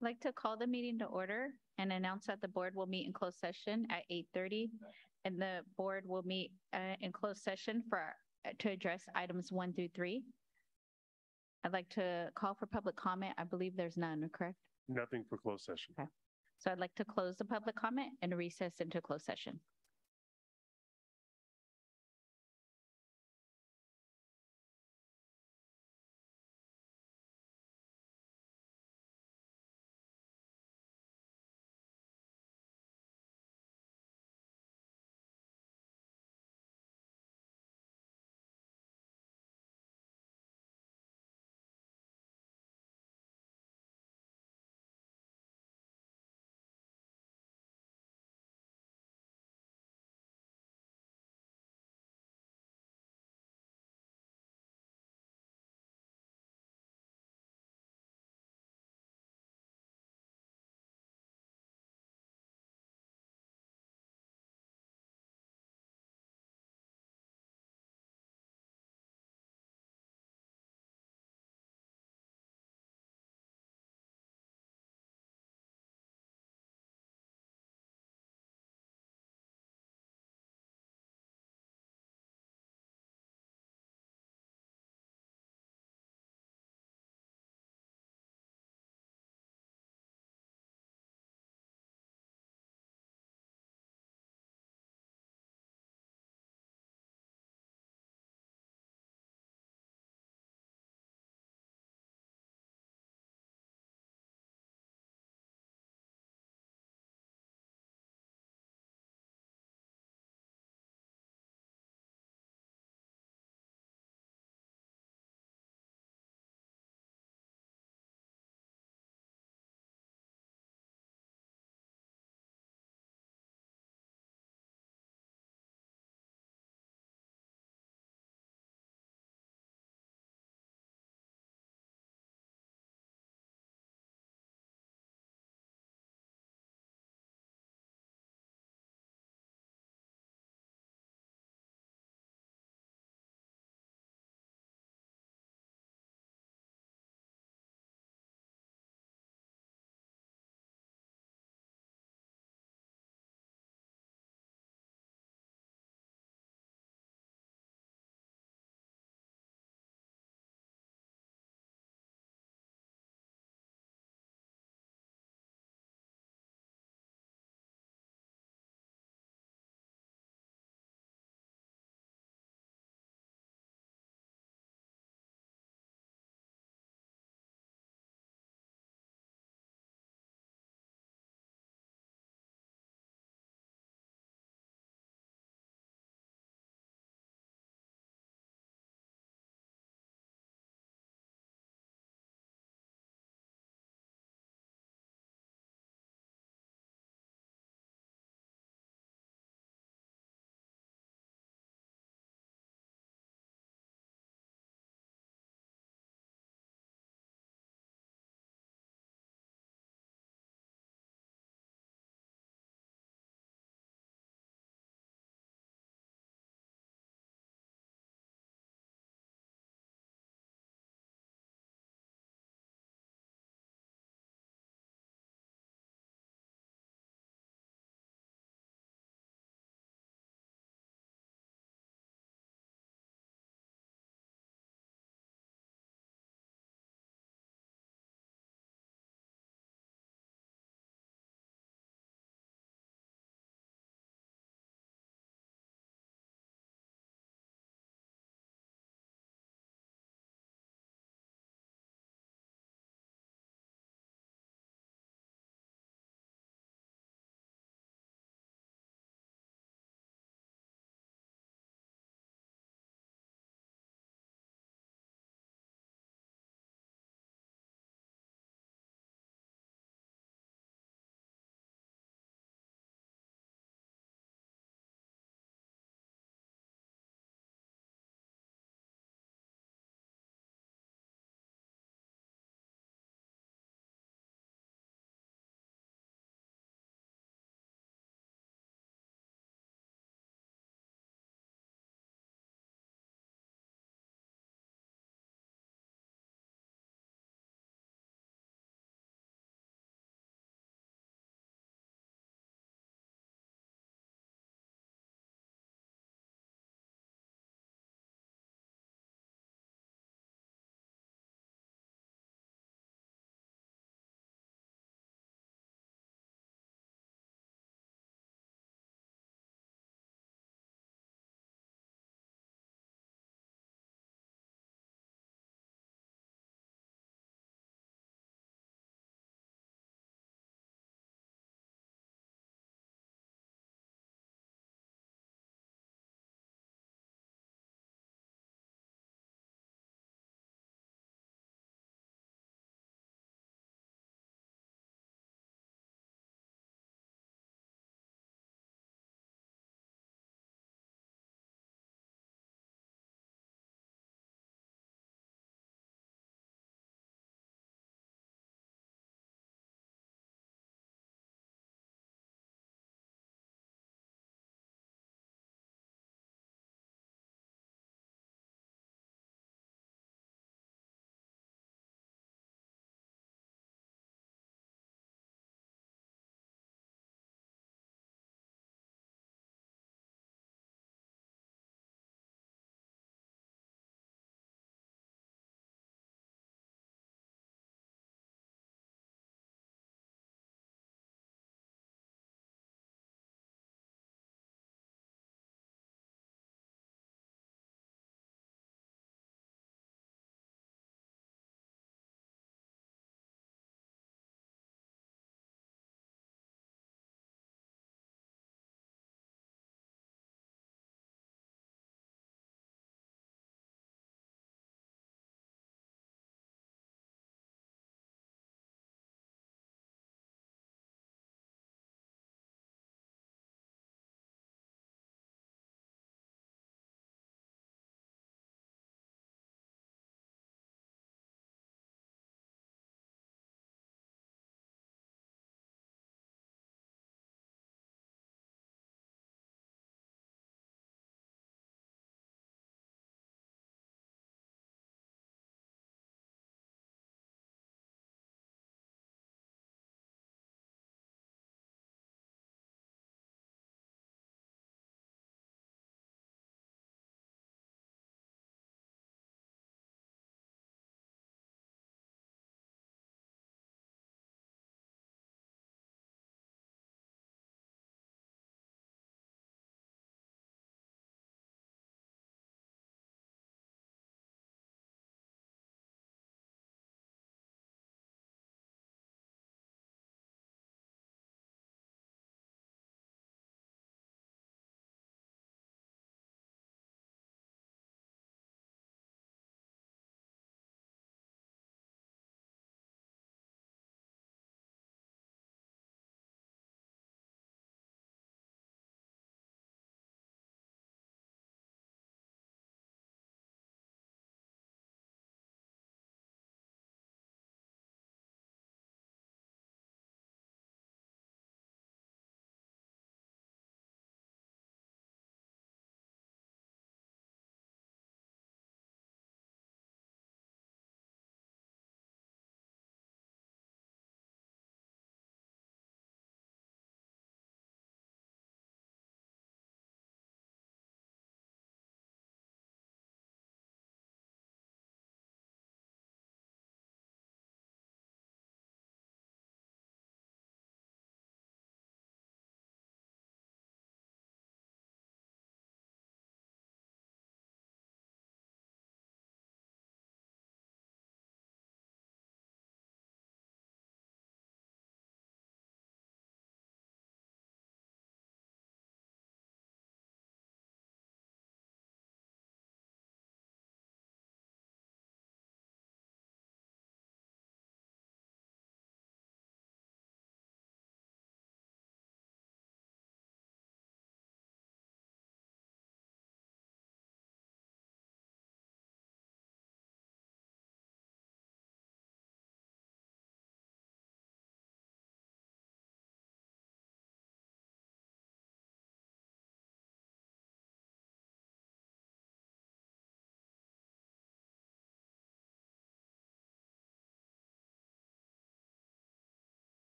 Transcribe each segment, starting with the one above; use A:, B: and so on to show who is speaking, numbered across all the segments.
A: I'd like to call the meeting to order and announce that the board will meet in closed session at 8:30. And the board will meet in closed session to address items 1 through 3. I'd like to call for public comment. I believe there's none, correct?
B: Nothing for closed session.
A: Okay. So I'd like to close the public comment and recess into closed session.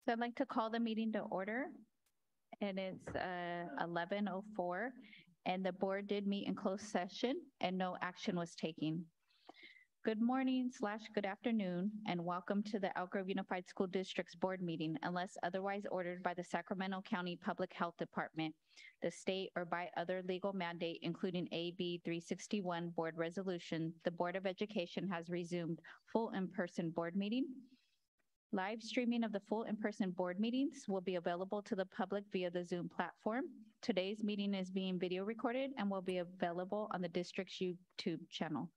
A: So I'd like to call the meeting to order, and it's 11:04, and the board did meet in closed session and no action was taken. Good morning / good afternoon, and welcome to the Elk Grove Unified School District's board meeting, unless otherwise ordered by the Sacramento County Public Health Department, the state, or by other legal mandate, including AB 361 board resolution. The Board of Education has resumed full in-person board meeting. Live streaming of the full in-person board meetings will be available to the public via the Zoom platform. Today's meeting is being video recorded and will be available on the district's YouTube channel.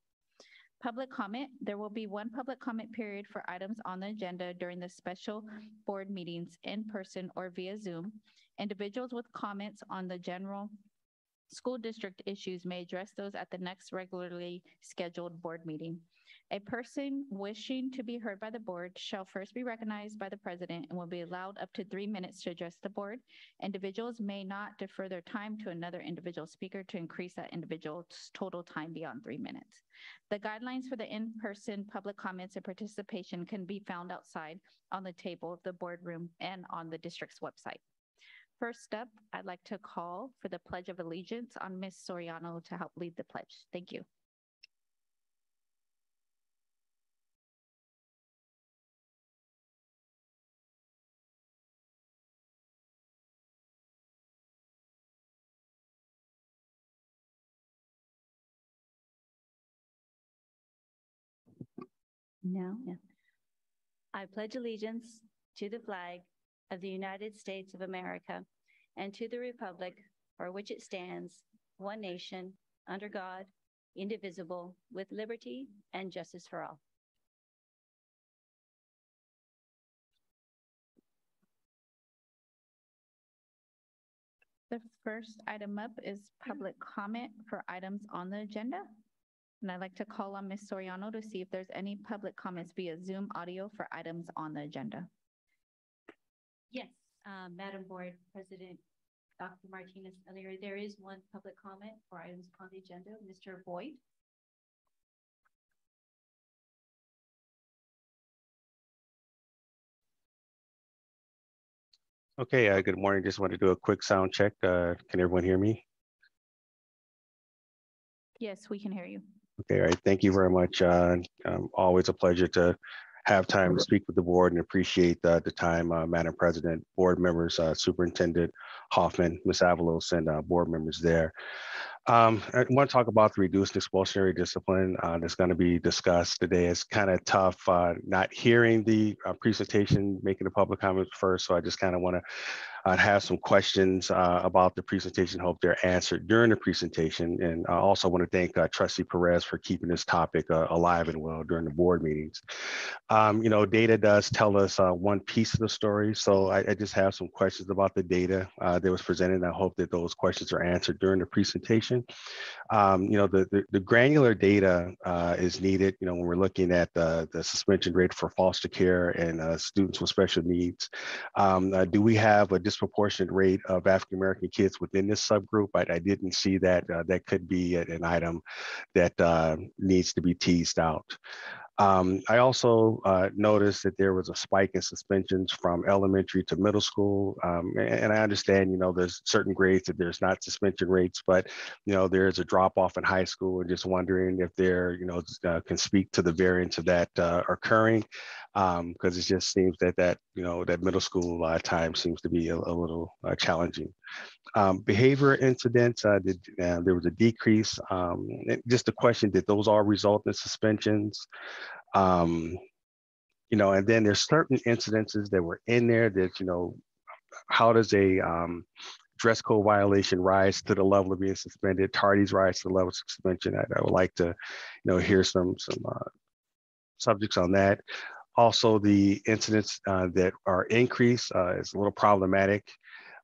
A: Public comment. There will be one public comment period for items on the agenda during the special board meetings in person or via Zoom. Individuals with comments on the general school district issues may address those at the next regularly scheduled board meeting. A person wishing to be heard by the board shall first be recognized by the president and will be allowed up to 3 minutes to address the board. Individuals may not defer their time to another individual speaker to increase that individual's total time beyond 3 minutes. The guidelines for the in-person public comments and participation can be found outside on the table of the boardroom and on the district's website. First up, I'd like to call for the Pledge of Allegiance on Ms. Soriano to help lead the pledge. Thank you.
B: No. Yeah. I pledge allegiance to the flag of the United States of America and to the republic for which it stands, one nation, under God, indivisible, with liberty and justice for all.
A: The first item up is public comment for items on the agenda. And I'd like to call on Ms. Soriano to see if there's any public comments via Zoom audio for items on the agenda.
B: Yes, Madam Board President, Dr. Martinez, there is one public comment for items on the agenda. Mr. Boyd.
C: Okay, good morning. Just want to do a quick sound check. Can everyone hear me?
A: Yes, we can hear you.
C: Okay, all right. Thank you very much. Always a pleasure to have time to speak with the board and appreciate the time, Madam President, board members, Superintendent Hoffman, Ms. Avalos, and board members there. I want to talk about the reduced expulsionary discipline that's going to be discussed today. It's kind of tough not hearing the presentation, making the public comments first. So I just kind of want to have some questions about the presentation. Hope they're answered during the presentation. And I also want to thank Trustee Perez for keeping this topic alive and well during the board meetings. Data does tell us one piece of the story. So I just have some questions about the data that was presented. I hope that those questions are answered during the presentation. The granular data is needed, when we're looking at the suspension rate for foster care and students with special needs. Do we have a disproportionate rate of African-American kids within this subgroup? I didn't see that. That could be an item that needs to be teased out. I also noticed that there was a spike in suspensions from elementary to middle school. And I understand, there's certain grades that there's not suspension rates, but, there's a drop off in high school, and just wondering if there, can speak to the variants of that occurring, because it just seems that middle school time seems to be a little challenging. Behavior incidents, there was a decrease. Just a question, did those all result in suspensions? And then there's certain incidences that were in there that, how does a dress code violation rise to the level of being suspended? Tardies rise to the level of suspension. I would like to, hear some subjects on that. Also, the incidents that are increased is a little problematic.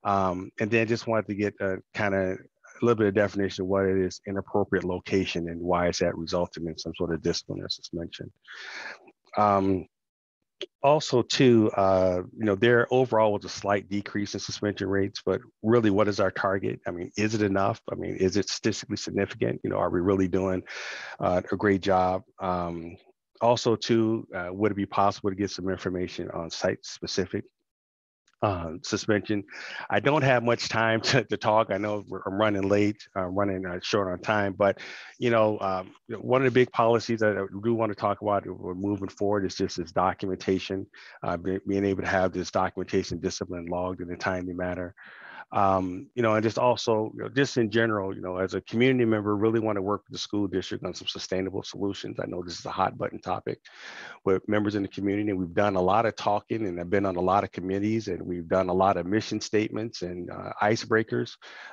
C: And then just wanted to get a little bit of definition of what it is inappropriate location and why is that resulting in some sort of discipline or suspension. Also, too, there overall was a slight decrease in suspension rates, but really, what is our target? I mean, is it enough? I mean, is it statistically significant? Are we really doing a great job? Also, too, would it be possible to get some information on site-specific suspension. I don't have much time to talk. I know I'm running late, running short on time, but one of the big policies that I do want to talk about we're moving forward is just this documentation, being able to have this documentation discipline logged in a timely manner. And just also, just in general, as a community member, really want to work with the school district on some sustainable solutions. I know this is a hot button topic with members in the community. And we've done a lot of talking, and I've been on a lot of committees, and we've done a lot of mission statements and icebreakers.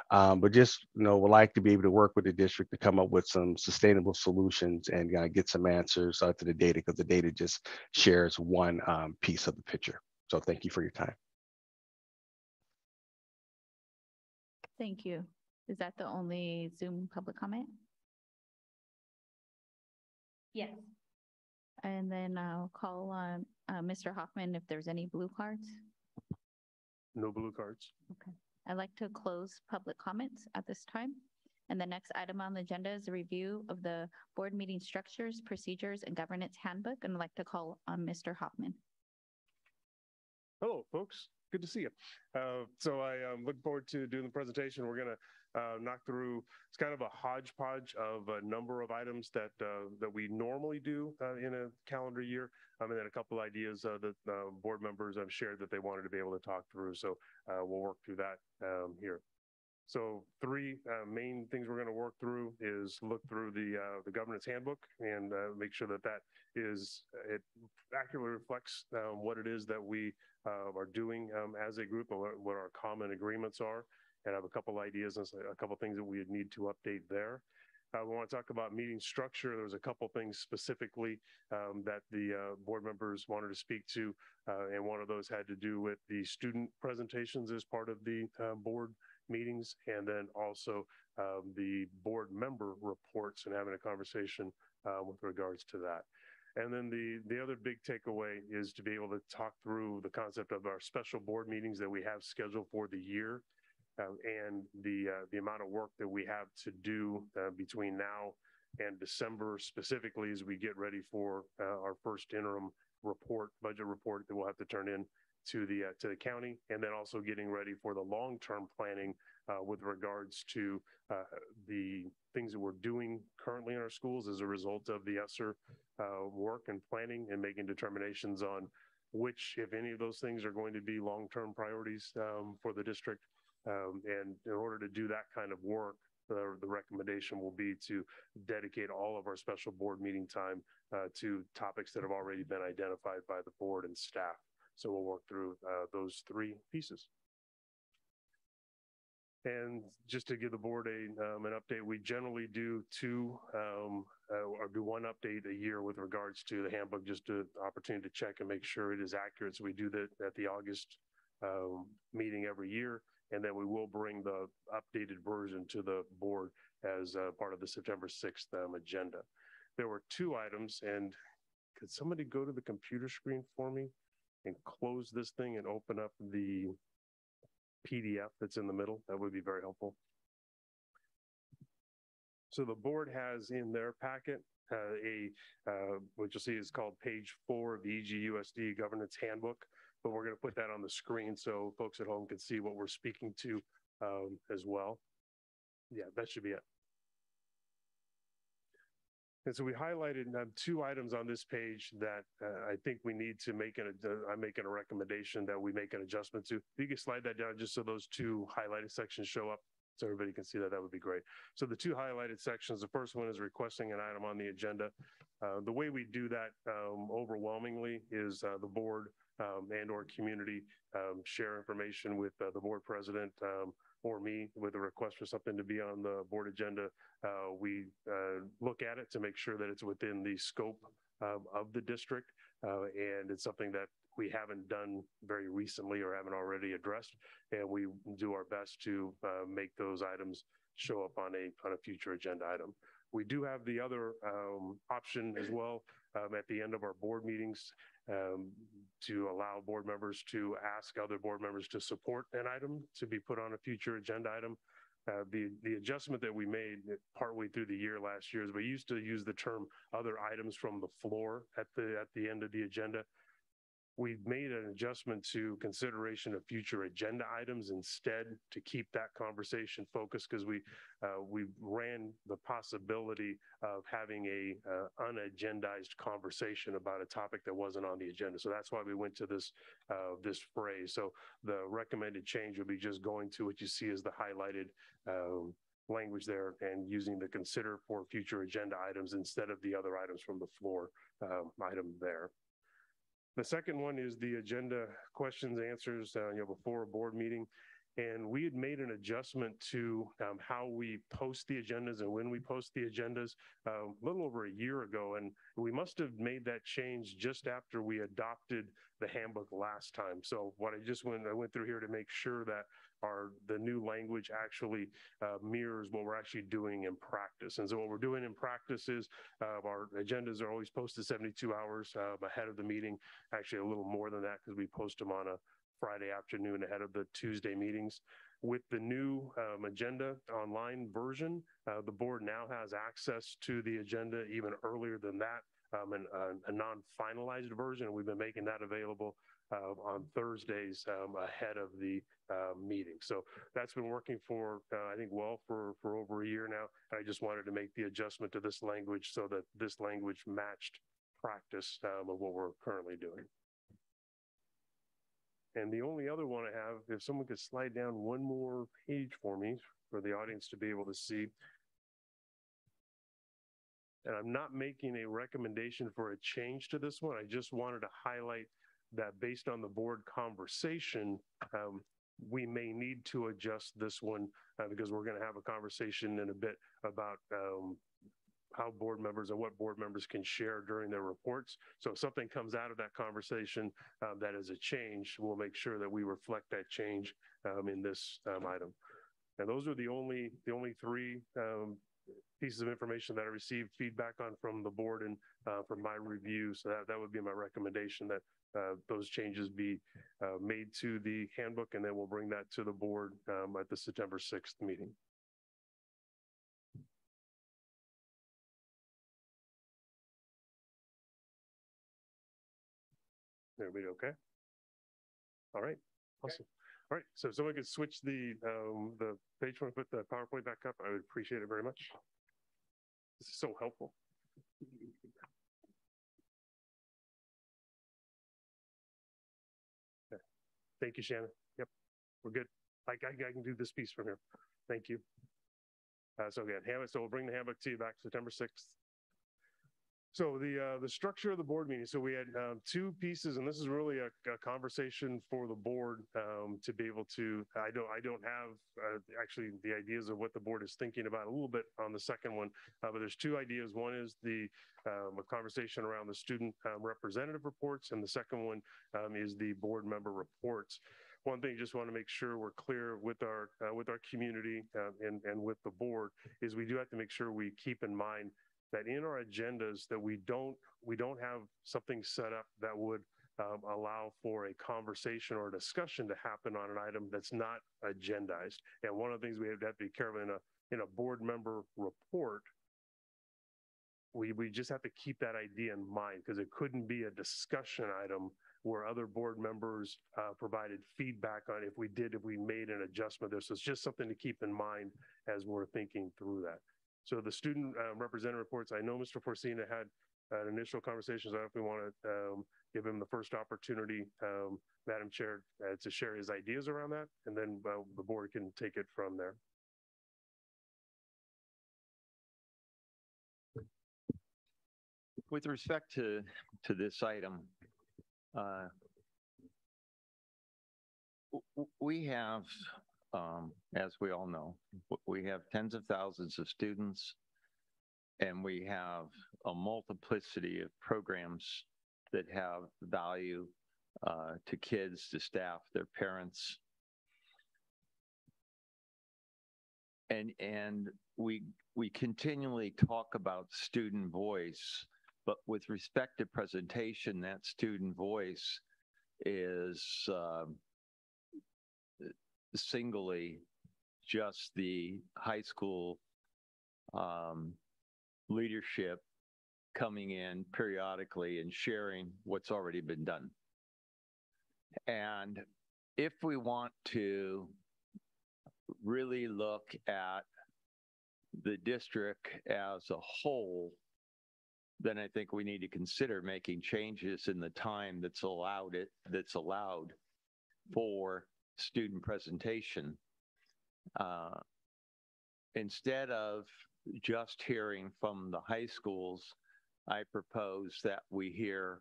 C: But just, would like to be able to work with the district to come up with some sustainable solutions and get some answers to the data, because the data just shares one piece of the picture. So thank you for your time.
A: Thank you. Is that the only Zoom public comment?
B: Yes.
A: And then I'll call on Mr. Hoffman if there's any blue cards.
D: No blue cards.
A: Okay. I'd like to close public comments at this time. And the next item on the agenda is a review of the board meeting structures, procedures, and governance handbook. And I'd like to call on Mr. Hoffman.
D: Hello, folks. Good to see you. So I look forward to doing the presentation. We're going to knock through, it's kind of a hodgepodge of a number of items that we normally do in a calendar year. And then a couple ideas that board members have shared that they wanted to be able to talk through. So we'll work through that here. So three main things we're going to work through is look through the governance handbook and make sure that it accurately reflects what it is that we are doing as a group and what our common agreements are. And I have a couple ideas and a couple things that we would need to update there. We want to talk about meeting structure. There's a couple things specifically that the board members wanted to speak to, and one of those had to do with the student presentations as part of the board meetings, and then also the board member reports and having a conversation with regards to that. And then the other big takeaway is to be able to talk through the concept of our special board meetings that we have scheduled for the year, and the amount of work that we have to do between now and December, specifically as we get ready for our first interim budget report that we'll have to turn in to the county, and then also getting ready for the long-term planning with regards to the things that we're doing currently in our schools as a result of the ESSER work and planning, and making determinations on which, if any of those things are going to be long-term priorities for the district. And in order to do that kind of work, the recommendation will be to dedicate all of our special board meeting time to topics that have already been identified by the board and staff. So we'll work through those three pieces. And just to give the board an update, we generally do one update a year with regards to the handbook, just an opportunity to check and make sure it is accurate. So we do that at the August meeting every year, and then we will bring the updated version to the board as part of the September 6th agenda. There were two items, and could somebody go to the computer screen for me and close this thing and open up the PDF that's in the middle? That would be very helpful. So the board has in their packet what you'll see is called page 4 of the EGUSD Governance Handbook, but we're going to put that on the screen so folks at home can see what we're speaking to as well. Yeah, that should be it. And so we highlighted two items on this page that I think we need to make I'm making a recommendation that we make an adjustment to. If you can slide that down just so those two highlighted sections show up so everybody can see that, that would be great. So the two highlighted sections, the first one is requesting an item on the agenda. The way we do that overwhelmingly is the board and or community share information with the board president or me with a request for something to be on the board agenda. We look at it to make sure that it's within the scope of the district, and it's something that we haven't done very recently or haven't already addressed, and we do our best to make those items show up on a future agenda item. We do have the other option as well at the end of our board meetings to allow board members to ask other board members to support an item to be put on a future agenda item. The adjustment that we made partway through the year last year is we used to use the term other items from the floor at the end of the agenda. we've made an adjustment to consideration of future agenda items instead to keep that conversation focused, because we ran the possibility of having a unagendized conversation about a topic that wasn't on the agenda. So that's why we went to this this phrase. So the recommended change would be just going to what you see as the highlighted language there and using the consider for future agenda items instead of the other items from the floor item there. The second one is the agenda questions, answers, before a board meeting. And we had made an adjustment to how we post the agendas and when we post the agendas a little over a year ago. And we must have made that change just after we adopted the handbook last time. So what I went through here to make sure that the new language actually mirrors what we're actually doing in practice. And so what we're doing in practice is our agendas are always posted 72 hours ahead of the meeting, actually a little more than that because we post them on a Friday afternoon ahead of the Tuesday meetings. With the new agenda online version, the board now has access to the agenda even earlier than that, and a non-finalized version. We've been making that available on Thursdays ahead of the meeting. So that's been working for, I think, well for over a year now. I just wanted to make the adjustment to this language so that this language matched practice of what we're currently doing. And the only other one I have, if someone could slide down one more page for me for the audience to be able to see. And I'm not making a recommendation for a change to this one. I just wanted to highlight that based on the board conversation, we may need to adjust this one because we're going to have a conversation in a bit about how board members and what board members can share during their reports. So if something comes out of that conversation that is a change, we'll make sure that we reflect that change in this item. And those are the only three pieces of information that I received feedback on from the board and from my review. So that would be my recommendation, that those changes be made to the handbook, and then we'll bring that to the board at the September 6th meeting. Everybody okay? All right, awesome. All right, so if someone could switch the page, want to put the PowerPoint back up, I would appreciate it very much. This is so helpful. Okay. Thank you, Shannon. Yep, we're good. I can do this piece from here. Thank you. So again, so we'll bring the handbook to you back September 6th. So the structure of the board meeting. So we had two pieces, and this is really a conversation for the board to be able to. I don't have actually the ideas of what the board is thinking about a little bit on the second one, but there's two ideas. One is a conversation around the student representative reports, and the second one is the board member reports. One thing, just want to make sure we're clear with our community and with the board, is we do have to make sure we keep in mind that in our agendas that we don't have something set up that would allow for a conversation or a discussion to happen on an item that's not agendized. And one of the things we have to be careful in a board member report, we just have to keep that idea in mind, because it couldn't be a discussion item where other board members provided feedback on if we made an adjustment there. So it's just something to keep in mind as we're thinking through that. So the student representative reports, I know Mr. Forcina had an initial conversation. So I don't know if we want to give him the first opportunity, Madam Chair, to share his ideas around that, and then the board can take it from there.
E: With respect to this item, we have, as we all know, we have tens of thousands of students, and we have a multiplicity of programs that have value to kids, to staff, their parents. And we continually talk about student voice, but with respect to presentation, that student voice is singly just the high school leadership coming in periodically and sharing what's already been done. And if we want to really look at the district as a whole, then I think we need to consider making changes in the time that's allowed for student presentation. Instead of just hearing from the high schools, I propose that we hear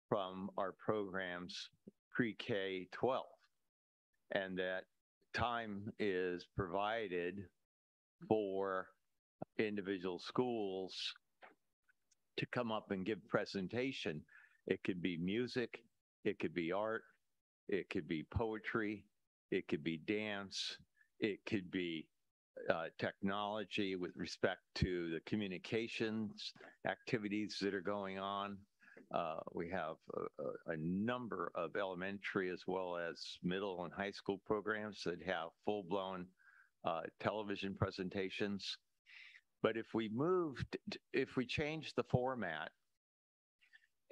E: from our programs pre-K 12, and that time is provided for individual schools to come up and give presentation. It could be music, it could be art, it could be poetry, it could be dance, it could be technology with respect to the communications activities that are going on. We have a number of elementary as well as middle and high school programs that have full-blown television presentations. But if we change the format,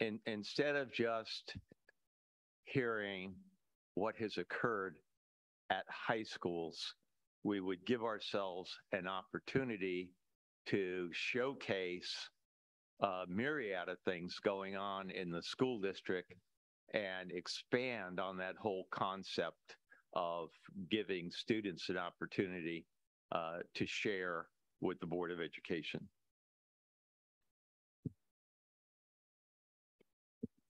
E: and instead of just hearing what has occurred at high schools, we would give ourselves an opportunity to showcase a myriad of things going on in the school district and expand on that whole concept of giving students an opportunity to share with the Board of Education.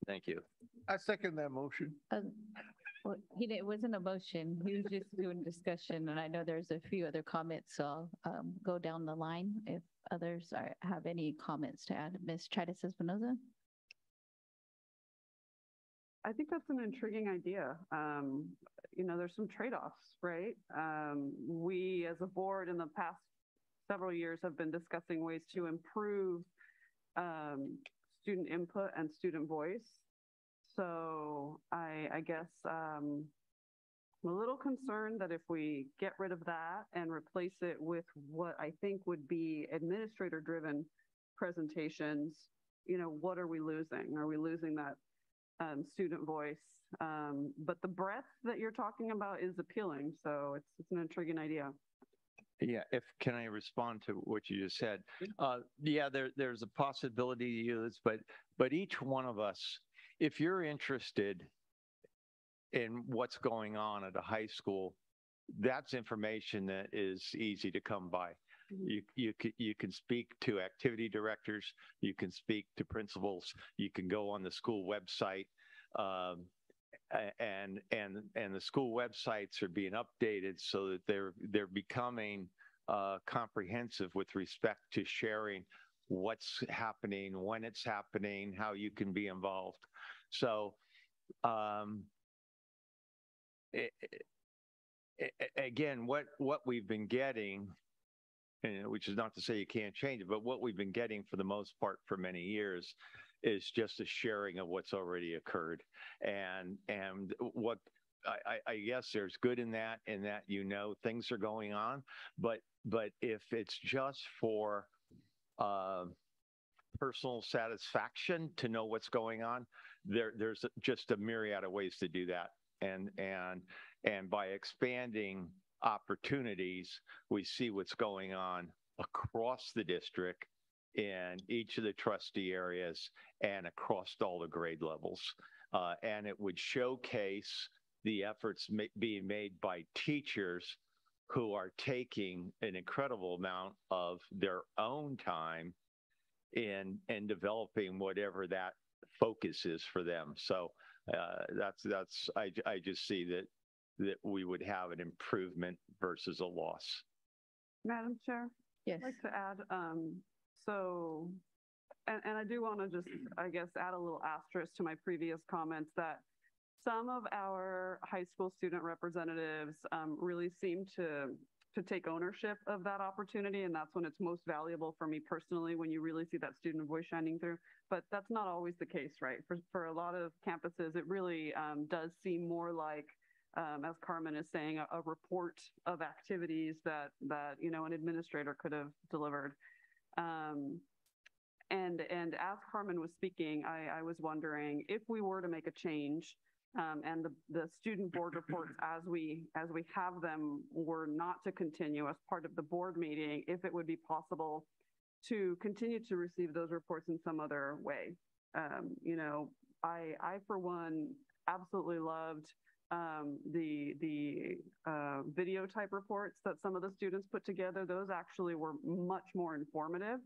E: Thank you.
F: I second that motion.
A: Well, it wasn't a motion. He was just doing discussion, and I know there's a few other comments, so I'll go down the line if others have any comments to add. Ms. Tritis Espinoza?
G: I think that's an intriguing idea. There's some trade-offs, right? We as a board in the past several years have been discussing ways to improve student input and student voice. So I guess I'm a little concerned that if we get rid of that and replace it with what I think would be administrator-driven presentations, what are we losing? Are we losing that student voice? But the breadth that you're talking about is appealing, so it's an intriguing idea.
E: Yeah, can I respond to what you just said? Yeah, there's a possibility to use, but each one of us, if you're interested in what's going on at a high school, that's information that is easy to come by. You can speak to activity directors, you can speak to principals, you can go on the school website, and the school websites are being updated so that they're becoming comprehensive with respect to sharing what's happening, when it's happening, how you can be involved. So again, what we've been getting, which is not to say you can't change it, but what we've been getting for the most part for many years is just a sharing of what's already occurred. And what I guess there's good in that things are going on, but if it's just for personal satisfaction to know what's going on, there's just a myriad of ways to do that. And by expanding opportunities, we see what's going on across the district in each of the trustee areas and across all the grade levels. And it would showcase the efforts being made by teachers who are taking an incredible amount of their own time in developing whatever that focus is for them. So I just see that we would have an improvement versus a loss.
G: Madam Chair?
A: Yes.
G: I'd like to add, and I do want to just, I guess, add a little asterisk to my previous comments that some of our high school student representatives really seem to take ownership of that opportunity, and that's when it's most valuable for me personally, when you really see that student voice shining through. But that's not always the case, right? For a lot of campuses, it really does seem more like, as Carmen is saying, a report of activities that an administrator could have delivered. And as Carmen was speaking, I was wondering if we were to make a change and the student board reports as we have them were not to continue as part of the board meeting, if it would be possible to continue to receive those reports in some other way. You know, I for one absolutely loved the video type reports that some of the students put together. Those actually were much more informative.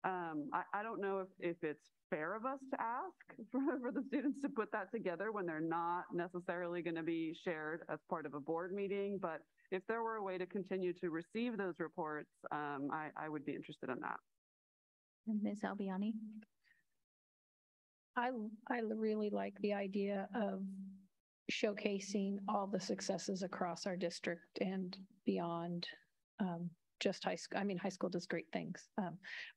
G: I don't know if it's fair of us to ask for the students to put that together when they're not necessarily going to be shared as part of a board meeting, but if there were a way to continue to receive those reports, I would be interested in that.
A: Ms. Albiani?
F: I really like the idea of showcasing all the successes across our district and beyond just high school. I mean, high school does great things,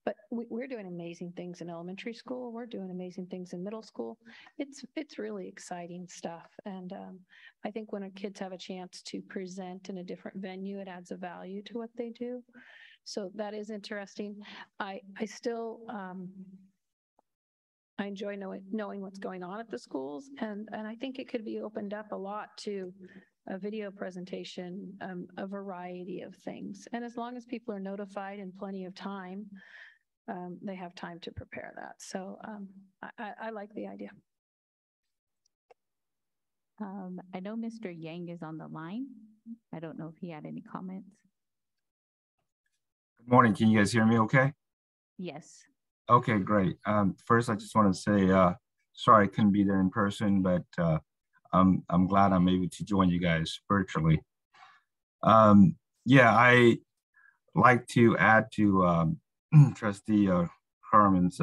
F: but we're doing amazing things in elementary school. We're doing amazing things in middle school. It's really exciting stuff. And I think when our kids have a chance to present in a different venue, it adds a value to what they do. So that is interesting. I still, I enjoy knowing what's going on at the schools, and I think it could be opened up a lot to a video presentation, a variety of things. And as long as people are notified in plenty of time, they have time to prepare that. So I like the idea.
A: I know Mr. Yang is on the line. I don't know if he had any comments.
H: Good morning. Can you guys hear me okay?
A: Yes.
H: Okay, great. First, I just want to say, sorry I couldn't be there in person, but I'm glad I'm able to join you guys virtually. Yeah, I like to add to Trustee Carmen's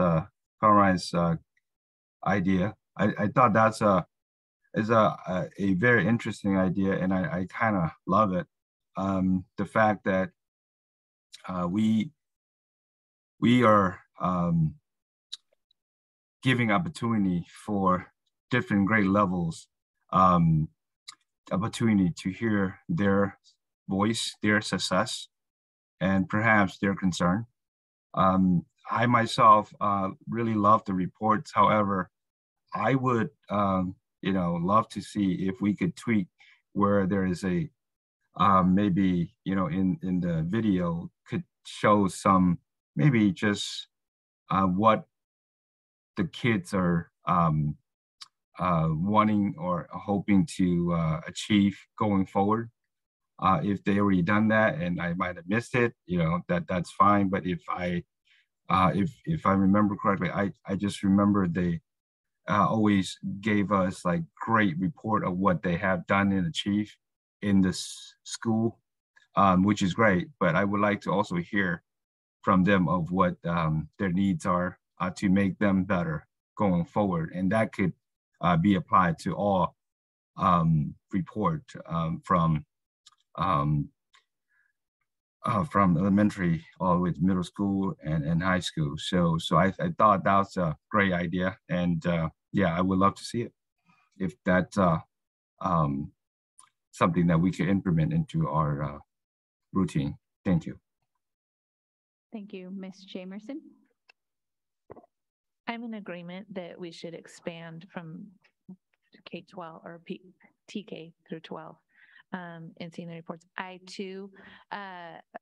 H: idea. I thought that's a very interesting idea, and I kind of love it. The fact that we are giving opportunity for different grade levels, opportunity to hear their voice, their success, and perhaps their concern. I myself really love the reports. However, I would love to see if we could tweak where there is a maybe in the video could show some maybe just what the kids are wanting or hoping to achieve going forward. If they already done that and I might have missed it, that's fine. But if I remember correctly, I just remember they always gave us like great report of what they have done and achieved in this school, which is great. But I would like to also hear from them of what their needs are to make them better going forward. And that could be applied to all report from elementary all the way to middle school and high school. So I thought that was a great idea. And yeah, I would love to see it if that's something that we could implement into our routine. Thank you.
A: Thank you. Ms. Jamerson?
I: I'm in agreement that we should expand from K-12 or TK through 12 in seeing the reports. I too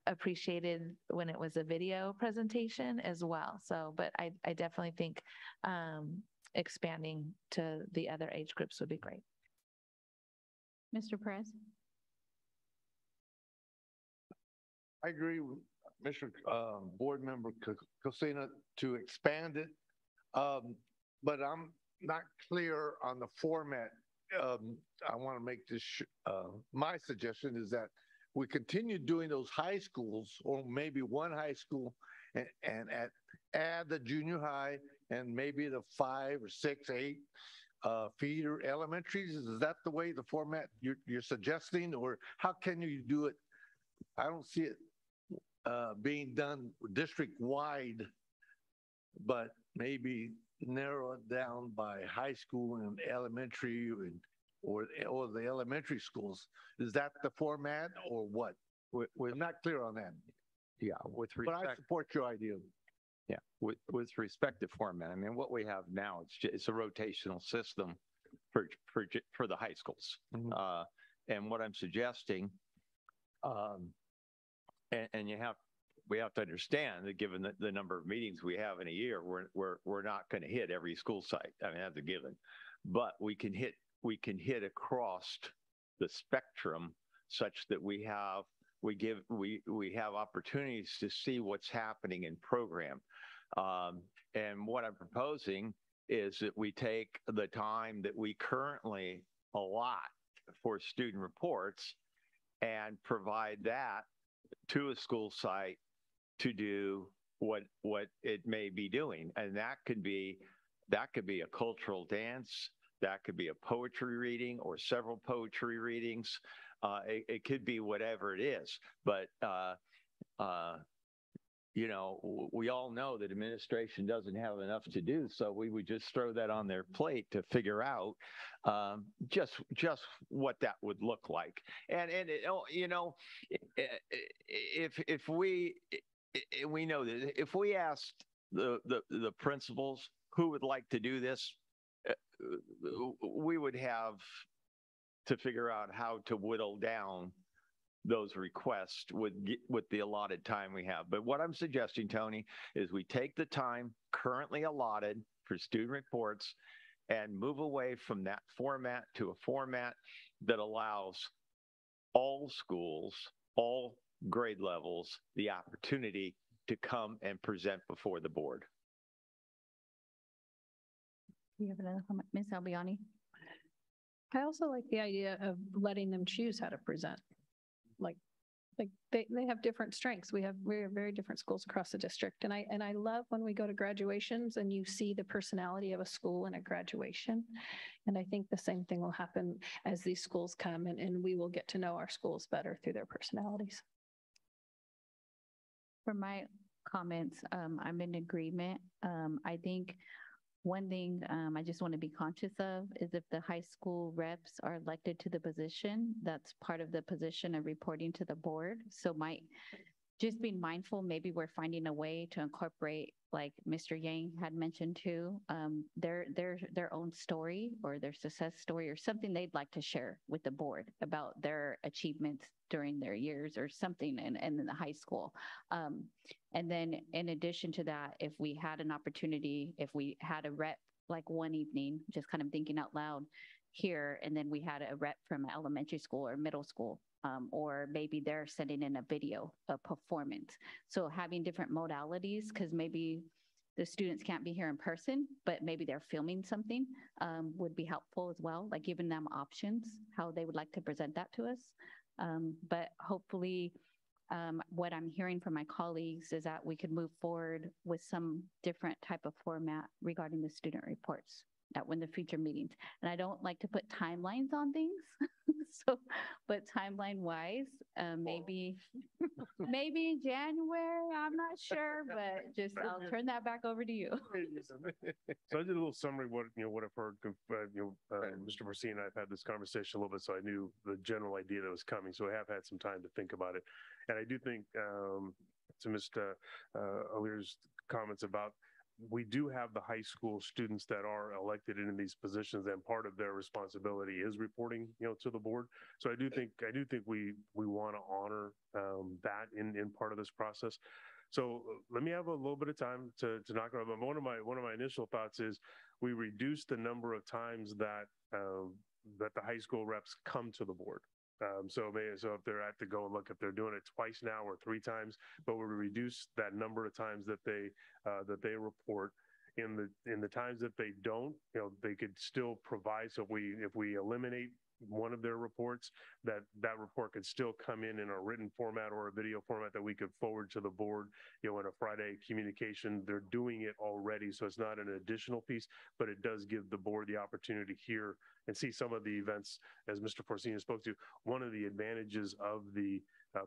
I: appreciated when it was a video presentation as well. So, but I definitely think expanding to the other age groups would be great.
A: Mr. Perez?
J: I agree with Mr. Board Member Cosina to expand it, but I'm not clear on the format. I want to make this, my suggestion is that we continue doing those high schools, or maybe one high school, and add the junior high and maybe the 5 or 6, 8 feeder elementaries. Is that the way the format you're suggesting, or how can you do it? I don't see it being done district-wide, but maybe narrow it down by high school and elementary or the elementary schools. Is that the format or what? We're not clear on that.
E: Yeah, with respect.
J: But I support your idea.
E: Yeah, with respect to format, I mean, what we have now, it's a rotational system. for the high schools. And what I'm suggesting, and we have to understand that given the number of meetings we have in a year, we're not going to hit every school site. I mean, that's a given, but we can hit across the spectrum such that we have opportunities to see what's happening in program. And what I'm proposing is that we take the time that we currently allot for student reports and provide that to a school site to do what it may be doing. And that could be a cultural dance, that could be a poetry reading or several poetry readings. It could be whatever it is. But you know, we all know that administration doesn't have enough to do, so we would just throw that on their plate to figure out just what that would look like. And you know, if we know that if we asked the principals who would like to do this, we would have to figure out how to whittle down those requests with the allotted time we have. But what I'm suggesting, Tony, is we take the time currently allotted for student reports and move away from that format to a format that allows all schools, all grade levels, the opportunity to come and present before the board.
A: You have another comment, Ms. Albiani?
F: I also like the idea of letting them choose how to present. Like they have different strengths. We're very different schools across the district. And I love when we go to graduations and you see the personality of a school in a graduation. And I think the same thing will happen as these schools come and we will get to know our schools better through their personalities.
A: For my comments, I'm in agreement. I think one thing I just want to be conscious of is if the high school reps are elected to the position, that's part of the position of reporting to the board. So just being mindful, maybe we're finding a way to incorporate, like Mr. Yang had mentioned too, their own story or their success story or something they'd like to share with the board about their achievements during their years or something in the high school. And then in addition to that, if we had an opportunity, if we had a rep like one evening, just kind of thinking out loud here, and then we had a rep from elementary school or middle school, or maybe they're sending in a video, a performance. So having different modalities, because maybe the students can't be here in person, but maybe they're filming something would be helpful as well, like giving them options, how they would like to present that to us. But hopefully what I'm hearing from my colleagues is that we could move forward with some different type of format regarding the student reports at when the future meetings. And I don't like to put timelines on things. But timeline wise, maybe in January, I'm not sure, but I'll turn that back over to you.
D: So I did a little summary of what I've heard. Mr. Marcin and I've had this conversation a little bit, so I knew the general idea that was coming. So I have had some time to think about it. And I do think to Mr. Alir's comments about we do have the high school students that are elected in these positions, and part of their responsibility is reporting, to the board. So I do think we want to honor that in part of this process. So let me have a little bit of time to knock it out. One of my initial thoughts is we reduce the number of times that the high school reps come to the board. So if they're at to go and look, if they're doing it twice now or 3 times, but we reduce that number of times that they report. In the times that they don't, they could still provide. So if we eliminate one of their reports, that report could still come in a written format or a video format that we could forward to the board, in a Friday communication. They're doing it already, so it's not an additional piece, but it does give the board the opportunity to hear and see some of the events, as Mr. Porcino spoke to. One of the advantages of the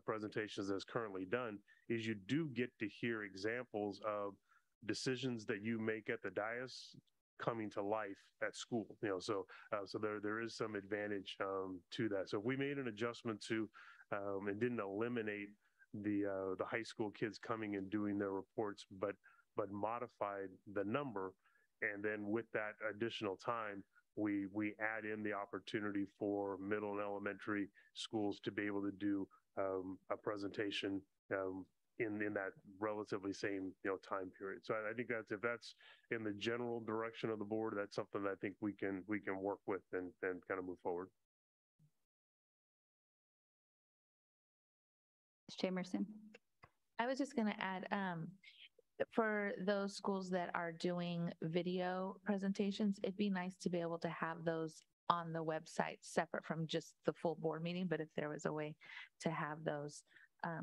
D: presentations that's currently done is you do get to hear examples of decisions that you make at the dais coming to life at school, so there is some advantage to that. So if we made an adjustment to and didn't eliminate the high school kids coming and doing their reports, but modified the number, and then with that additional time, we add in the opportunity for middle and elementary schools to be able to do a presentation in that relatively same time period. So I think if that's in the general direction of the board, that's something that I think we can work with and kind of move forward.
A: Ms. Jamerson.
I: I was just going to add, for those schools that are doing video presentations, it'd be nice to be able to have those on the website separate from just the full board meeting, but if there was a way to have those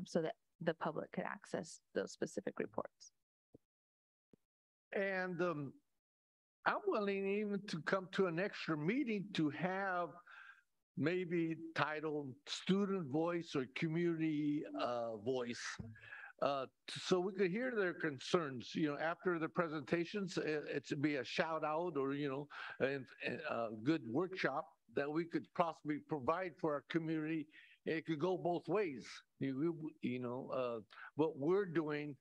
I: so that the public could access those specific reports.
J: And I'm willing even to come to an extra meeting to have maybe titled student voice or community voice, so we could hear their concerns. After the presentations, it should be a shout out or and a good workshop that we could possibly provide for our community. It could go both ways. What we're doing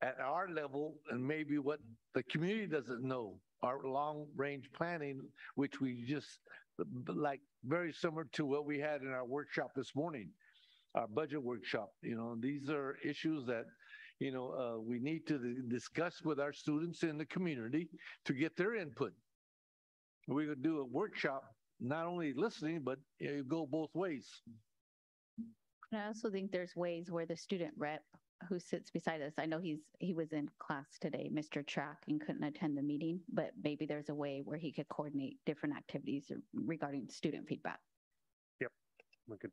J: at our level and maybe what the community doesn't know. Our long range planning, which we just like very similar to what we had in our workshop this morning, our budget workshop. These are issues that, we need to discuss with our students in the community to get their input. We could do a workshop, not only listening, but go both ways.
A: And I also think there's ways where the student rep who sits beside us, I know he was in class today, Mr. Track, and couldn't attend the meeting, but maybe there's a way where he could coordinate different activities regarding student feedback.
D: Yep, we could.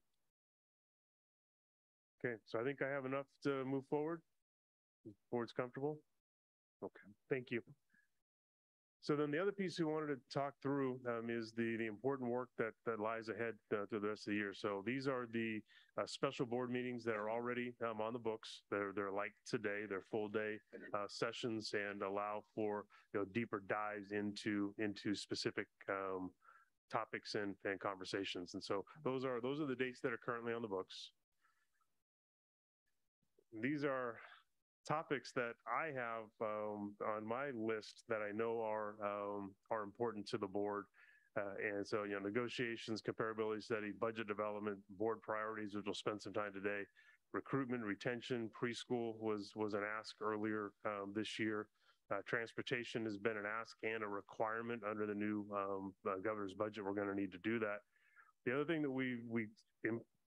D: Okay, so I think I have enough to move forward. The board's comfortable? Okay, thank you. So then the other piece we wanted to talk through is the important work that lies ahead through the rest of the year. So these are the special board meetings that are already on the books. They're like today, they're full day sessions and allow for deeper dives into specific topics and conversations. And so those are the dates that are currently on the books. These are topics that I have on my list that I know are important to the board. And so, negotiations, comparability study, budget development, board priorities, which we'll spend some time today, recruitment, retention, preschool was an ask earlier this year. Transportation has been an ask and a requirement under the new governor's budget. We're going to need to do that. The other thing that we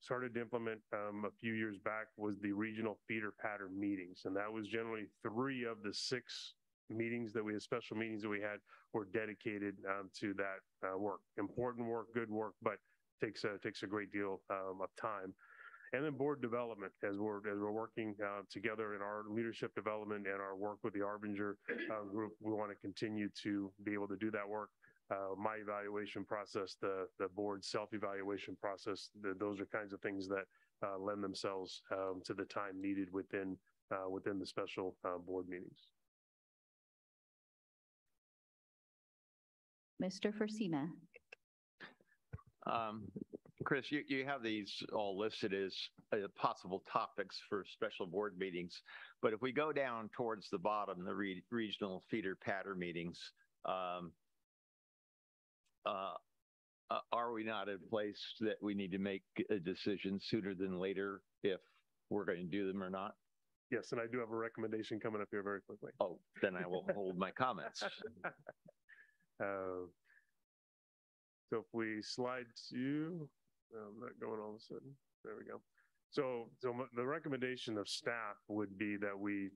D: started to implement a few years back was the regional feeder pattern meetings. And that was generally 3 of the 6 meetings that we had, special meetings that we had, were dedicated to that work. Important work, good work, but takes a great deal of time. And then board development, as we're working together in our leadership development and our work with the Arbinger group, we want to continue to be able to do that work. My evaluation process, the board's self-evaluation process, those are kinds of things that lend themselves to the time needed within the special board meetings.
A: Mr. Forcina.
E: Chris, you have these all listed as possible topics for special board meetings, but if we go down towards the bottom, the regional feeder pattern meetings, are we not in a place that we need to make a decision sooner than later if we're going to do them or not?
D: Yes, and I do have a recommendation coming up here very quickly.
E: Oh, then I will hold my comments.
D: So if we slide to, I'm not going all of a sudden. There we go. So the recommendation of staff would be that we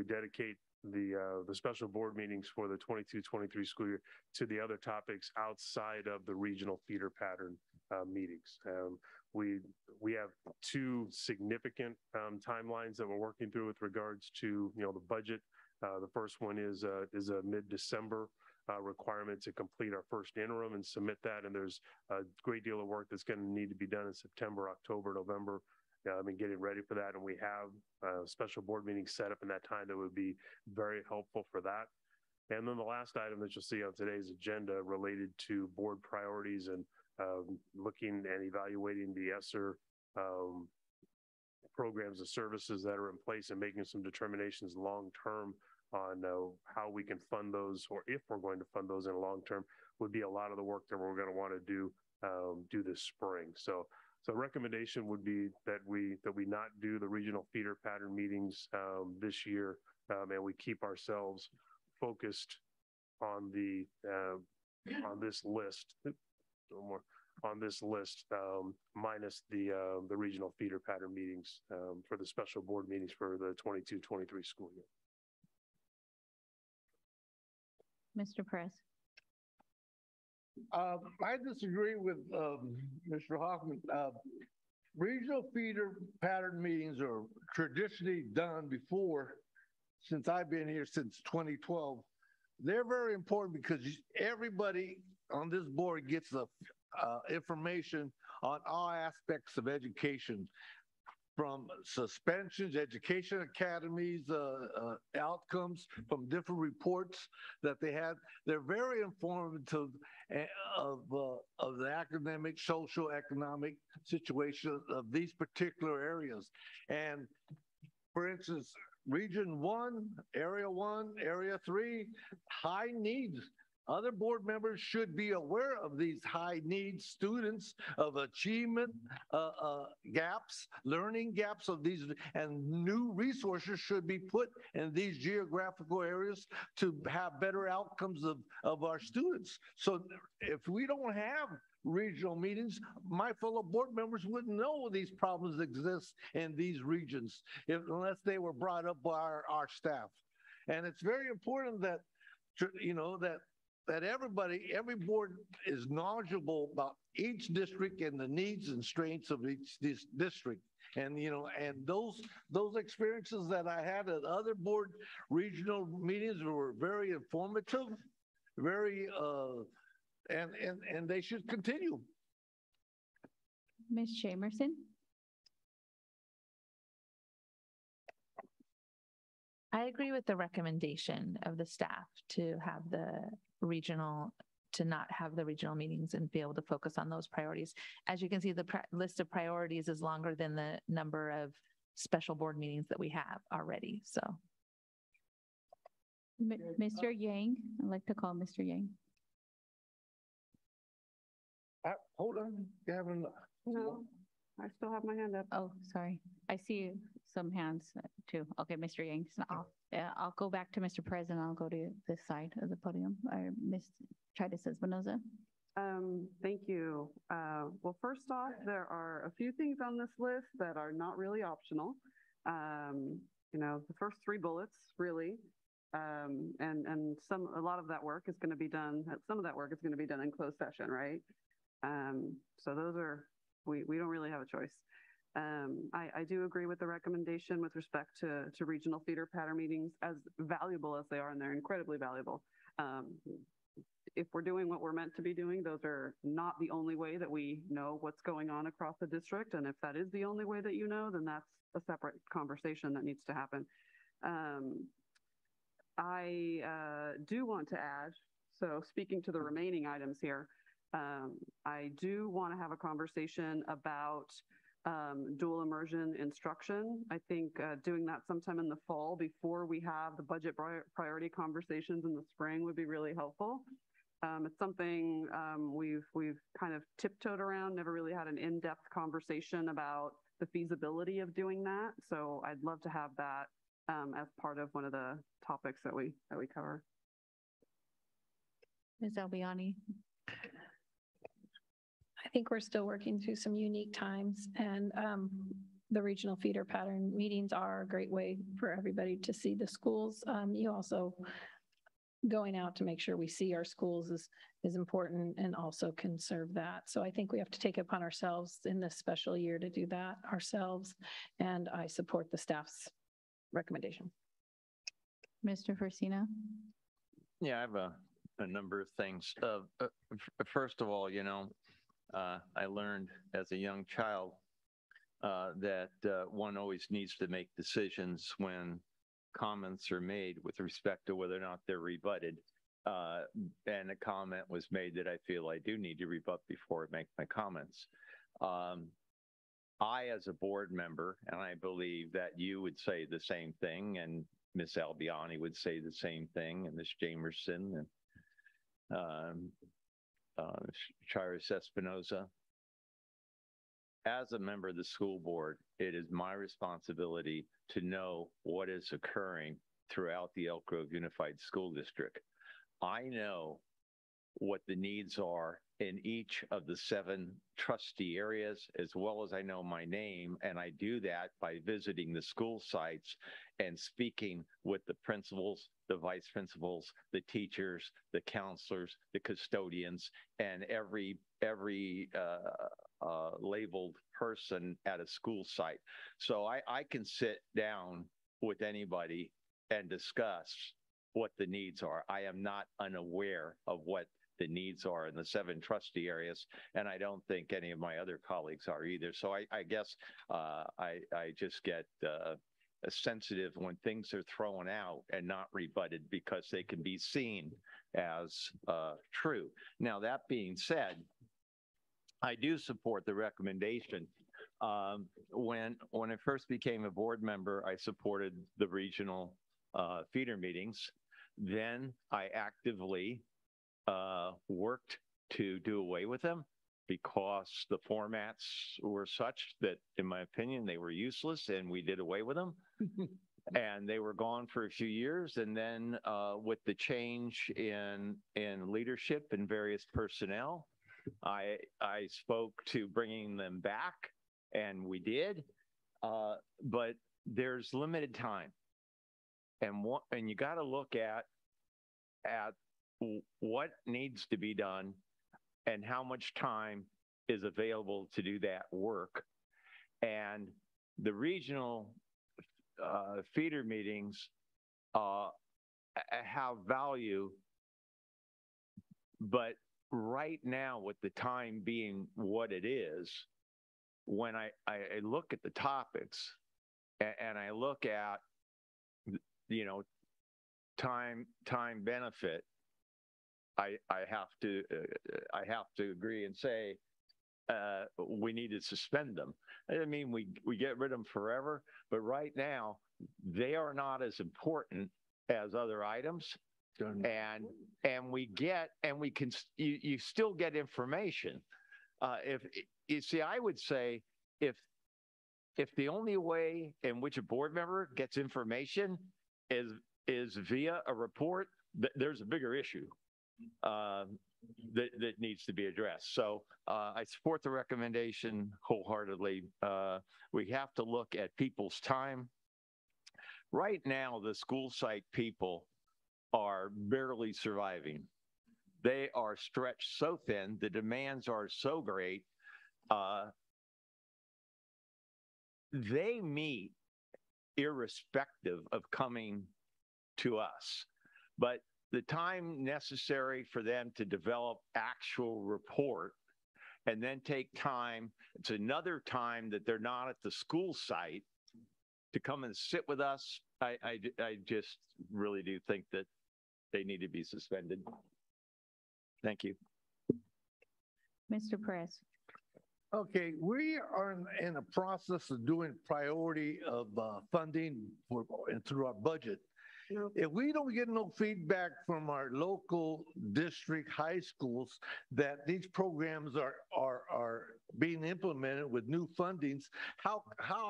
D: dedicate the special board meetings for the 22-23 school year to the other topics outside of the regional feeder pattern meetings. We have 2 significant timelines that we're working through with regards to the budget. The first one is a mid-December requirement to complete our first interim and submit that, and there's a great deal of work that's going to need to be done in September, October, November. And getting ready for that, and we have special board meetings set up in that time that would be very helpful for that. And then the last item that you'll see on today's agenda related to board priorities and looking and evaluating the ESSER programs and services that are in place and making some determinations long term on how we can fund those, or if we're going to fund those in the long term, would be a lot of the work that we're going to want to do this spring. So recommendation would be that we not do the regional feeder pattern meetings this year, and we keep ourselves focused on this list. On this list, minus the regional feeder pattern meetings for the special board meetings for the 22-23 school year.
A: Mr. Perez.
J: I disagree with Mr. Hoffman. Regional feeder pattern meetings are traditionally done before, since I've been here since 2012. They're very important because everybody on this board gets the information on all aspects of education, from suspensions, education academies, outcomes from different reports that they had. They're very informative of the academic, social, economic situation of these particular areas. And for instance, Region 1, Area 3, high needs. Other board members should be aware of these high needs students, of achievement gaps, learning gaps of these, and new resources should be put in these geographical areas to have better outcomes of our students. So if we don't have regional meetings, my fellow board members wouldn't know these problems exist in these regions unless they were brought up by our staff. And it's very important that, that every board is knowledgeable about each district and the needs and strengths of each district. And, and those experiences that I had at other board regional meetings were very informative, very, and they should continue.
A: Ms. Jamerson.
I: I agree with the recommendation of the staff to have to not have the regional meetings and be able to focus on those priorities. As you can see, the list of priorities is longer than the number of special board meetings that we have already. So,
A: Mr. Yang, I'd like to call Mr. Yang.
J: Hold on, Gavin.
G: No, I still have my hand up.
A: Oh, sorry. I see some hands too. Okay, Mr. Yang. I'll go back to Mr. President. I'll go to this side of the podium. Ms. Tritis Espinoza.
G: Thank you. Well, first off, there are a few things on this list that are not really optional. The first three bullets, really. And a lot of that work is going to be done. Some of that work is going to be done in closed session, right? So those are, we don't really have a choice. I do agree with the recommendation with respect to regional feeder pattern meetings, as valuable as they are, and they're incredibly valuable. If we're doing what we're meant to be doing, those are not the only way that we know what's going on across the district. And if that is the only way that you know, then that's a separate conversation that needs to happen. I do want to add, so speaking to the remaining items here, I do want to have a conversation about dual immersion instruction. I think doing that sometime in the fall before we have the budget priority conversations in the spring would be really helpful. It's something we've kind of tiptoed around, never really had an in-depth conversation about the feasibility of doing that. So I'd love to have that as part of one of the topics that we cover.
A: Ms. Albiani.
F: I think we're still working through some unique times, and the regional feeder pattern meetings are a great way for everybody to see the schools. You also going out to make sure we see our schools is important and also can serve that. So I think we have to take it upon ourselves in this special year to do that ourselves, and I support the staff's recommendation.
A: Mr. Forcina.
E: Yeah, I have a number of things. First of all, I learned as a young child that one always needs to make decisions when comments are made with respect to whether or not they're rebutted. And a comment was made that I feel I do need to rebut before I make my comments. I, as a board member, and I believe that you would say the same thing, and Ms. Albiani would say the same thing, and Ms. Jamerson, and Charis Espinoza. As a member of the school board, it is my responsibility to know what is occurring throughout the Elk Grove Unified School District. I know what the needs are in each of the 7 trustee areas, as well as I know my name, and I do that by visiting the school sites and speaking with the principals, the vice principals, the teachers, the counselors, the custodians, and every labeled person at a school site. So I can sit down with anybody and discuss what the needs are. I am not unaware of what the needs are in the 7 trustee areas, and I don't think any of my other colleagues are either. So I guess I just get sensitive when things are thrown out and not rebutted because they can be seen as true. Now, that being said, I do support the recommendation. When I first became a board member, I supported the regional feeder meetings. Then I actively worked to do away with them because the formats were such that, in my opinion, they were useless, and we did away with them. And they were gone for a few years. And then with the change in leadership and various personnel, I spoke to bringing them back, and we did. But there's limited time, and you got to look at what needs to be done and how much time is available to do that work. And the regional feeder meetings have value, but right now, with the time being what it is, when I look at the topics and I look at, time benefit, I have to agree and say we need to suspend them. I mean, we get rid of them forever, but right now they are not as important as other items. And you still get information. If you see, I would say if the only way in which a board member gets information is via a report, there's a bigger issue that needs to be addressed. So I support the recommendation wholeheartedly. We have to look at people's time. Right now, the school site people are barely surviving. They are stretched so thin, the demands are so great. They meet irrespective of coming to us, but the time necessary for them to develop actual report and then take time, it's another time that they're not at the school site to come and sit with us. I just really do think that they need to be suspended. Thank you.
A: Mr. Perez.
J: Okay, we are in a process of doing priority of funding through our budget. If we don't get no feedback from our local district high schools that these programs are being implemented with new fundings, how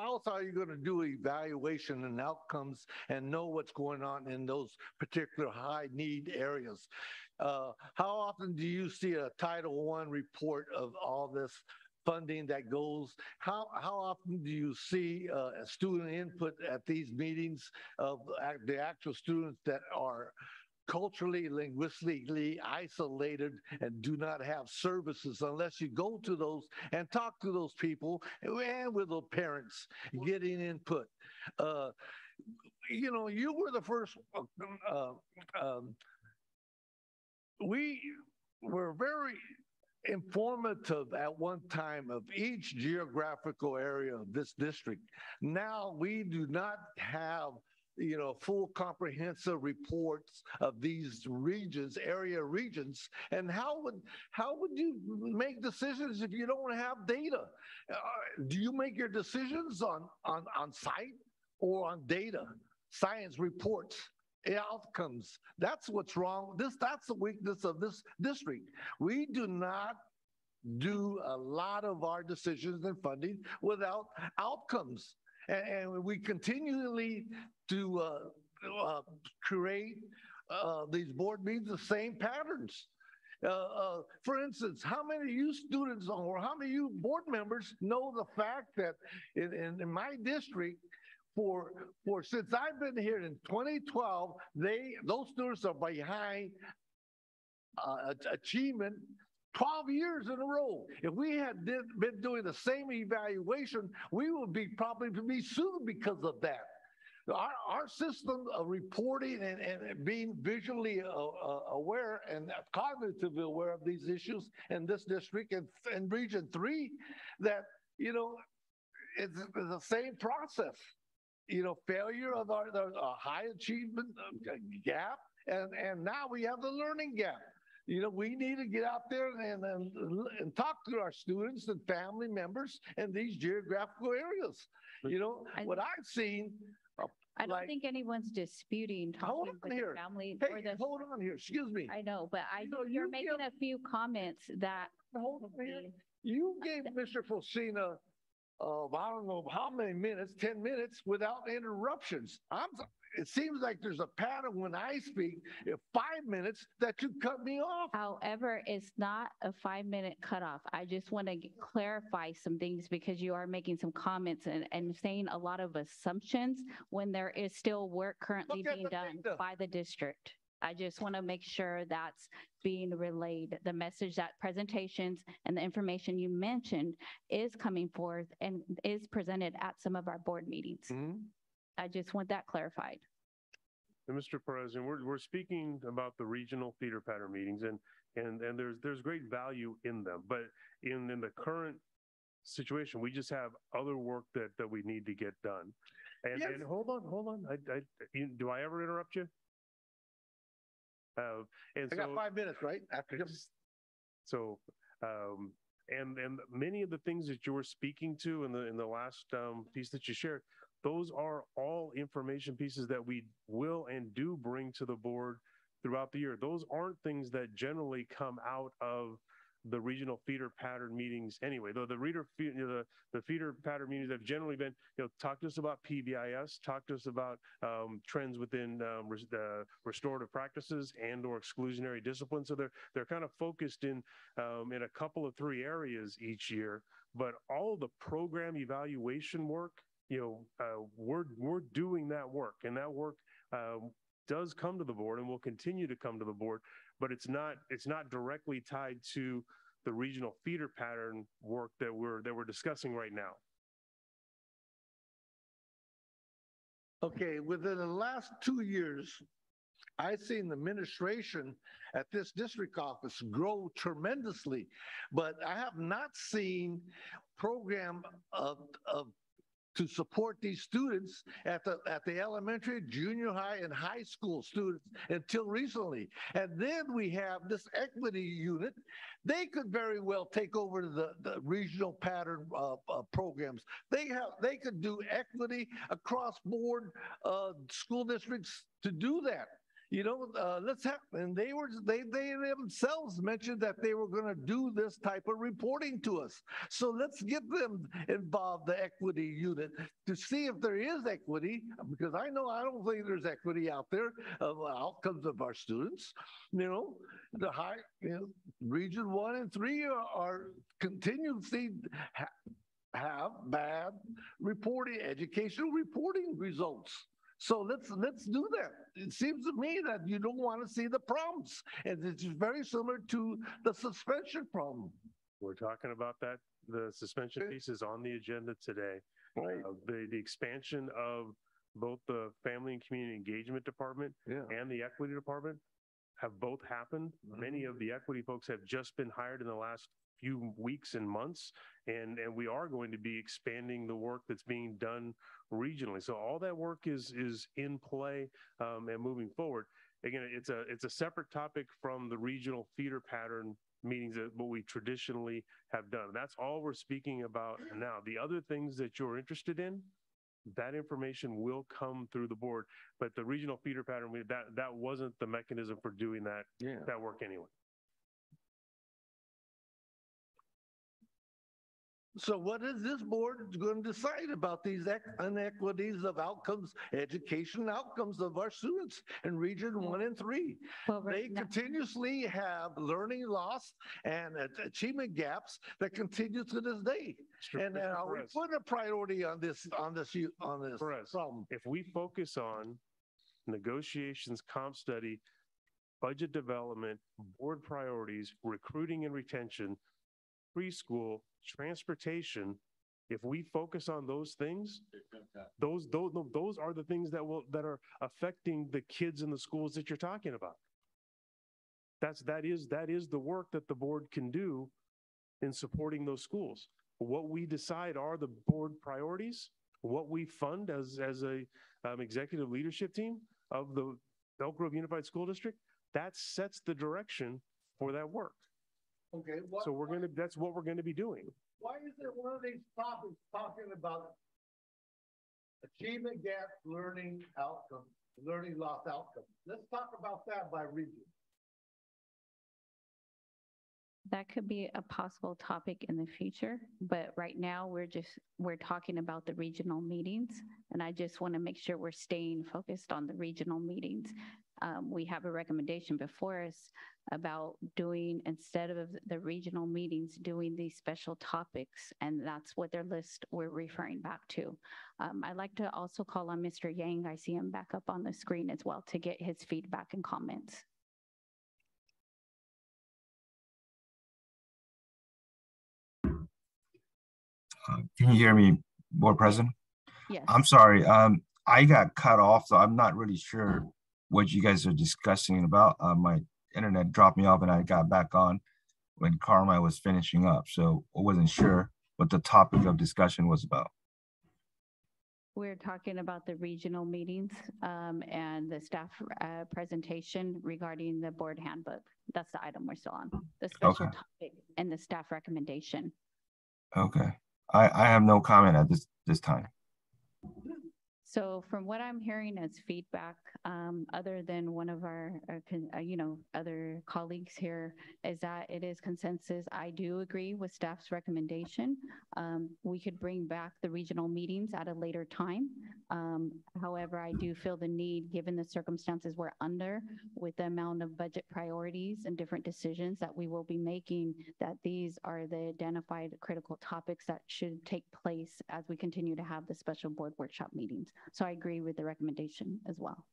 J: else are you going to do evaluation and outcomes and know what's going on in those particular high need areas? How often do you see a Title I report of all this funding that goes? How often do you see student input at these meetings of the actual students that are culturally, linguistically isolated and do not have services unless you go to those and talk to those people and with the parents getting input? You were the first. We were very informative at one time of each geographical area of this district. Now we do not have full comprehensive reports of these regions, area regions. And how would you make decisions if you don't have data? Do you make your decisions on site or on data, science reports? outcomes. That's what's wrong. That's the weakness of this district. We do not do a lot of our decisions and funding without outcomes. And we continually to create these board meetings, the same patterns. For instance, how many of you students or how many of you board members know the fact that in my district, for since I've been here in 2012, those students are behind achievement 12 years in a row. If we had been doing the same evaluation, we would probably be sued because of that. Our system of reporting and being visually aware and cognitively aware of these issues in this district and Region 3, that, it's the same process. Failure of our high achievement gap, and now we have the learning gap. We need to get out there and talk to our students and family members in these geographical areas. What I've seen.
A: I don't think anyone's disputing talking with the family or the.
J: Hold on here. Excuse me.
A: I know, but you're making a few comments that.
J: Hold on here. You gave Mr. Fosina, I don't know how many minutes, 10 minutes without interruptions. It seems like there's a pattern when I speak, 5 minutes that you cut me off.
A: However, it's not a 5-minute cutoff. I just want to clarify some things because you are making some comments and saying a lot of assumptions when there is still work currently being done by the district. I just want to make sure that's being relayed. The message that presentations and the information you mentioned is coming forth and is presented at some of our board meetings. Mm-hmm. I just want that clarified.
D: And Mr. President, we're speaking about the regional feeder pattern meetings, and there's great value in them. But in the current situation, we just have other work that we need to get done. And, yes. And hold on. Do I ever interrupt you?
J: I got 5 minutes, right? After him.
D: So, and many of the things that you were speaking to in the last piece that you shared, those are all information pieces that we will and do bring to the board throughout the year. Those aren't things that generally come out of the regional feeder pattern meetings anyway. Though the feeder pattern meetings have generally been, talk to us about PBIS, talk to us about trends within restorative practices and/or exclusionary discipline. So they're kind of focused in a couple of 3 areas each year. But all of the program evaluation work, we're doing that work, and that work does come to the board and will continue to come to the board, but it's not directly tied to the regional feeder pattern work that we're discussing right now.
J: Okay, within the last 2 years, I've seen the administration at this district office grow tremendously, but I have not seen program to support these students at the elementary, junior high, and high school students until recently. And then we have this equity unit. They could very well take over the regional pattern programs. They could do equity across board school districts to do that. And they themselves mentioned that they were going to do this type of reporting to us. So let's get them involved, the equity unit, to see if there is equity, because I don't think there's equity out there of outcomes of our students. The high, region 1 and 3 are continuously have bad educational reporting results. So let's do that. It seems to me that you don't want to see the problems, and it's very similar to the suspension problem.
D: We're talking about that. The suspension piece is on the agenda today.
J: Right.
D: The expansion of both the Family and Community Engagement Department and the Equity Department have both happened. Mm-hmm. Many of the equity folks have just been hired in the last few weeks and months, and we are going to be expanding the work that's being done regionally. So all that work is in play and moving forward. Again, it's a separate topic from the regional feeder pattern meetings that what we traditionally have done. That's all we're speaking about now. The other things that you're interested in, that information will come through the board. But the regional feeder pattern, that wasn't the mechanism for doing that work anyway.
J: So what is this board going to decide about these inequities of outcomes, education outcomes of our students in region 1 and 3?
A: Well,
J: They continuously have learning loss and achievement gaps that continue to this day. And are we putting a priority on this problem?
D: If we focus on negotiations, comp study, budget development, board priorities, recruiting and retention, preschool, transportation, if we focus on those things, those are the things that are affecting the kids in the schools that you're talking about. That is the work that the board can do in supporting those schools. What we decide are the board priorities, what we fund as a executive leadership team of the Elk Grove Unified School District, that sets the direction for that work.
J: Okay.
D: So that's what we're going to be doing.
J: Why is it one of these topics talking about achievement gap, learning outcomes, learning loss outcomes? Let's talk about that by region.
A: That could be a possible topic in the future, but right now we're talking about the regional meetings, and I just want to make sure we're staying focused on the regional meetings. We have a recommendation before us about doing, instead of the regional meetings, doing these special topics, and that's what their list we're referring back to. I'd like to also call on Mr. Yang. I see him back up on the screen as well to get his feedback and comments.
H: Can you hear me, Board President?
A: Yes.
H: I'm sorry. I got cut off, so I'm not really sure what you guys are discussing about. My internet dropped me off and I got back on when Carmine was finishing up. So I wasn't sure what the topic of discussion was about.
A: We're talking about the regional meetings and the staff presentation regarding the board handbook. That's the item we're still on, the special topic and the staff recommendation.
H: Okay. I have no comment at this time.
A: So from what I'm hearing as feedback, other than one of our, other colleagues here, is that it is consensus. I do agree with staff's recommendation. We could bring back the regional meetings at a later time. However, I do feel the need, given the circumstances we're under, with the amount of budget priorities and different decisions that we will be making, that these are the identified critical topics that should take place as we continue to have the special board workshop meetings. So I agree with the recommendation as well.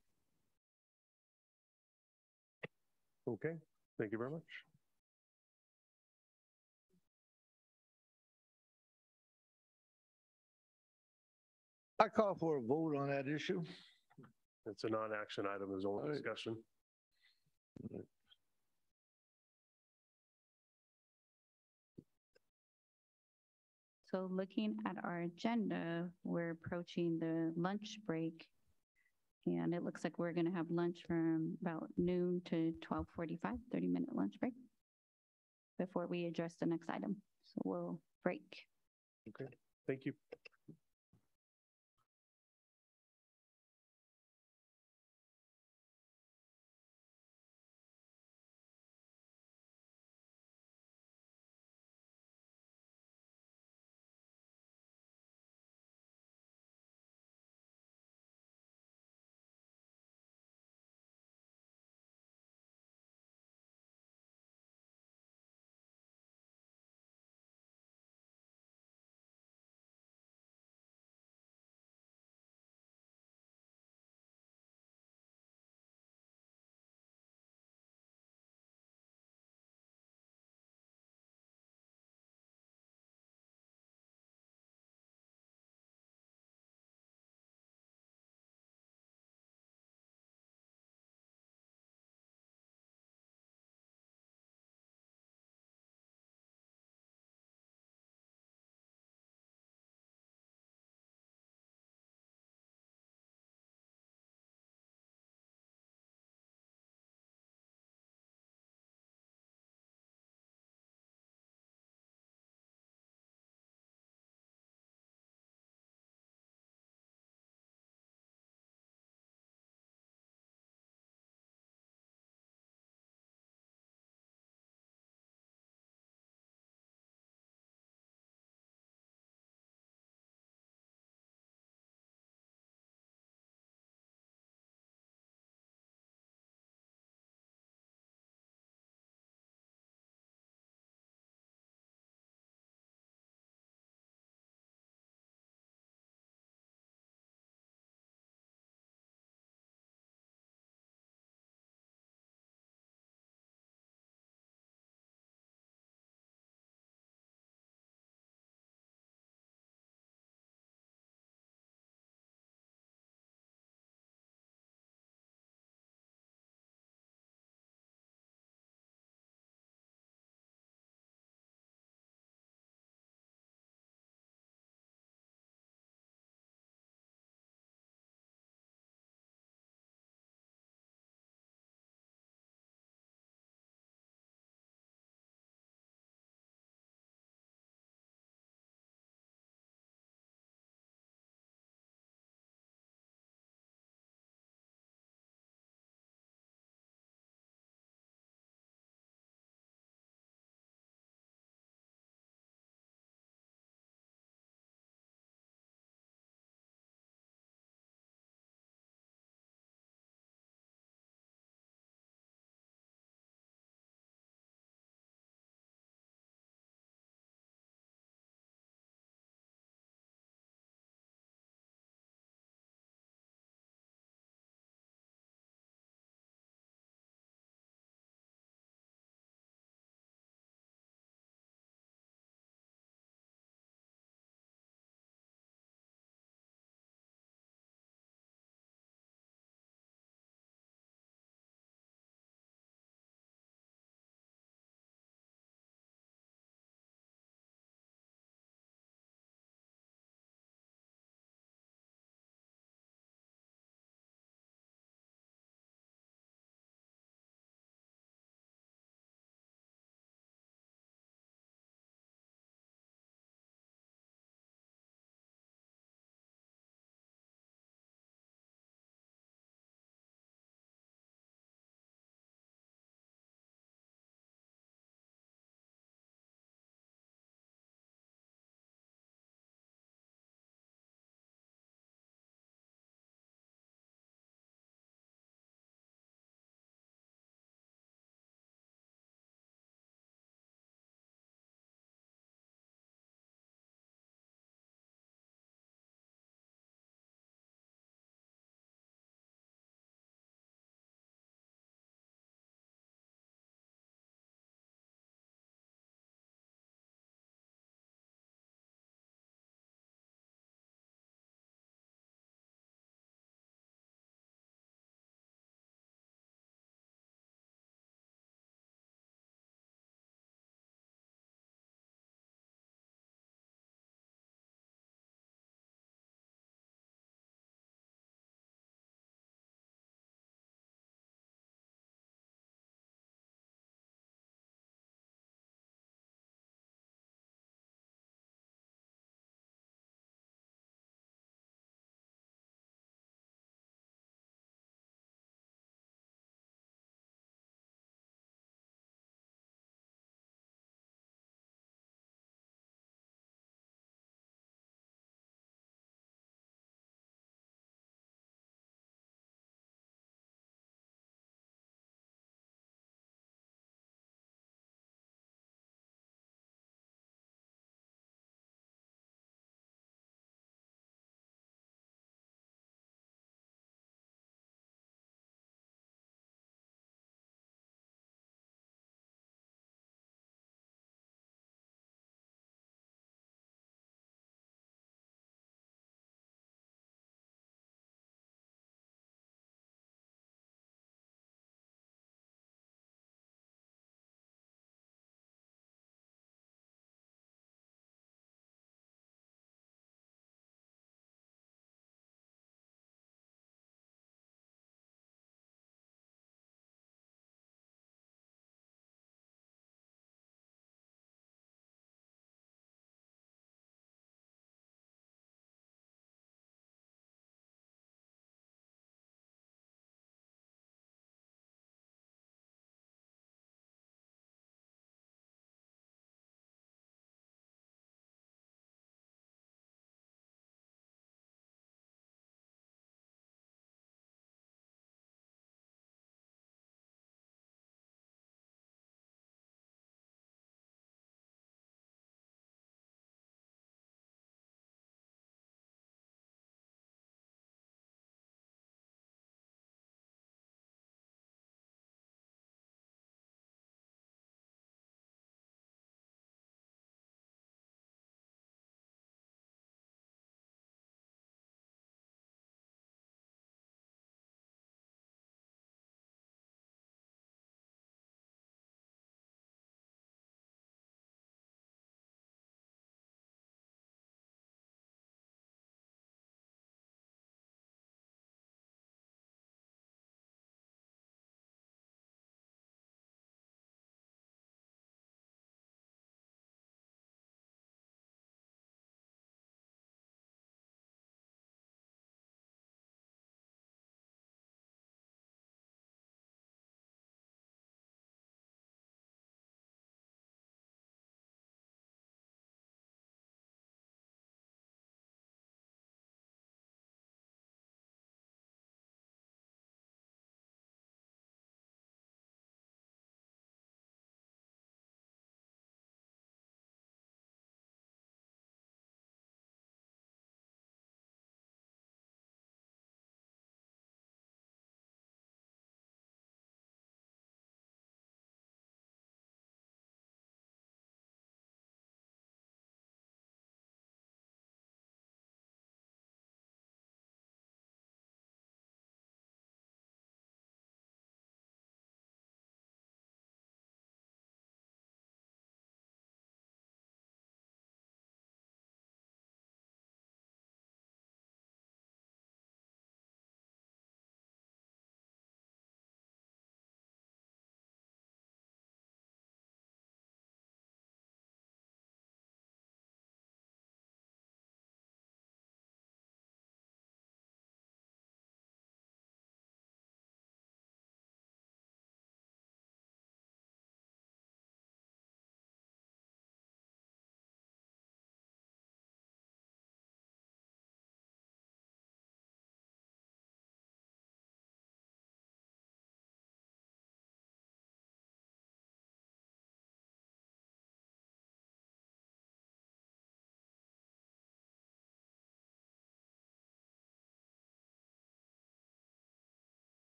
D: Okay, thank you very much.
J: I call for a vote on that issue.
D: It's a non-action item, there's only discussion.
A: So looking at our agenda, we're approaching the lunch break. And it looks like we're going to have lunch from about noon to 12:45, 30-minute lunch break before we address the next item. So we'll break.
D: Okay, thank you.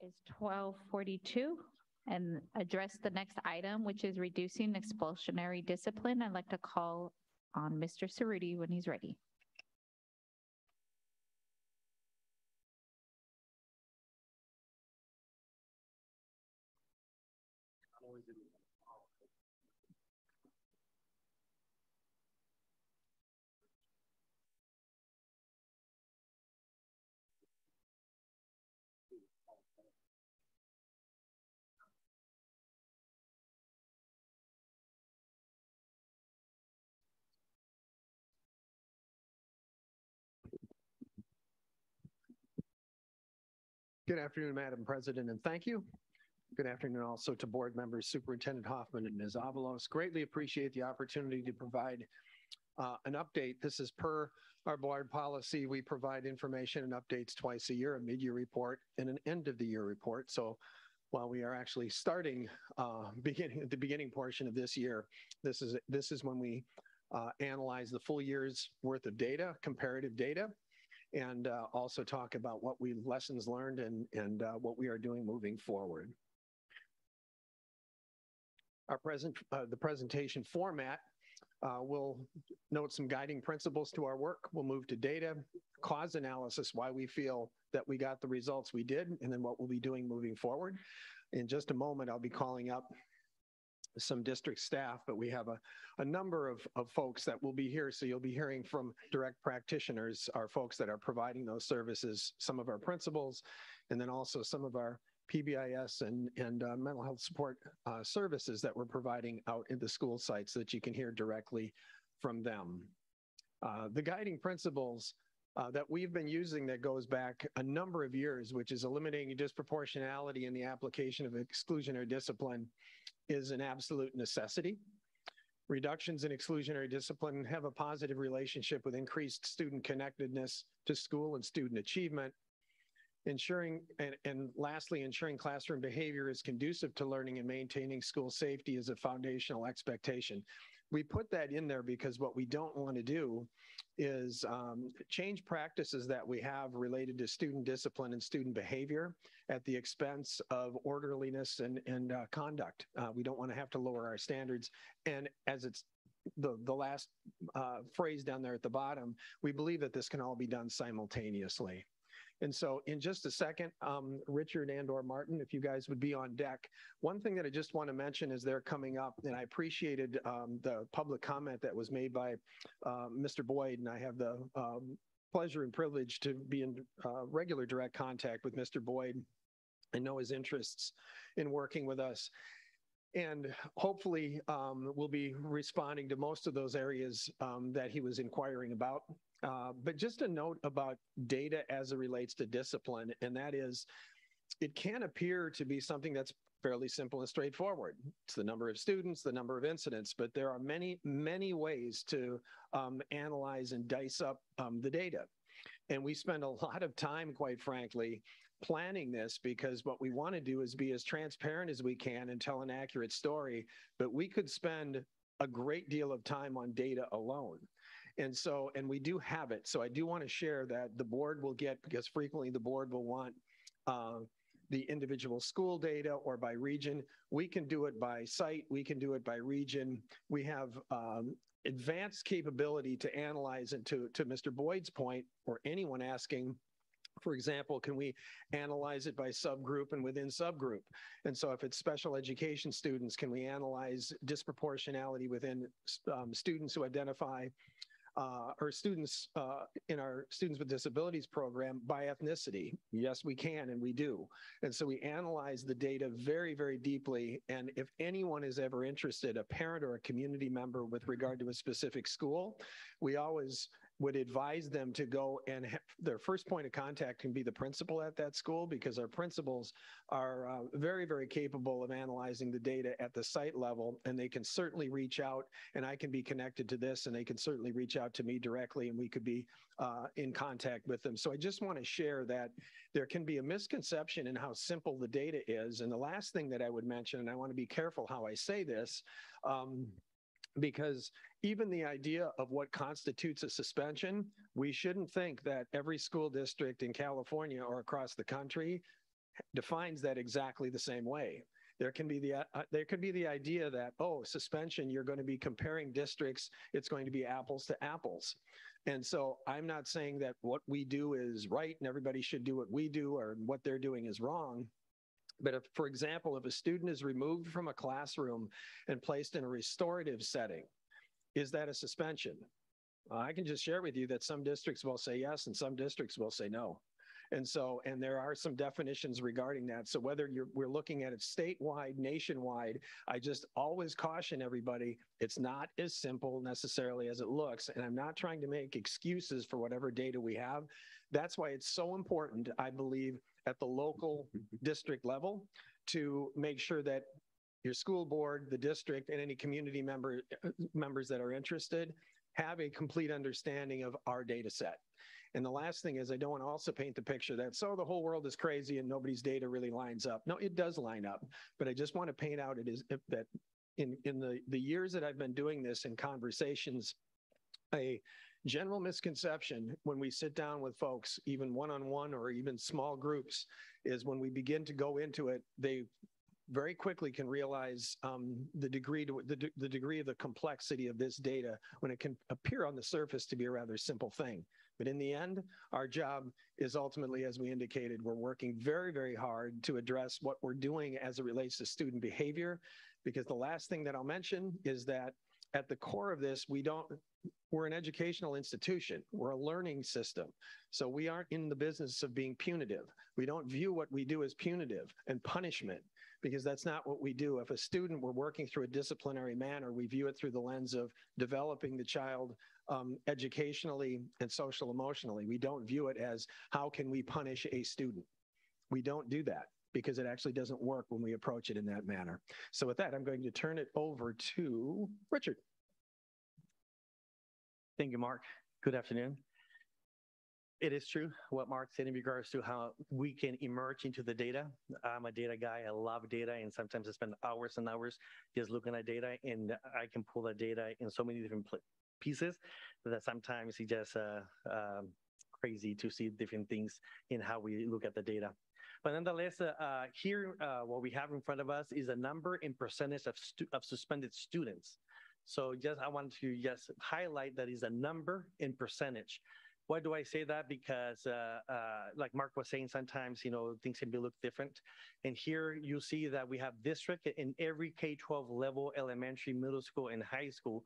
A: Is 12:42 and address the next item, which is reducing expulsionary discipline. I'd like to call on Mr. Cerruti when he's ready.
K: Good afternoon, Madam President, and thank you. Good afternoon also to board members, Superintendent Hoffman and Ms. Avalos. Greatly appreciate the opportunity to provide an update. This is per our board policy. We provide information and updates twice a year, a mid-year report and an end-of-the-year report. So while we are actually starting the beginning portion of this year, this is when we analyze the full year's worth of data, comparative data, and also talk about what lessons learned and what we are doing moving forward. The presentation format will note some guiding principles to our work. We'll move to data, cause analysis, why we feel that we got the results we did, and then what we'll be doing moving forward. In just a moment, I'll be calling up some district staff, but we have a number of folks that will be here. So you'll be hearing from direct practitioners, our folks that are providing those services, some of our principals, and then also some of our PBIS and mental health support services that we're providing out in the school sites so that you can hear directly from them. The guiding principles that we've been using that goes back a number of years, which is eliminating disproportionality in the application of exclusionary discipline, is an absolute necessity. Reductions in exclusionary discipline have a positive relationship with increased student connectedness to school and student achievement. Ensuring, and lastly, ensuring classroom behavior is conducive to learning and maintaining school safety is a foundational expectation. We put that in there because what we don't want to do is change practices that we have related to student discipline and student behavior at the expense of orderliness and conduct. We don't want to have to lower our standards. And as it's the last phrase down there at the bottom, we believe that this can all be done simultaneously. And so in just a second, Richard and/or Martin, if you guys would be on deck. One thing that I just want to mention is they're coming up, and I appreciated the public comment that was made by Mr. Boyd, and I have the pleasure and privilege to be in regular direct contact with Mr. Boyd and know his interests in working with us. And hopefully we'll be responding to most of those areas that he was inquiring about. But just a note about data as it relates to discipline, and that is, it can appear to be something that's fairly simple and straightforward. It's the number of students, the number of incidents, but there are many, many ways to analyze and dice up the data. And we spend a lot of time, quite frankly, planning this because what we want to do is be as transparent as we can and tell an accurate story, but we could spend a great deal of time on data alone. And so, and we do have it. So I do want to share that the board will get, because frequently the board will want the individual school data or by region. We can do it by site. We can do it by region. We have advanced capability to analyze, and to Mr. Boyd's point, or anyone asking, for example, can we analyze it by subgroup and within subgroup? And so if it's special education students, can we analyze disproportionality within students who identify or students in our Students with Disabilities program by ethnicity? Yes, we can, and we do. And so we analyze the data very, very deeply. And if anyone is ever interested, a parent or a community member with regard to a specific school, we always would advise them to go, and their first point of contact can be the principal at that school, because our principals are very, very capable of analyzing the data at the site level, and they can certainly reach out, and I can be connected to this, and they can certainly reach out to me directly, and we could be in contact with them. So I just want to share that there can be a misconception in how simple the data is. And the last thing that I would mention, and I want to be careful how I say this, because even the idea of what constitutes a suspension, we shouldn't think that every school district in California or across the country defines that exactly the same way. There can be the idea that, oh, suspension, you're going to be comparing districts, it's going to be apples to apples. And so I'm not saying that what we do is right and everybody should do what we do or what they're doing is wrong. But if, for example, if a student is removed from a classroom and placed in a restorative setting, is that a suspension? I can just share with you that some districts will say yes and some districts will say no. And there are some definitions regarding that. So whether we're looking at it statewide, nationwide, I just always caution everybody, it's not as simple necessarily as it looks. And I'm not trying to make excuses for whatever data we have. That's why it's so important, I believe, at the local district level to make sure that your school board, the district, and any community members that are interested have a complete understanding of our data set. And the last thing is, I don't want to also paint the picture that, so the whole world is crazy and nobody's data really lines up. No, it does line up. But I just want to paint out that in the years that I've been doing this in conversations, a general misconception when we sit down with folks, even one-on-one or even small groups, is when we begin to go into it, they very quickly can realize the degree of the complexity of this data when it can appear on the surface to be a rather simple thing. But in the end, our job is ultimately, as we indicated, we're working very, very hard to address what we're doing as it relates to student behavior, because the last thing that I'll mention is that at the core of this, we're an educational institution. We're a learning system. So we aren't in the business of being punitive. We don't view what we do as punitive and punishment, because that's not what we do. If a student, we're working through a disciplinary manner, we view it through the lens of developing the child educationally and social emotionally. We don't view it as, how can we punish a student? We don't do that, because it actually doesn't work when we approach it in that manner. So with that, I'm going to turn it over to Richard.
L: Thank you, Mark. Good afternoon. It is true what Mark said in regards to how we can emerge into the data. I'm a data guy. I love data, and sometimes I spend hours and hours just looking at data, and I can pull that data in so many different pieces that sometimes it's just crazy to see different things in how we look at the data. But nonetheless, here, what we have in front of us is a number and percentage of suspended students. So I want to just highlight that is a number and percentage. Why do I say that? Because like Mark was saying, sometimes, things can be looked different. And here you see that we have district in every K-12 level, elementary, middle school, and high school.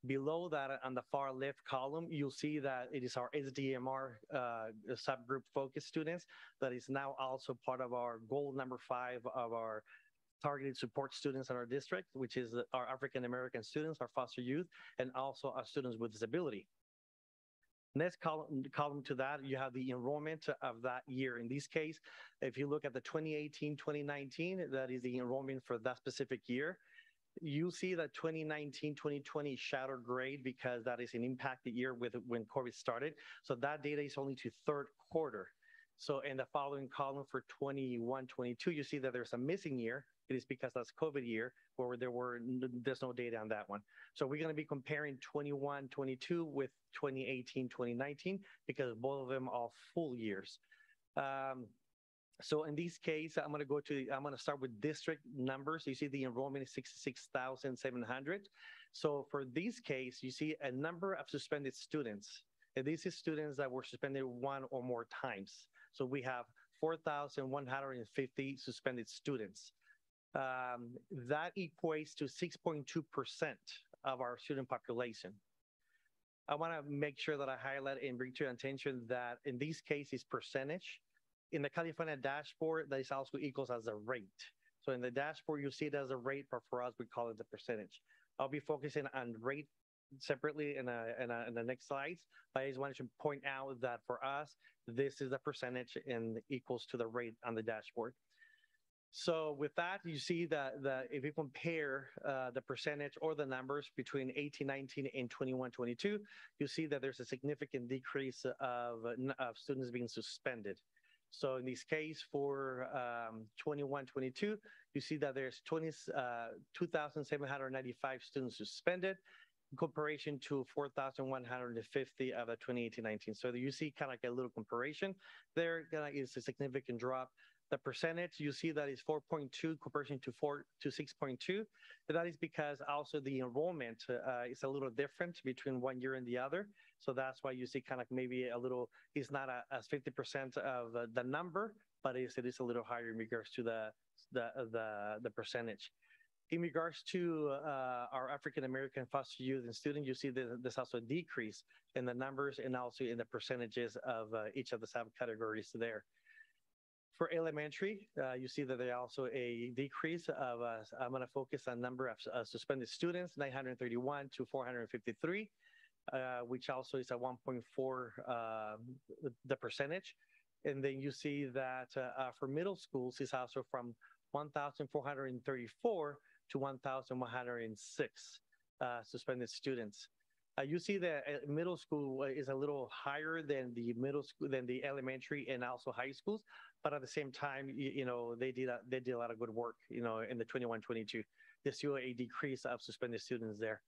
L: Below that, on the far left column, you'll see that it is our SDMR subgroup focus students that is now also part of our goal number 5 of our targeted support students in our district, which is our African-American students, our foster youth, and also our students with disability. Next column to that, you have the enrollment of that year. In this case, if you look at the 2018-2019, that is the enrollment for that specific year. You'll see that 2019-2020 shattered grade because that is an impacted year when COVID started. So that data is only to third quarter. So in the following column for 21-22, you see that there's a missing year. It is because that's COVID year where there's no data on that one. So we're going to be comparing 21-22 with 2018-2019 because both of them are full years. So in this case, I'm going to start with district numbers. You see the enrollment is 66,700. So for this case, you see a number of suspended students. And these are students that were suspended one or more times. So we have 4,150 suspended students. That equates to 6.2% of our student population. I want to make sure that I highlight and bring to your attention that in this case is percentage. In the California dashboard, that is also equals as a rate. So in the dashboard, you see it as a rate, but for us, we call it the percentage. I'll be focusing on rate separately in the next slides, but I just wanted to point out that for us, this is the percentage and equals to the rate on the dashboard. So with that, you see that if you compare the percentage or the numbers between 18-19 and 21-22, you see that there's a significant decrease of students being suspended. So in this case, for 21-22, you see that there's 2,795 students suspended in comparison to 4,150 of the 2018-19. So you see kind of like a little comparison. There is a significant drop. The percentage you see that is 4.2 comparison to 6.2. That is because also the enrollment is a little different between one year and the other. So that's why you see kind of maybe a little, it's not as 50% of the number, but it is a little higher in regards to the percentage. In regards to our African-American foster youth and students, you see there's also a decrease in the numbers and also in the percentages of each of the subcategories there. For elementary, you see that there's also a decrease of, I'm going to focus on number of suspended students, 931 to 453, which also is a 1.4, the percentage. And then you see that for middle schools, it's also from 1,434 to 1,106 suspended students. You see that middle school is a little higher than the middle school, than the elementary and also high schools, but at the same time, they did a lot of good work, in the 21-22. There's still a decrease of suspended students there.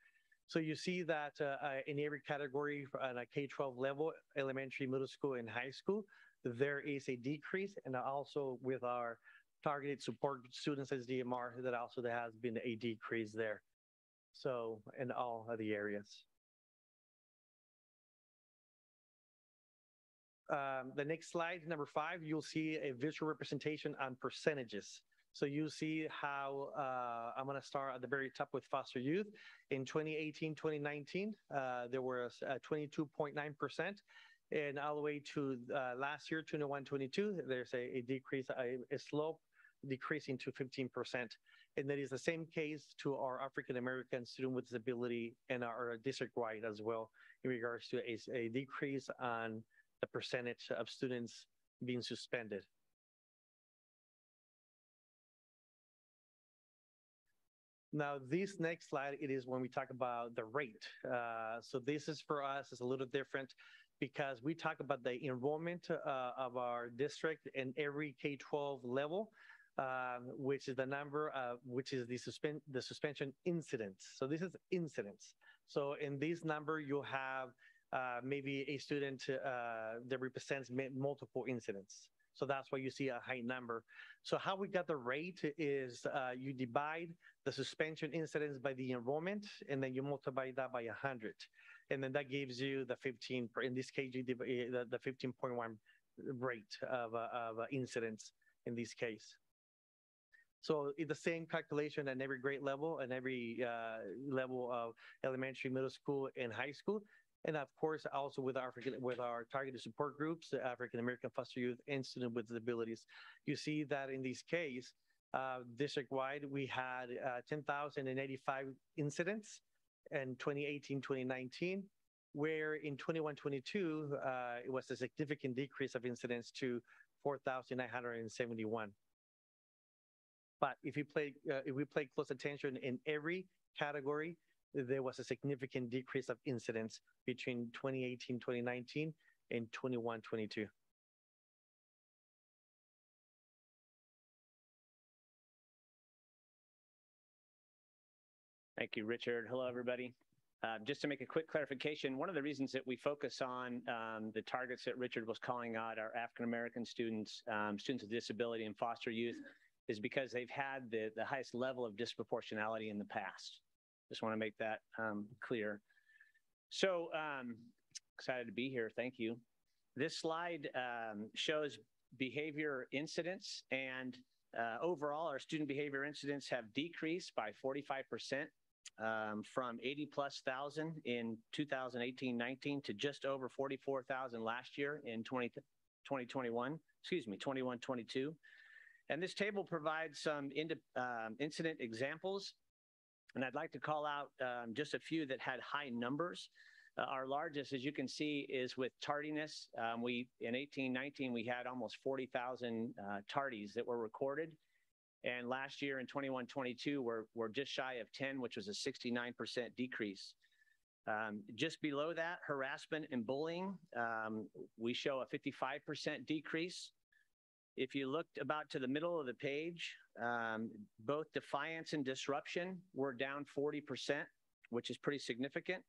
L: So you see that in every category on a K-12 level, elementary, middle school, and high school, there is a decrease, and also with our targeted support students as DMR, that also there has been a decrease there. So in all of the areas. The next slide, number 5, you'll see a visual representation on percentages. So you see how I'm going to start at the very top with foster youth. In 2018-2019, there was 22.9%. And all the way to last year, 21-22, there's a decrease, a slope decreasing to 15%. And that is the same case to our African-American student with disability and our district-wide as well, in regards to a decrease on the percentage of students being suspended. Now, this next slide, it is when we talk about the rate. So this is for us, it's a little different because we talk about the enrollment of our district in every K-12 level, which is the number of, which is the suspension incidents. So this is incidents. So in this number, you'll have maybe a student that represents multiple incidents. So that's why you see a high number. So how we got the rate is you divide the suspension incidents by the enrollment, and then you multiply that by 100. And then that gives you the 15, in this case, you divide the 15.1 rate of incidents in this case. So it's the same calculation at every grade level and every level of elementary, middle school, and high school. And of course, also with our targeted support groups, the African American foster youth and student with disabilities. You see that in this case, district-wide, we had 10,085 incidents in 2018-2019, where in 21-22, it was a significant decrease of incidents to 4,971. But if we pay close attention in every category, there was a significant decrease of incidents between 2018-2019 and 21-22.
M: Thank you, Richard. Hello, everybody. Just to make a quick clarification, one of the reasons that we focus on the targets that Richard was calling out are African-American students, students with disability, and foster youth, is because they've had the highest level of disproportionality in the past. Just want to make that clear. So excited to be here. Thank you. This slide shows behavior incidents, and overall, our student behavior incidents have decreased by 45% from 80,000+ in 2018-19 to just over 44,000 last year in 21-22. And this table provides some incident examples. And I'd like to call out just a few that had high numbers. Our largest, as you can see, is with tardiness. In 18-19, we had almost 40,000 tardies that were recorded. And last year in 21-22, we're just shy of 10, which was a 69% decrease. Just below that, harassment and bullying, we show a 55% decrease. If you looked about to the middle of the page, both defiance and disruption were down 40%, which is pretty significant.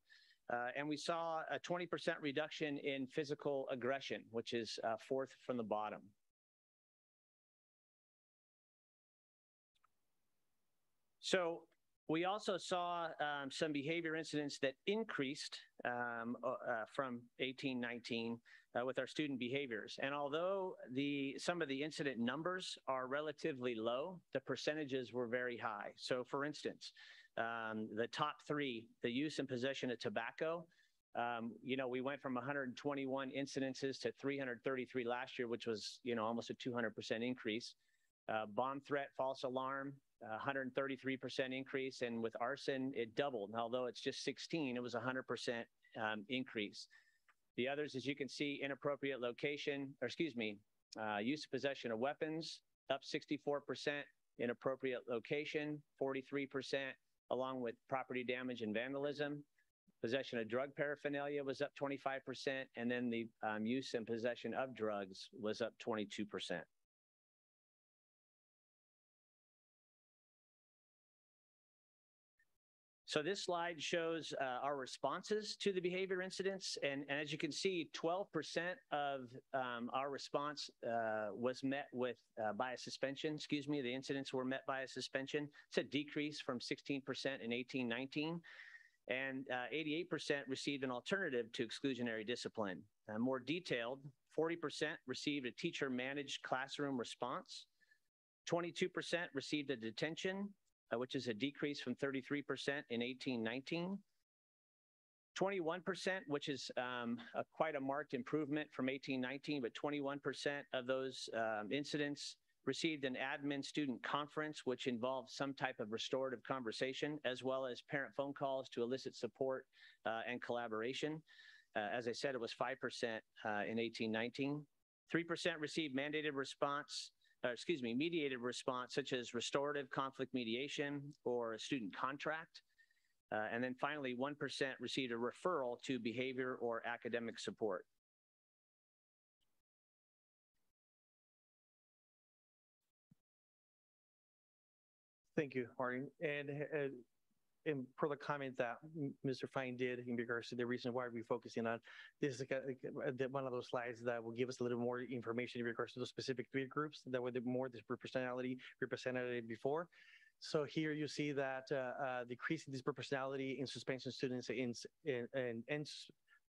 M: And we saw a 20% reduction in physical aggression, which is fourth from the bottom. So we also saw some behavior incidents that increased from 1819 with our student behaviors. And although some of the incident numbers are relatively low, the percentages were very high. So for instance, the top three, the use and possession of tobacco, we went from 121 incidences to 333 last year, which was, almost a 200% increase. Bomb threat, false alarm, 133% increase. And with arson, it doubled. Although it's just 16, it was 100% increase. The others, as you can see, inappropriate location, use of possession of weapons, up 64%, inappropriate location, 43%, along with property damage and vandalism. Possession of drug paraphernalia was up 25%, and then the use and possession of drugs was up 22%. So this slide shows our responses to the behavior incidents. And as you can see, 12% of our response was met with by a suspension. The incidents were met by a suspension. It's a decrease from 16% in 1819. And 88% received an alternative to exclusionary discipline. More detailed, 40% received a teacher-managed classroom response. 22% received a detention, which is a decrease from 33% in 1819. 21%, which is quite a marked improvement from 1819, but 21% of those incidents received an admin student conference, which involved some type of restorative conversation, as well as parent phone calls to elicit support and collaboration. As I said, it was 5% in 1819. 3% received mediated response, such as restorative conflict mediation or a student contract. And then finally, 1% received a referral to behavior or academic support.
L: Thank you, Martin. And per the comment that Mr. Fine did in regards to the reason why we're focusing on, this is one of those slides that will give us a little more information in regards to those specific three groups that were more disproportionality represented before. So here you see that decreasing disproportionality in suspension students and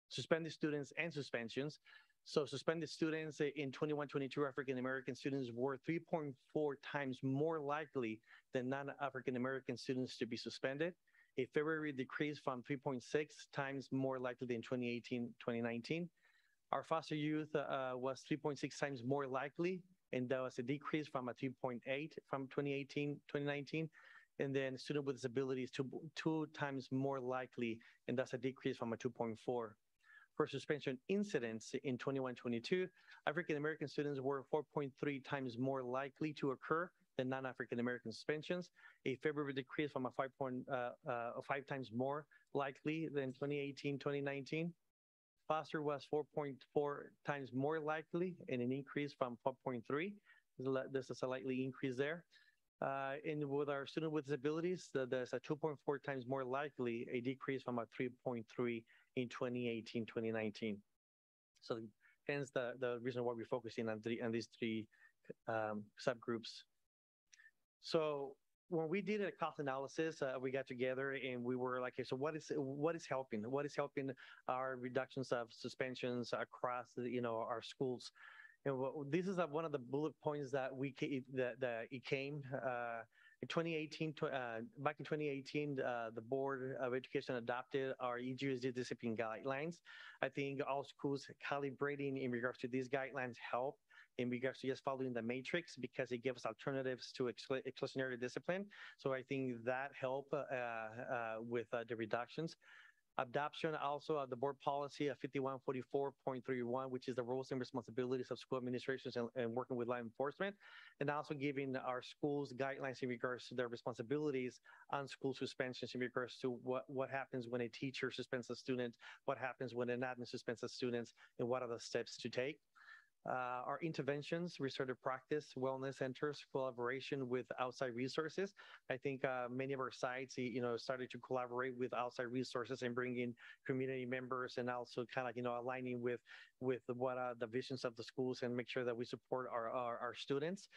L: suspended students and suspensions. So suspended students in 21-22 African-American students were 3.4 times more likely than non-African-American students to be suspended. A February decrease from 3.6 times more likely than 2018-2019. Our foster youth was 3.6 times more likely, and that was a decrease from a 3.8 from 2018-2019. And then student with disabilities, two times more likely, and that's a decrease from a 2.4. For suspension incidents in 21-22, African-American students were 4.3 times more likely to occur than non-African-American suspensions, a February decrease from a 5 times more likely than 2018-2019. Foster was 4.4 times more likely, and an increase from 4.3. This is a slightly increase there. And with our student with disabilities, there's a 2.4 times more likely, a decrease from a 3.3 in 2018-2019. So hence the reason why we're focusing on these three subgroups. So when we did a cost analysis, we got together and we were like, okay, so what is helping? What is helping our reductions of suspensions across our schools? And this is one of the bullet points that it came in 2018. Back in 2018, the Board of Education adopted our EGSD discipline guidelines. I think all schools calibrating in regards to these guidelines help in regards to just following the matrix, because it gives alternatives to exclusionary discipline. So I think that helped with the reductions. Adoption also of the board policy of 5144.31, which is the roles and responsibilities of school administrations and working with law enforcement, and also giving our schools guidelines in regards to their responsibilities on school suspensions in regards to what happens when a teacher suspends a student, what happens when an admin suspends a student, and what are the steps to take. Our interventions, restorative practice, wellness centers, collaboration with outside resources. I think many of our sites, started to collaborate with outside resources and bring in community members, and also kind of, aligning with what are the visions of the schools and make sure that we support our students.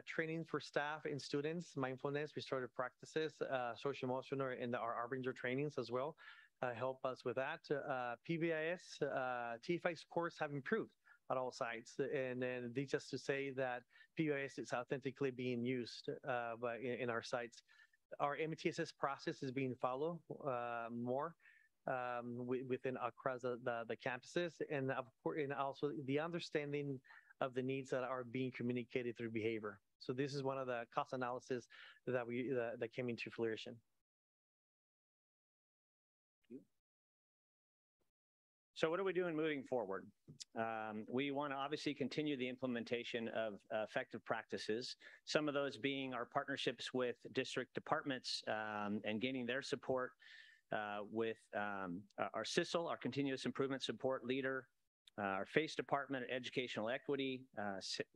L: training for staff and students, mindfulness, restorative practices, social emotional, and our Arbinger trainings as well help us with that. PBIS, TFI scores have improved at all sites. And then just to say that PBIS is authentically being used in our sites. Our MTSS process is being followed more within across the campuses, and of course, and also the understanding of the needs that are being communicated through behavior. So this is one of the cost analysis that came into fruition.
M: So what are we doing moving forward? We want to obviously continue the implementation of effective practices, some of those being our partnerships with district departments and gaining their support with our CISL, our Continuous Improvement Support Leader, our FACE Department, Educational Equity,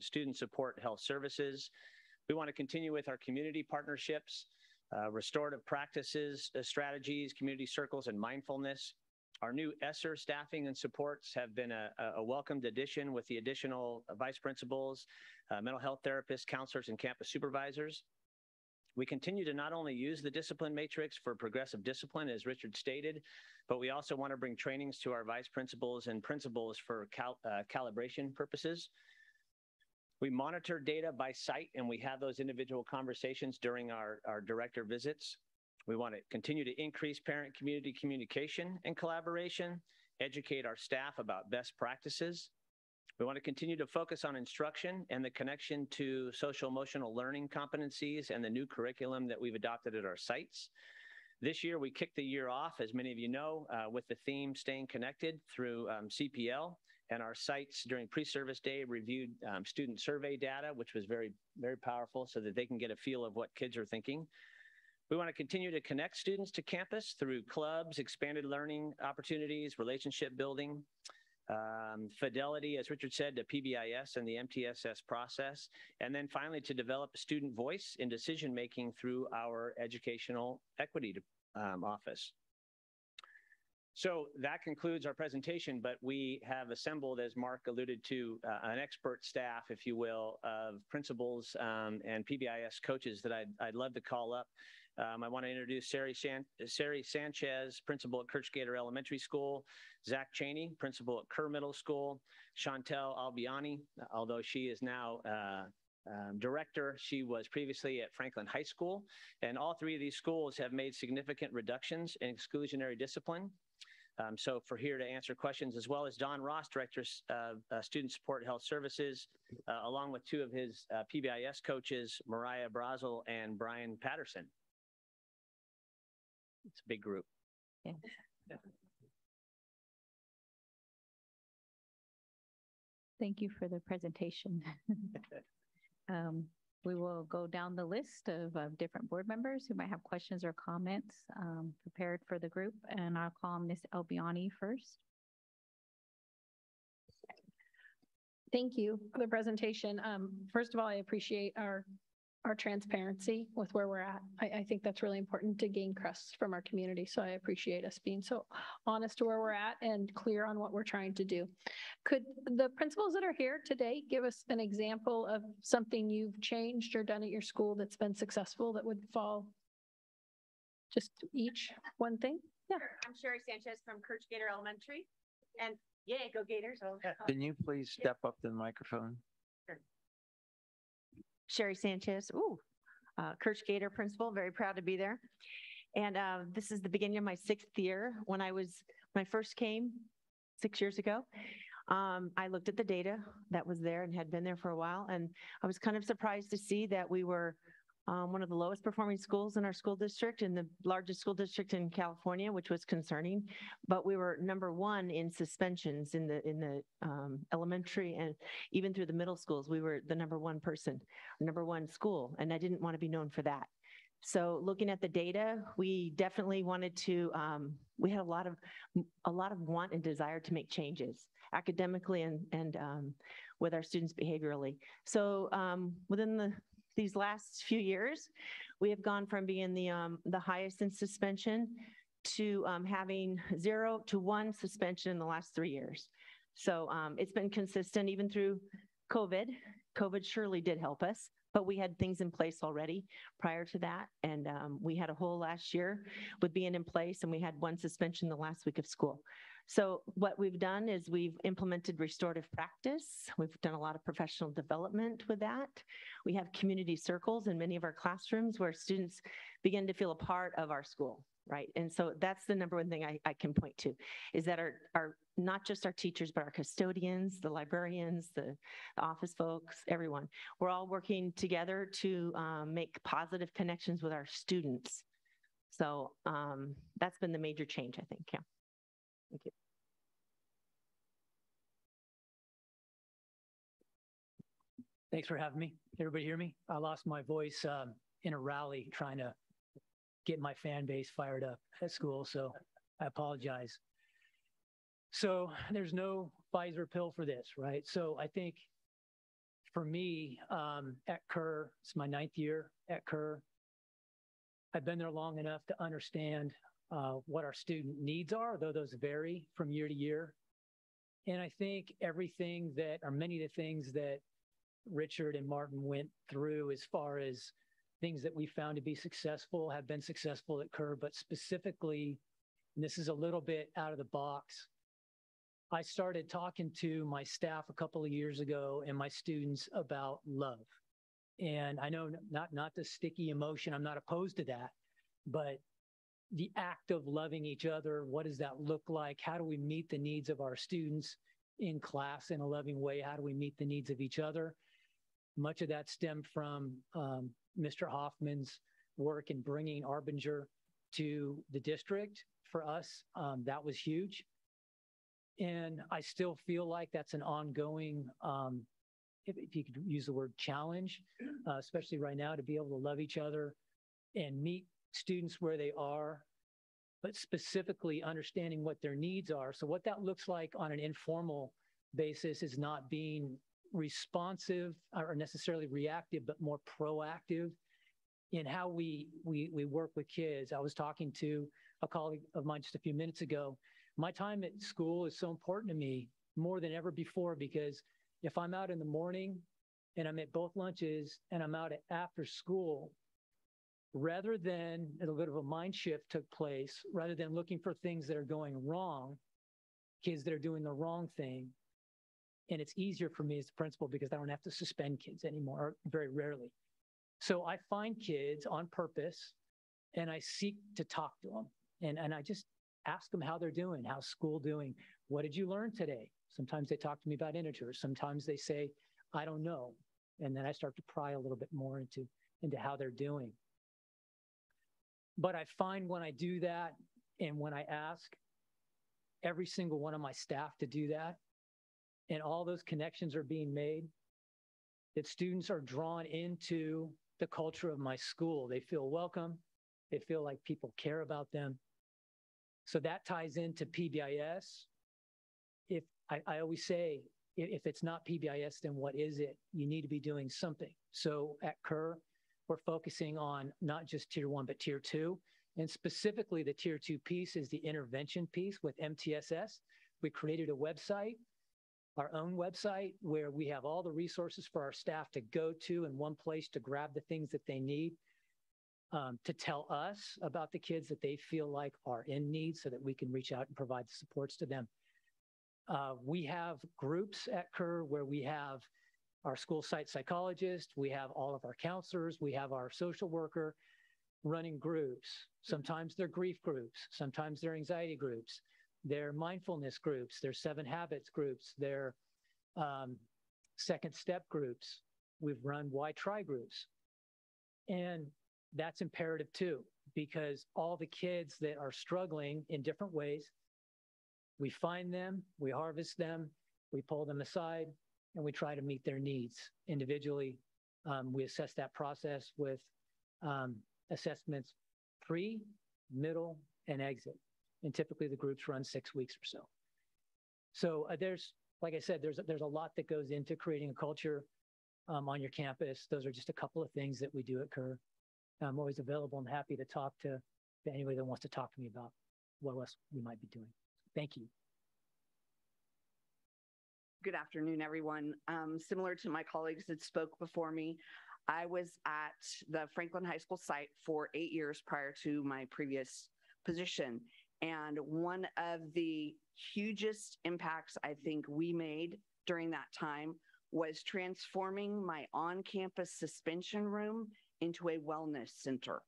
M: Student Support Health Services. We want to continue with our community partnerships, restorative practices, strategies, community circles, and mindfulness. Our new ESSER staffing and supports have been a welcomed addition with the additional vice principals, mental health therapists, counselors, and campus supervisors. We continue to not only use the discipline matrix for progressive discipline, as Richard stated, but we also want to bring trainings to our vice principals and principals for calibration purposes. We monitor data by site, and we have those individual conversations during our director visits. We want to continue to increase parent-community communication and collaboration, educate our staff about best practices. We want to continue to focus on instruction and the connection to social-emotional learning competencies and the new curriculum that we've adopted at our sites. This year, we kicked the year off, as many of you know, with the theme Staying Connected through CPL, and our sites during pre-service day reviewed student survey data, which was very, very powerful so that they can get a feel of what kids are thinking. We want to continue to connect students to campus through clubs, expanded learning opportunities, relationship building, fidelity, as Richard said, to PBIS and the MTSS process, and then finally to develop a student voice in decision-making through our Educational Equity Office. So that concludes our presentation, but we have assembled, as Mark alluded to, an expert staff, if you will, of principals and PBIS coaches that I'd love to call up. I want to introduce Sari Sanchez, principal at Kirchgater Elementary School, Zach Cheney, principal at Kerr Middle School, Chantel Albiani, although she is now director, she was previously at Franklin High School, and all three of these schools have made significant reductions in exclusionary discipline. So for here to answer questions, as well as Don Ross, Director of Student Support Health Services, along with two of his PBIS coaches, Mariah Brazel and Brian Patterson. It's a big group.
A: Yeah. Thank you for the presentation. We will go down the list of different board members who might have questions or comments prepared for the group, and I'll call Ms. Albiani first.
F: Thank you for the presentation. First of all, I appreciate our transparency with where we're at. I think that's really important to gain trust from our community. So I appreciate us being so honest to where we're at and clear on what we're trying to do. Could the principals that are here today give us an example of something you've changed or done at your school that's been successful that would fall just each one thing? Yeah.
N: Sure. I'm Sherry Sanchez from Kirchgater Elementary. And yay, go Gators.
E: Can you please step up to the microphone?
N: Sure. Sherry Sanchez, Kirchgater principal, very proud to be there. And this is the beginning of my 6th year. When I first came 6 years ago, I looked at the data that was there and had been there for a while. And I was kind of surprised to see that we were one of the lowest performing schools in our school district and the largest school district in California, which was concerning. But we were #1 in suspensions in the elementary and even through the middle schools. We were the #1 school, and I didn't want to be known for that. So looking at the data, we definitely wanted to. We had a lot of want and desire to make changes academically and with our students behaviorally. So within these last few years, we have gone from being the highest in suspension to having 0 to 1 suspension in the last 3 years. So it's been consistent even through COVID. COVID surely did help us, but we had things in place already prior to that. And we had a whole last year with being in place, and we had one suspension the last week of school. So what we've done is we've implemented restorative practice. We've done a lot of professional development with that. We have community circles in many of our classrooms where students begin to feel a part of our school, right? And so that's the number one thing I can point to, is that our not just our teachers, but our custodians, the librarians, the office folks, everyone, we're all working together to make positive connections with our students. So that's been the major change, I think. Yeah. Thank you.
O: Thanks for having me. Everybody hear me? I lost my voice in a rally trying to get my fan base fired up at school, so I apologize. So there's no Pfizer pill for this, right? So I think for me at Kerr, it's my 9th year at Kerr. I've been there long enough to understand what our student needs are, though those vary from year to year. And I think everything that, or many of the things that Richard and Martin went through as far as things that we found to be successful have been successful at Kerr, but specifically, and this is a little bit out of the box, I started talking to my staff a couple of years ago and my students about love. And I know not the sticky emotion, I'm not opposed to that, but the act of loving each other, what does that look like? How do we meet the needs of our students in class in a loving way? How do we meet the needs of each other? Much of that stemmed from Mr. Hoffman's work in bringing Arbinger to the district. For us, that was huge. And I still feel like that's an ongoing, if you could use the word challenge, especially right now, to be able to love each other and meet students where they are, but specifically understanding what their needs are. So what that looks like on an informal basis is not being responsive or necessarily reactive, but more proactive in how we work with kids. I was talking to a colleague of mine just a few minutes ago. My time at school is so important to me more than ever before, because if I'm out in the morning and I'm at both lunches and I'm out after school, rather than, a little bit of a mind shift took place, rather than looking for things that are going wrong, kids that are doing the wrong thing. And it's easier for me as the principal because I don't have to suspend kids anymore, or very rarely. So I find kids on purpose and I seek to talk to them. And I just ask them how they're doing, how's school doing? What did you learn today? Sometimes they talk to me about integers. Sometimes they say, I don't know. And then I start to pry a little bit more into how they're doing. But I find when I do that and when I ask every single one of my staff to do that, and all those connections are being made, that students are drawn into the culture of my school. They feel welcome. They feel like people care about them. So that ties into PBIS. If I always say, if it's not PBIS, then what is it? You need to be doing something. So at Kerr, we're focusing on not just tier 1, but tier 2. And specifically the tier 2 piece is the intervention piece with MTSS. We created a website, our own website, where we have all the resources for our staff to go to in one place to grab the things that they need, to tell us about the kids that they feel like are in need so that we can reach out and provide the supports to them. We have groups at Kerr where we have our school site psychologist, we have all of our counselors, we have our social worker running groups. Sometimes they're grief groups, sometimes they're anxiety groups, they're mindfulness groups, they're 7 habits groups, they're second step groups. We've run why try groups. And that's imperative too, because all the kids that are struggling in different ways, we find them, we harvest them, we pull them aside, and we try to meet their needs individually. We assess that process with assessments pre, middle, and exit. And typically the groups run 6 weeks or so. So there's, like I said, there's a lot that goes into creating a culture on your campus. Those are just a couple of things that we do at Kerr. I'm always available and happy to talk to anybody that wants to talk to me about what else we might be doing. Thank you.
P: Good afternoon, everyone. Similar to my colleagues that spoke before me, I was at the Franklin High School site for 8 years prior to my previous position. And one of the hugest impacts I think we made during that time was transforming my on-campus suspension room into a wellness center.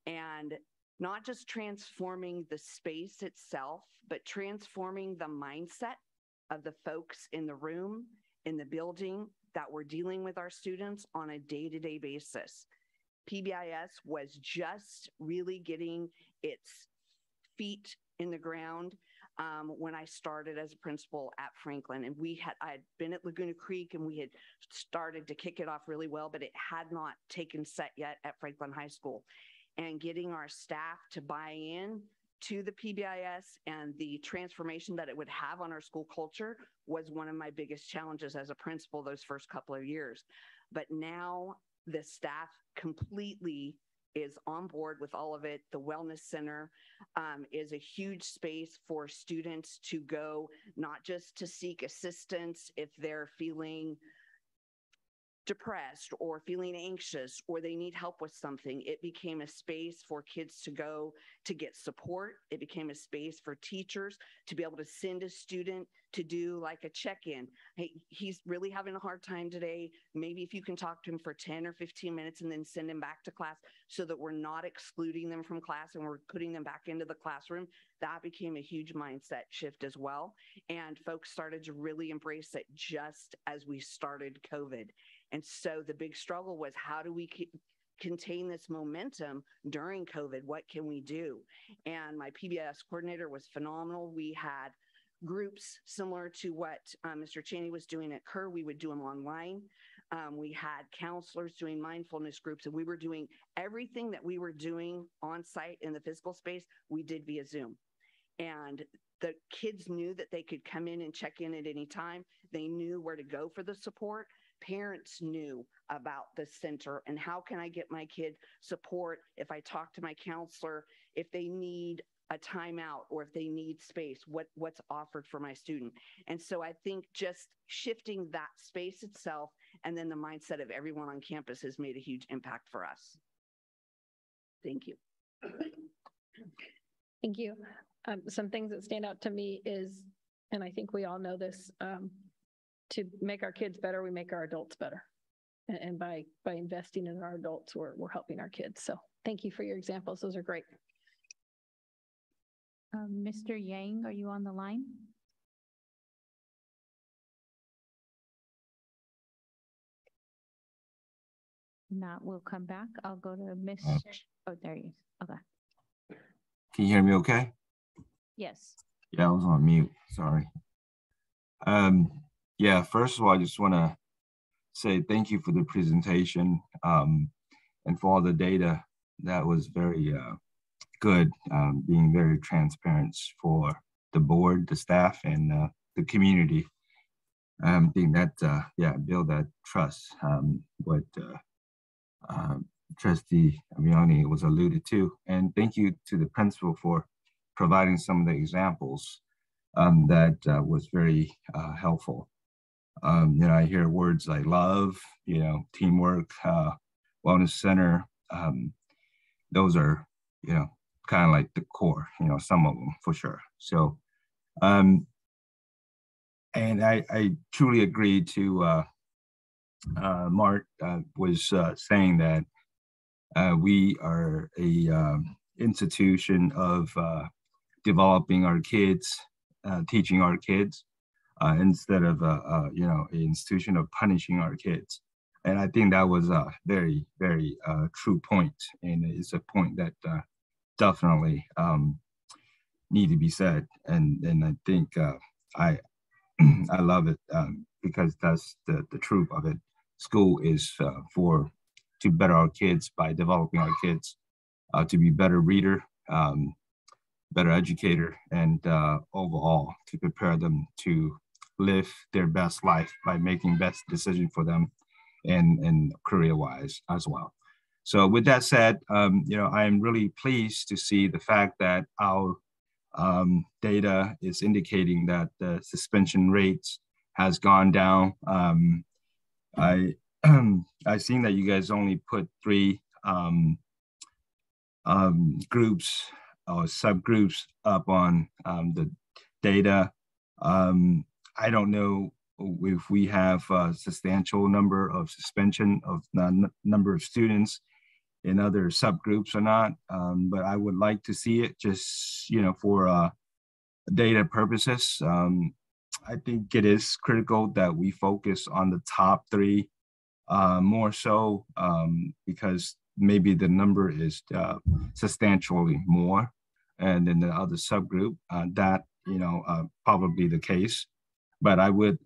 P: And not just transforming the space itself, but transforming the mindset of the folks in the room, in the building that were dealing with our students on a day-to-day basis. PBIS was just really getting its feet in the ground when I started as a principal at Franklin. And I'd been at Laguna Creek and we had started to kick it off really well, but it had not taken set yet at Franklin High School. And getting our staff to buy in to the PBIS and the transformation that it would have on our school culture was one of my biggest challenges as a principal those first couple of years. But now the staff completely is on board with all of it. The Wellness Center is a huge space for students to go, not just to seek assistance if they're feeling depressed or feeling anxious or they need help with something. It became a space for kids to go to get support. It became a space for teachers to be able to send a student to do like a check-in. Hey, he's really having a hard time today. Maybe if you can talk to him for 10 or 15 minutes and then send him back to class so that we're not excluding them from class and we're putting them back into the classroom. That became a huge mindset shift as well. And folks started to really embrace it just as we started COVID. And so the big struggle was, how do we contain this momentum during COVID? What can we do? And my PBIS coordinator was phenomenal. We had groups similar to what Mr. Cheney was doing at Kerr. We would do them online. We had counselors doing mindfulness groups, and we were doing everything that we were doing on site in the physical space, we did via Zoom. And the kids knew that they could come in and check in at any time. They knew where to go for the support. Parents knew about the center and how can I get my kid support if I talk to my counselor, if they need a timeout or if they need space, what's offered for my student. And so I think just shifting that space itself and then the mindset of everyone on campus has made a huge impact for us. Thank you.
F: Thank you. Some things that stand out to me is, and I think we all know this, to make our kids better, we make our adults better. And by investing in our adults, we're helping our kids. So thank you for your examples. Those are great.
A: Mr. Yang, are you on the line? Not, we'll come back. I'll go to Miss. Oh, there he is. Okay.
H: Can you hear me okay?
A: Yes.
H: Yeah, I was on mute. Sorry. Yeah, first of all, I just want to say thank you for the presentation and for all the data. That was very good, being very transparent for the board, the staff, and the community. I think that, build that trust, what Trustee Amiani was alluded to. And thank you to the principal for providing some of the examples that was very helpful. I hear words like love, teamwork, wellness center. Those are, kind of like the core, some of them for sure. So, and I truly agree to Mark was saying that we are a institution of developing our kids, teaching our kids, instead of an institution of punishing our kids. And I think that was a very, very true point, and it's a point that definitely need to be said. And I think I love it because that's the truth of it. School is to better our kids by developing our kids to be better reader, better educator, and overall to prepare them to live their best life by making best decisions for them and career-wise as well. So with that said, I am really pleased to see the fact that our data is indicating that the suspension rates has gone down. I've seen that you guys only put 3 groups or subgroups up on the data. I don't know if we have a substantial number of suspension of number of students in other subgroups or not, but I would like to see it just, for data purposes. I think it is critical that we focus on the top 3 more so because maybe the number is substantially more, and in the other subgroup, that probably the case. But I would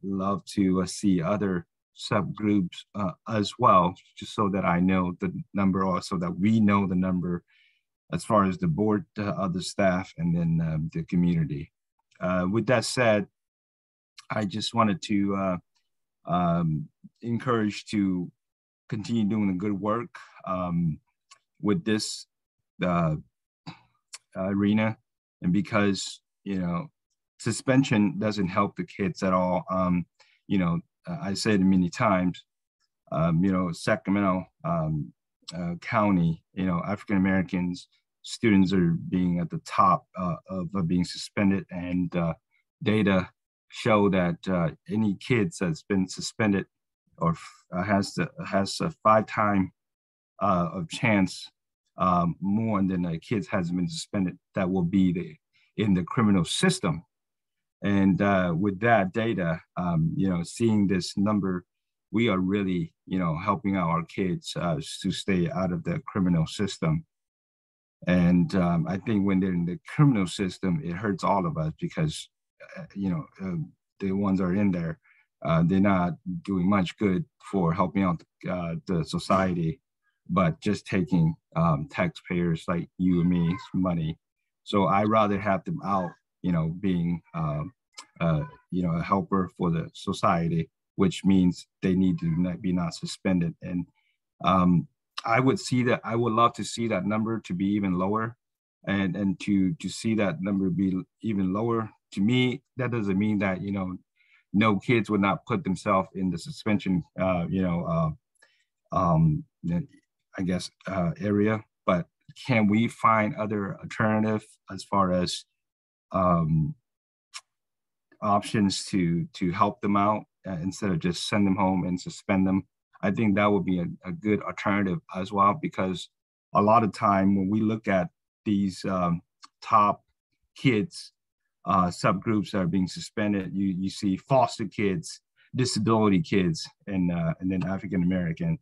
H: love to see other subgroups as well, just so that I know the number, or so that we know the number as far as the board, other staff, and then the community. With that said, I just wanted to encourage to continue doing the good work with this arena, and because suspension doesn't help the kids at all. I said many times, Sacramento County, African Americans students are being at the top of being suspended, and data show that any kids that's been suspended or has a 5-time of chance more than the kids hasn't been suspended that will be in the criminal system. And with that data, seeing this number, we are really, helping our kids to stay out of the criminal system. And I think when they're in the criminal system, it hurts all of us because, the ones that are in there, they're not doing much good for helping out the society, but just taking taxpayers like you and me's money. So I rather have them out, being, a helper for the society, which means they need to be not suspended. And I would love to see that number to be even lower, and to see that number be even lower. To me, that doesn't mean that, no kids would not put themselves in the suspension, area, but can we find other alternative as far as options to help them out instead of just send them home and suspend them? I think that would be a good alternative as well, because a lot of time when we look at these top kids, subgroups that are being suspended, you see foster kids, disability kids, and then African American.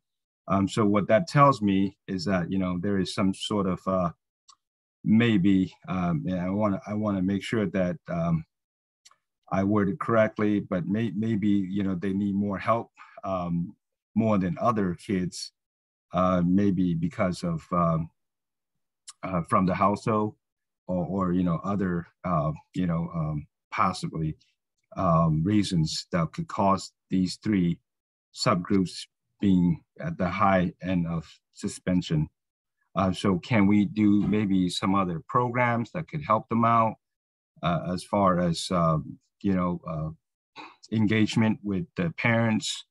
H: So what that tells me is that there is some sort of maybe, and I want to make sure that I word it correctly, but maybe they need more help, more than other kids, maybe because of from the household, or other possibly reasons that could cause these 3 subgroups being at the high end of suspension. So can we do maybe some other programs that could help them out as far as engagement with the parents,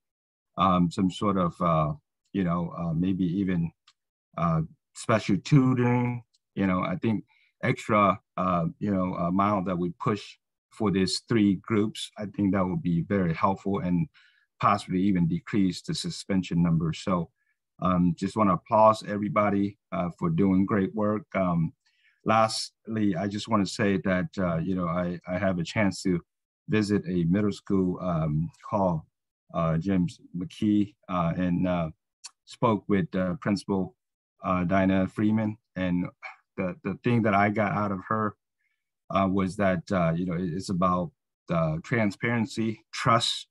H: some sort of maybe even special tutoring. I think extra amount that we push for these 3 groups, I think that would be very helpful and possibly even decrease the suspension number. So just want to applaud everybody for doing great work. Lastly, I just want to say that I have a chance to visit a middle school called James McKee, and spoke with Principal Dinah Freeman. And the thing that I got out of her was that it's about transparency, trust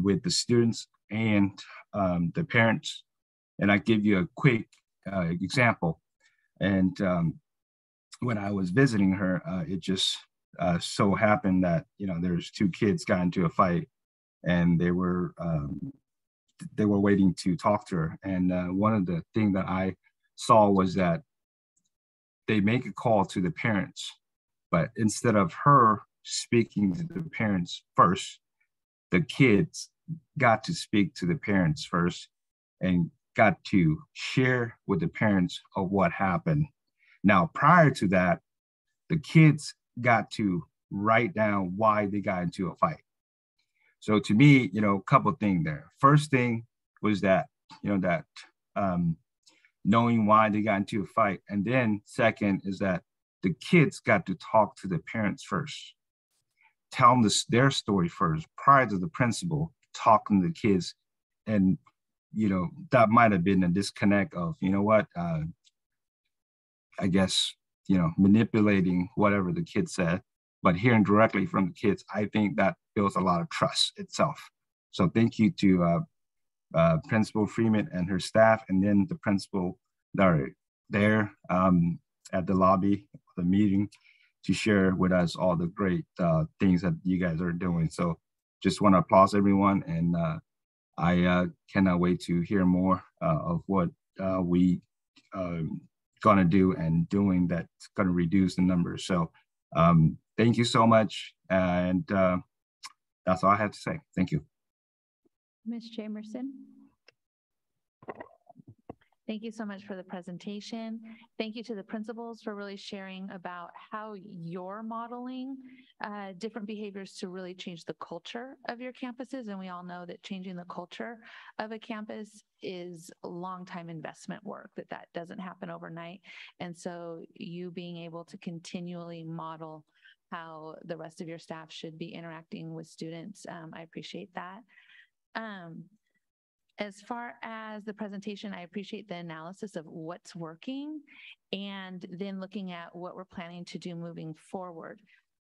H: with the students and the parents. And I give you a quick example. And when I was visiting her, it just so happened that there's 2 kids got into a fight, and they were waiting to talk to her. And one of the things that I saw was that they make a call to the parents, but instead of her speaking to the parents first, the kids got to speak to the parents first and got to share with the parents of what happened. Now, prior to that, the kids got to write down why they got into a fight. So to me, a couple of things there. First thing was that, knowing why they got into a fight. And then second is that the kids got to talk to the parents first, tell them their story first, prior to the principal talking to the kids. And, that might have been a disconnect of, I guess, manipulating whatever the kid said, but hearing directly from the kids, I think that builds a lot of trust itself. So thank you to Principal Freeman and her staff, and then the principal that are there at the lobby of the meeting to share with us all the great things that you guys are doing. So just want to applaud everyone, and I cannot wait to hear more of what we gonna do and doing that's gonna reduce the numbers. So thank you so much, and that's all I have to say. Thank you.
A: Ms. Jamerson.
I: Thank you so much for the presentation. Thank you to the principals for really sharing about how you're modeling different behaviors to really change the culture of your campuses. And we all know that changing the culture of a campus is a long time investment work, that doesn't happen overnight. And so you being able to continually model how the rest of your staff should be interacting with students, I appreciate that. As far as the presentation, I appreciate the analysis of what's working and then looking at what we're planning to do moving forward.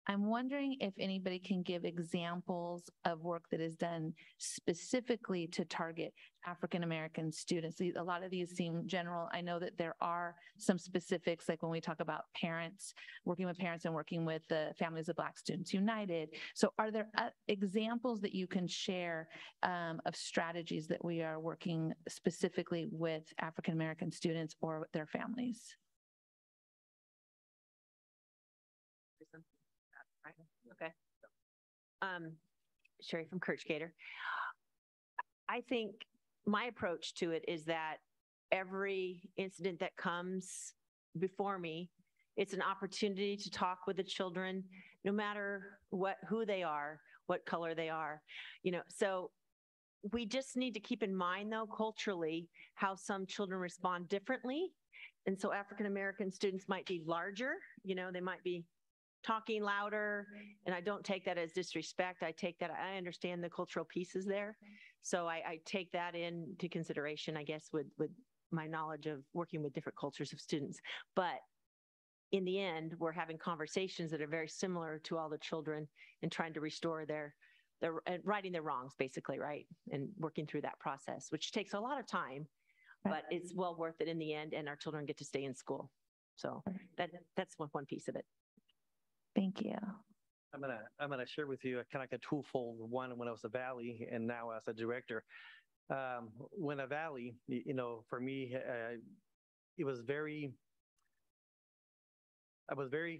I: I'm wondering if anybody can give examples of work that is done specifically to target African-American students. A lot of these seem general. I know that there are some specifics, like when we talk about parents, working with parents and working with the Families of Black Students United. So are there examples that you can share of strategies that we are working specifically with African-American students or their families?
N: Okay. Sherry from Kirchgater. I think my approach to it is that every incident that comes before me, it's an opportunity to talk with the children, no matter who they are, what color they are, so we just need to keep in mind, though, culturally, how some children respond differently. And so African-American students might be larger, they might be talking louder, and I don't take that as disrespect. I understand the cultural pieces there. So I take that into consideration, I guess, with my knowledge of working with different cultures of students. But in the end, we're having conversations that are very similar to all the children and trying to restore their righting their wrongs, basically, right? And working through that process, which takes a lot of time, but it's well worth it in the end, and our children get to stay in school. So that's one piece of it.
I: Thank you.
L: I'm gonna share with you kind of like a twofold one when I was a Valley and now as a director. When a Valley, for me, I was very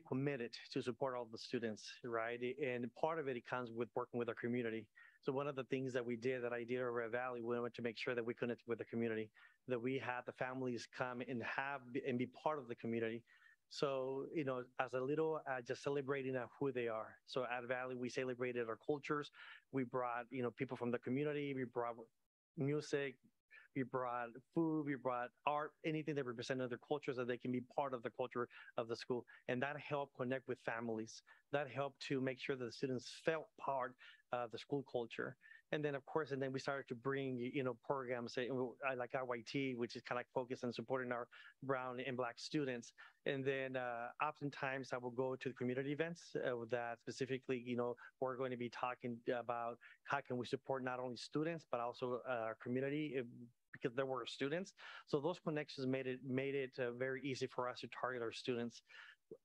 L: committed to support all the students, right? And part of it comes with working with our community. So one of the things that I did over at Valley, we wanted to make sure that we connected with the community, that we had the families come and be part of the community. So, as a little, just celebrating who they are. So at Valley, we celebrated our cultures. We brought, people from the community. We brought music. We brought food. We brought art, anything that represented their cultures, so they can be part of the culture of the school. And that helped connect with families. That helped to make sure that the students felt part of the school culture. And then, of course, we started to bring, programs like RYT, which is kind of like focused on supporting our brown and Black students. And then oftentimes I will go to the community events that specifically, we're going to be talking about how can we support not only students, but also our community because there were students. So those connections made it very easy for us to target our students.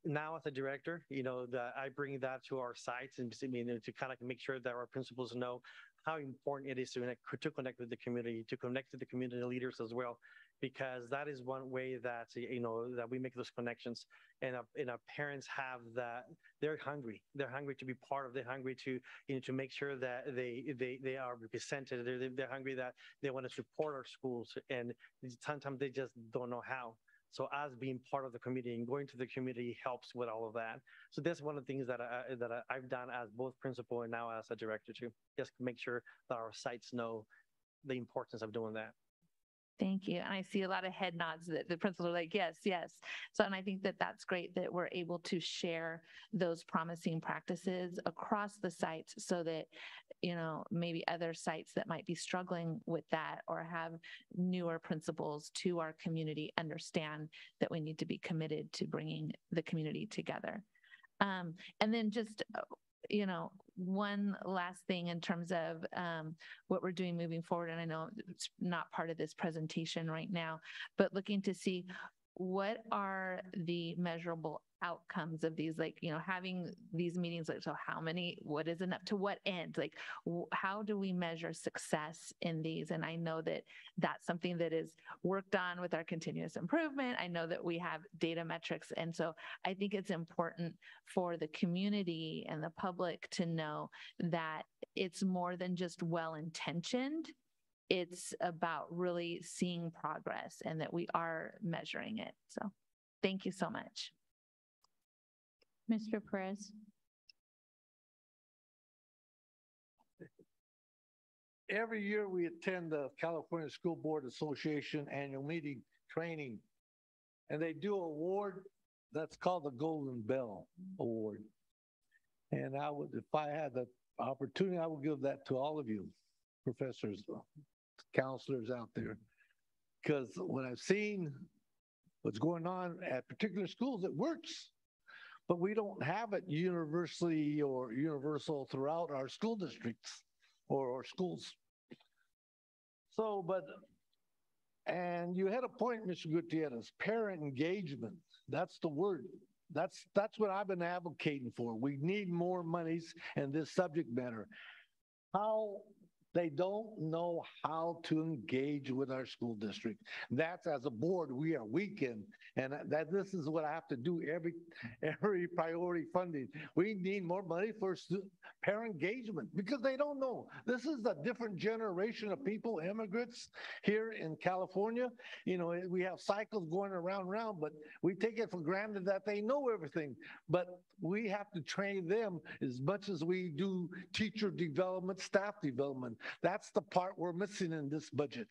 L: Now as a director, I bring that to our sites and to kind of make sure that our principals know how important it is to connect with the community, to connect to the community leaders as well. because that is one way that, that we make those connections, and our parents have that. They're hungry to be part of, they're hungry to, to make sure that they are represented. They're hungry that they want to support our schools, and sometimes they just don't know how. So us being part of the community and going to the community helps with all of that. So that's one of the things that I've done as both principal and now as a director too. Just make sure that our sites know the importance of doing that.
I: Thank you. And I see a lot of head nods that the principals are like, yes, yes. So, and I think that that's great that we're able to share those promising practices across the sites so that, maybe other sites that might be struggling with that or have newer principals to our community understand that we need to be committed to bringing the community together. And then just, one last thing in terms of what we're doing moving forward, and I know it's not part of this presentation right now, but looking to see what are the measurable outcomes of these, like, having these meetings, like, so how many, what is enough, to what end, like, how do we measure success in these? And I know that that's something that is worked on with our continuous improvement. I know that we have data metrics. And so I think it's important for the community and the public to know that it's more than just well-intentioned. It's about really seeing progress and that we are measuring it. So thank you so much.
A: Mr. Perez.
J: Every year we attend the California School Board Association annual meeting training, and they do an award that's called the Golden Bell Award. And I would, if I had the opportunity, I would give that to all of you, professors, counselors out there, because when I've seen what's going on at particular schools, it works. But we don't have it universally or universal throughout our school districts or our schools. So, and you had a point, Mr. Gutierrez, parent engagement. That's the word. That's what I've been advocating for. We need more monies in this subject matter. How they don't know how to engage with our school district. That's, as a board, we are weak in, and that this is what I have to do every priority funding. We need more money for parent engagement because they don't know. This is a different generation of people, immigrants here in California. We have cycles going around, but we take it for granted that they know everything. But we have to train them as much as we do teacher development, staff development. That's the part we're missing in this budget.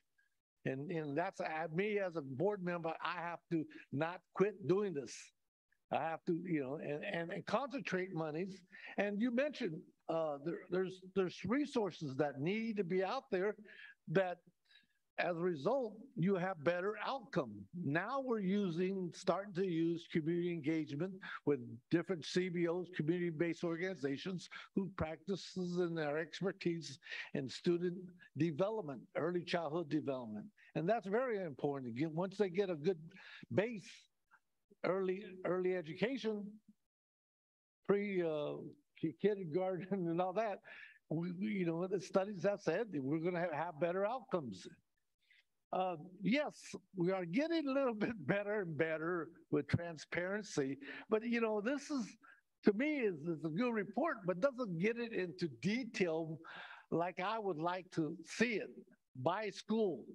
J: And that's me as a board member, I have to not quit doing this. I have to, and concentrate monies. And you mentioned there's resources that need to be out there that as a result, you have better outcome. Now we're starting to use community engagement with different CBOs, community-based organizations who practices in their expertise in student development, early childhood development. And that's very important. Again, once they get a good base, early education, kindergarten and all that, the studies have said that we're going to have better outcomes. Yes, we are getting a little bit better and better with transparency, but this is, to me, is a good report, but doesn't get it into detail like I would like to see it by school.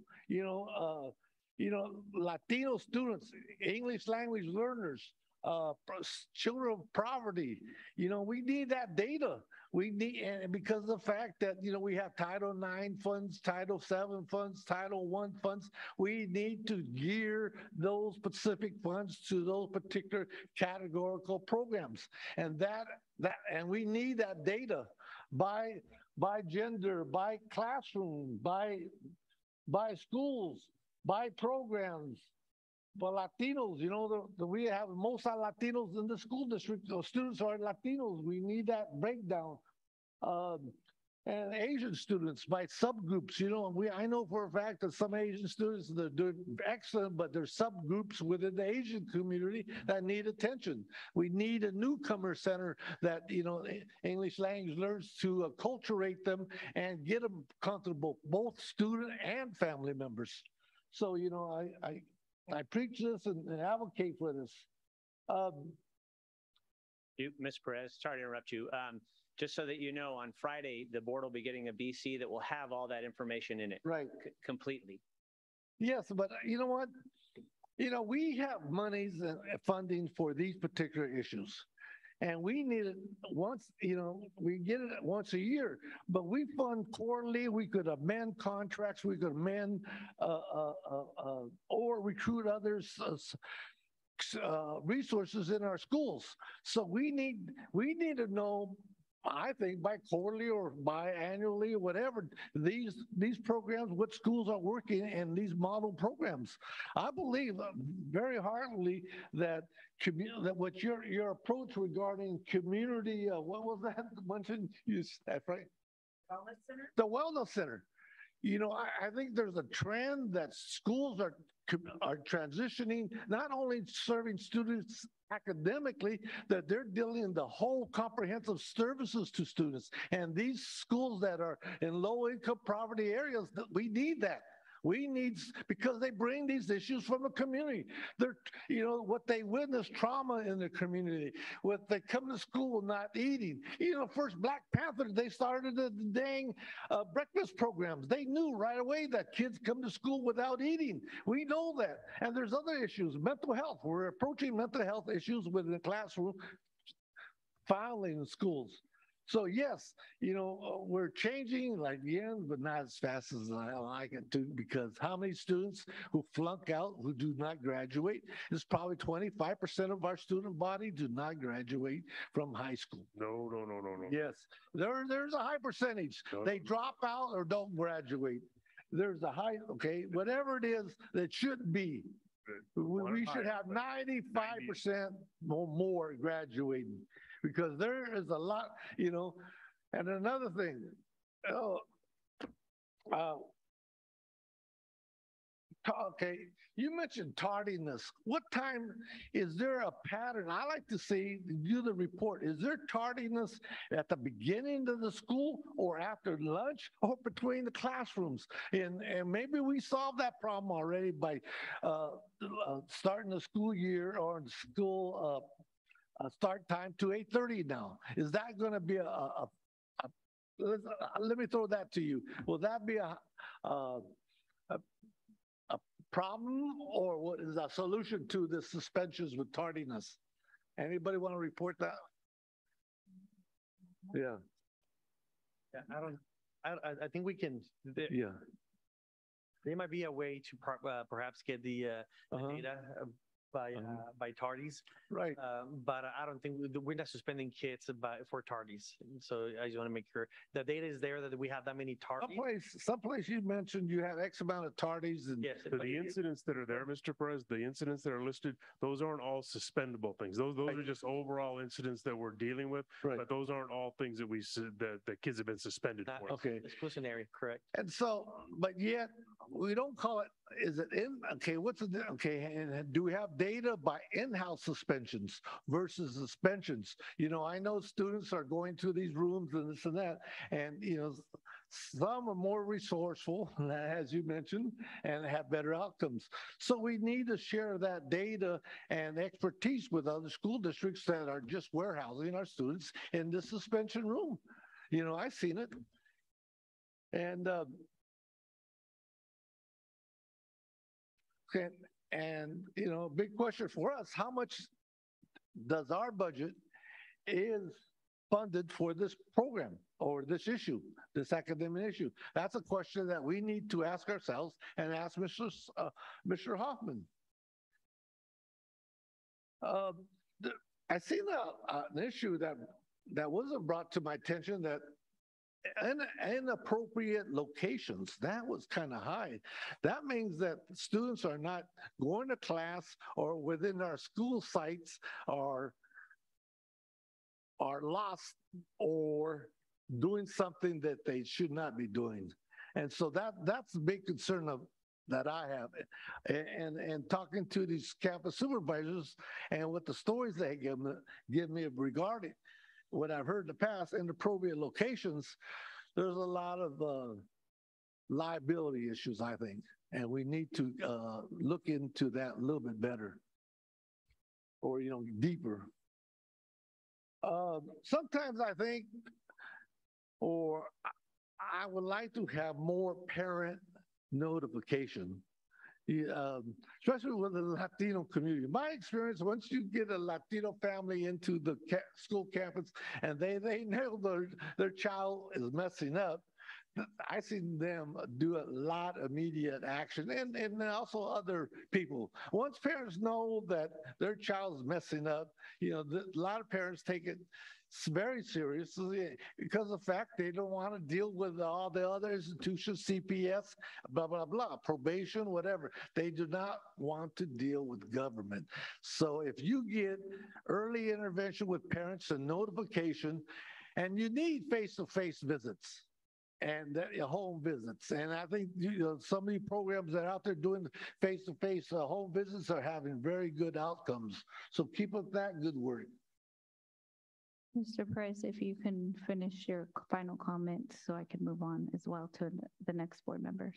J: Latino students, English language learners, children of poverty. We need that data. We need, and because of the fact that, we have Title IX funds, Title VII funds, Title I funds, we need to gear those specific funds to those particular categorical programs. And and we need that data by gender, by classroom, by schools, by programs. But Latinos, we have most Latinos in the school district. Those students are Latinos. We need that breakdown. And Asian students by subgroups. I know for a fact that some Asian students, they're doing excellent, but there's subgroups within the Asian community that need attention. We need a newcomer center that, English language learns to acculturate them and get them comfortable, both student and family members. So, I preach this and advocate for this.
M: Ms. Perez, sorry to interrupt you. Just so that you know, on Friday, the board will be getting a BC that will have all that information in it.
J: Right.
M: Completely.
J: Yes, but you know what? We have monies and funding for these particular issues. And we need it once, we get it once a year, but we fund quarterly. We could amend contracts. We could amend or recruit others. Resources in our schools. So we need to know, I think, by quarterly or biannually or whatever, these programs, what schools are working in these model programs. I believe very heartily that that what your approach regarding community, what was that mentioned? That's right.
P: Wellness Center?
J: The Wellness Center. I think there's a trend that schools are transitioning, not only serving students academically, that they're dealing the whole comprehensive services to students. And these schools that are in low income poverty areas, we need that. We need, because they bring these issues from the community. They're, what they witness trauma in the community, what they come to school not eating. First Black Panther, they started the dang breakfast programs. They knew right away that kids come to school without eating. We know that. And there's other issues, mental health. We're approaching mental health issues within the classroom, finally in schools. So yes, we're changing like the end, but not as fast as I like it to, because how many students who flunk out, who do not graduate? It's probably 25% of our student body do not graduate from high school.
D: No.
J: Yes, there's a high percentage.
D: No.
J: They drop out or don't graduate. There's a high, whatever it is that should be. We should have 95% or more graduating, because there is a lot, and another thing, you mentioned tardiness. What time, is there a pattern? I like to see, do the report. Is there tardiness at the beginning of the school or after lunch or between the classrooms? And maybe we solved that problem already by starting the school year or school start time to 8:30 now. Is that going to be let me throw that to you. Will that be a problem, or what is a solution to the suspensions with tardiness? Anybody want to report that? Yeah.
L: I think we can.
J: Yeah.
L: There might be a way to perhaps get the data by tardies.
J: Right.
L: But I don't think we're not suspending kids for tardies. So I just want to make sure the data is there, that we have that many tardies.
J: Someplace you mentioned you have X amount of tardies. And
L: yes.
D: So the incidents that are there, Mr. Perez, the incidents that are listed, those aren't all suspendable things. Those are just overall incidents that we're dealing with.
J: Right.
D: But those aren't all things that that kids have been suspended for.
J: Okay.
L: Exclusionary, correct.
J: And so, but yet we don't call it. Is it in? Okay. What's the? Okay. And do we have data by in-house suspensions versus suspensions? I know students are going to these rooms and this and that, and some are more resourceful, as you mentioned, and have better outcomes. So we need to share that data and expertise with other school districts that are just warehousing our students in the suspension room. I've seen it. And a big question for us, how much does our budget is funded for this program or this issue, this academic issue? That's a question that we need to ask ourselves and ask Mr. Hoffman. I seen an issue that wasn't brought to my attention, that inappropriate locations, that was kind of high. That means that students are not going to class or within our school sites are lost or doing something that they should not be doing. And so that's a big concern that I have. And talking to these campus supervisors and what the stories they give me regarding what I've heard in the past, inappropriate locations, there's a lot of liability issues, I think. And we need to look into that a little bit better or, deeper. Sometimes I think, or I would like to have more parent notification, especially with the Latino community. My experience, once you get a Latino family into the school campus and they know their child is messing up, I see them do a lot of immediate action and also other people. Once parents know that their child is messing up, a lot of parents take it very seriously because of the fact they don't want to deal with all the other institutions, CPS, blah, blah, blah, probation, whatever. They do not want to deal with government. So if you get early intervention with parents and notification, and you need face-to-face visits, and home visits. And I think some of the programs that are out there doing face-to-face home visits are having very good outcomes. So keep up that good work.
A: Mr. Price, if you can finish your final comments so I can move on as well to the next board members.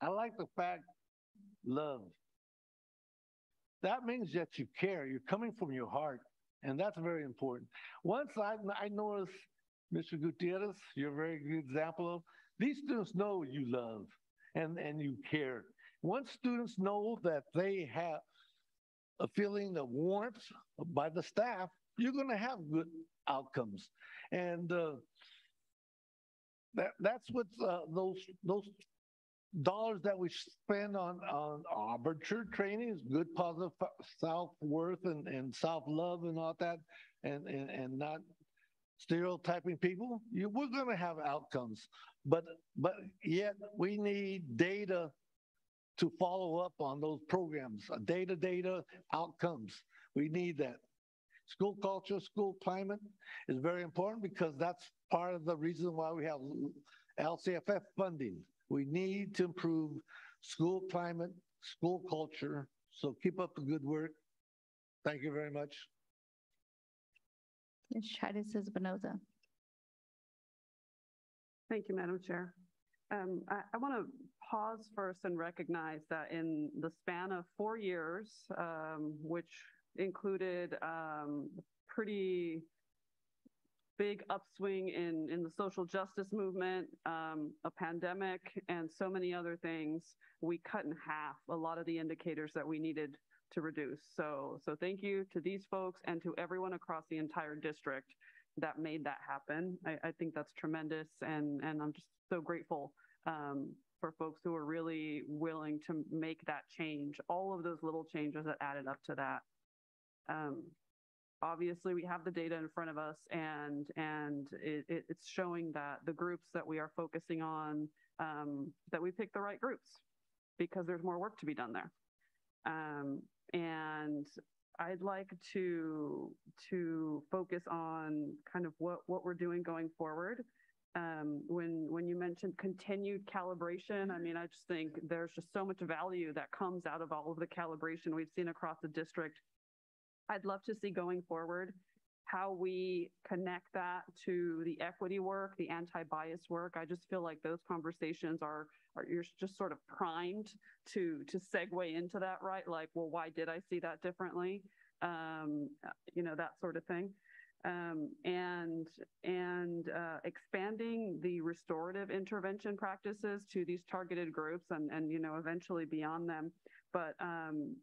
J: I like the fact, love. That means that you care. You're coming from your heart. And that's very important. Once I noticed, Mr. Gutierrez, you're a very good example of, these students know you love and you care. Once students know that they have a feeling of warmth by the staff, you're going to have good outcomes. And that's what those dollars that we spend on arbiter training is good, positive self-worth and self-love and all that, and not stereotyping people. We're going to have outcomes, but yet we need data to follow up on those programs. Data outcomes. We need that. School culture, school climate is very important because that's part of the reason why we have LCFF funding. We need to improve school climate, school culture. So keep up the good work. Thank you very much.
A: Ms. Chávez Espinoza.
G: Thank you, Madam Chair. I want to pause first and recognize that in the span of 4 years, which included pretty big upswing in the social justice movement, a pandemic, and so many other things, we cut in half a lot of the indicators that we needed to reduce. So thank you to these folks and to everyone across the entire district that made that happen. I think that's tremendous, and I'm just so grateful for folks who are really willing to make that change, all of those little changes that added up to that. Obviously, we have the data in front of us, and it's showing that the groups that we are focusing on, that we picked the right groups because there's more work to be done there. And I'd like to focus on kind of what we're doing going forward. When you mentioned continued calibration, I mean, I just think there's just so much value that comes out of all of the calibration we've seen across the district. I'd love to see going forward how we connect that to the equity work, the anti-bias work. I just feel like those conversations are you're just sort of primed to segue into that, right? Like, well, why did I see that differently? That sort of thing. And expanding the restorative intervention practices to these targeted groups and eventually beyond them. But,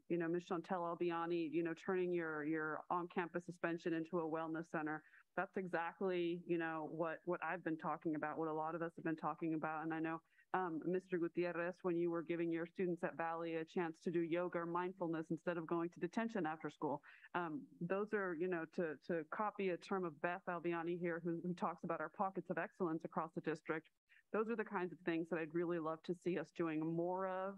G: Ms. Chantel Albiani, turning your on-campus suspension into a wellness center, that's exactly, what I've been talking about, what a lot of us have been talking about. And I know, Mr. Gutierrez, when you were giving your students at Valley a chance to do yoga or mindfulness instead of going to detention after school, those are, to copy a term of Beth Albiani here, who talks about our pockets of excellence across the district. Those are the kinds of things that I'd really love to see us doing more of.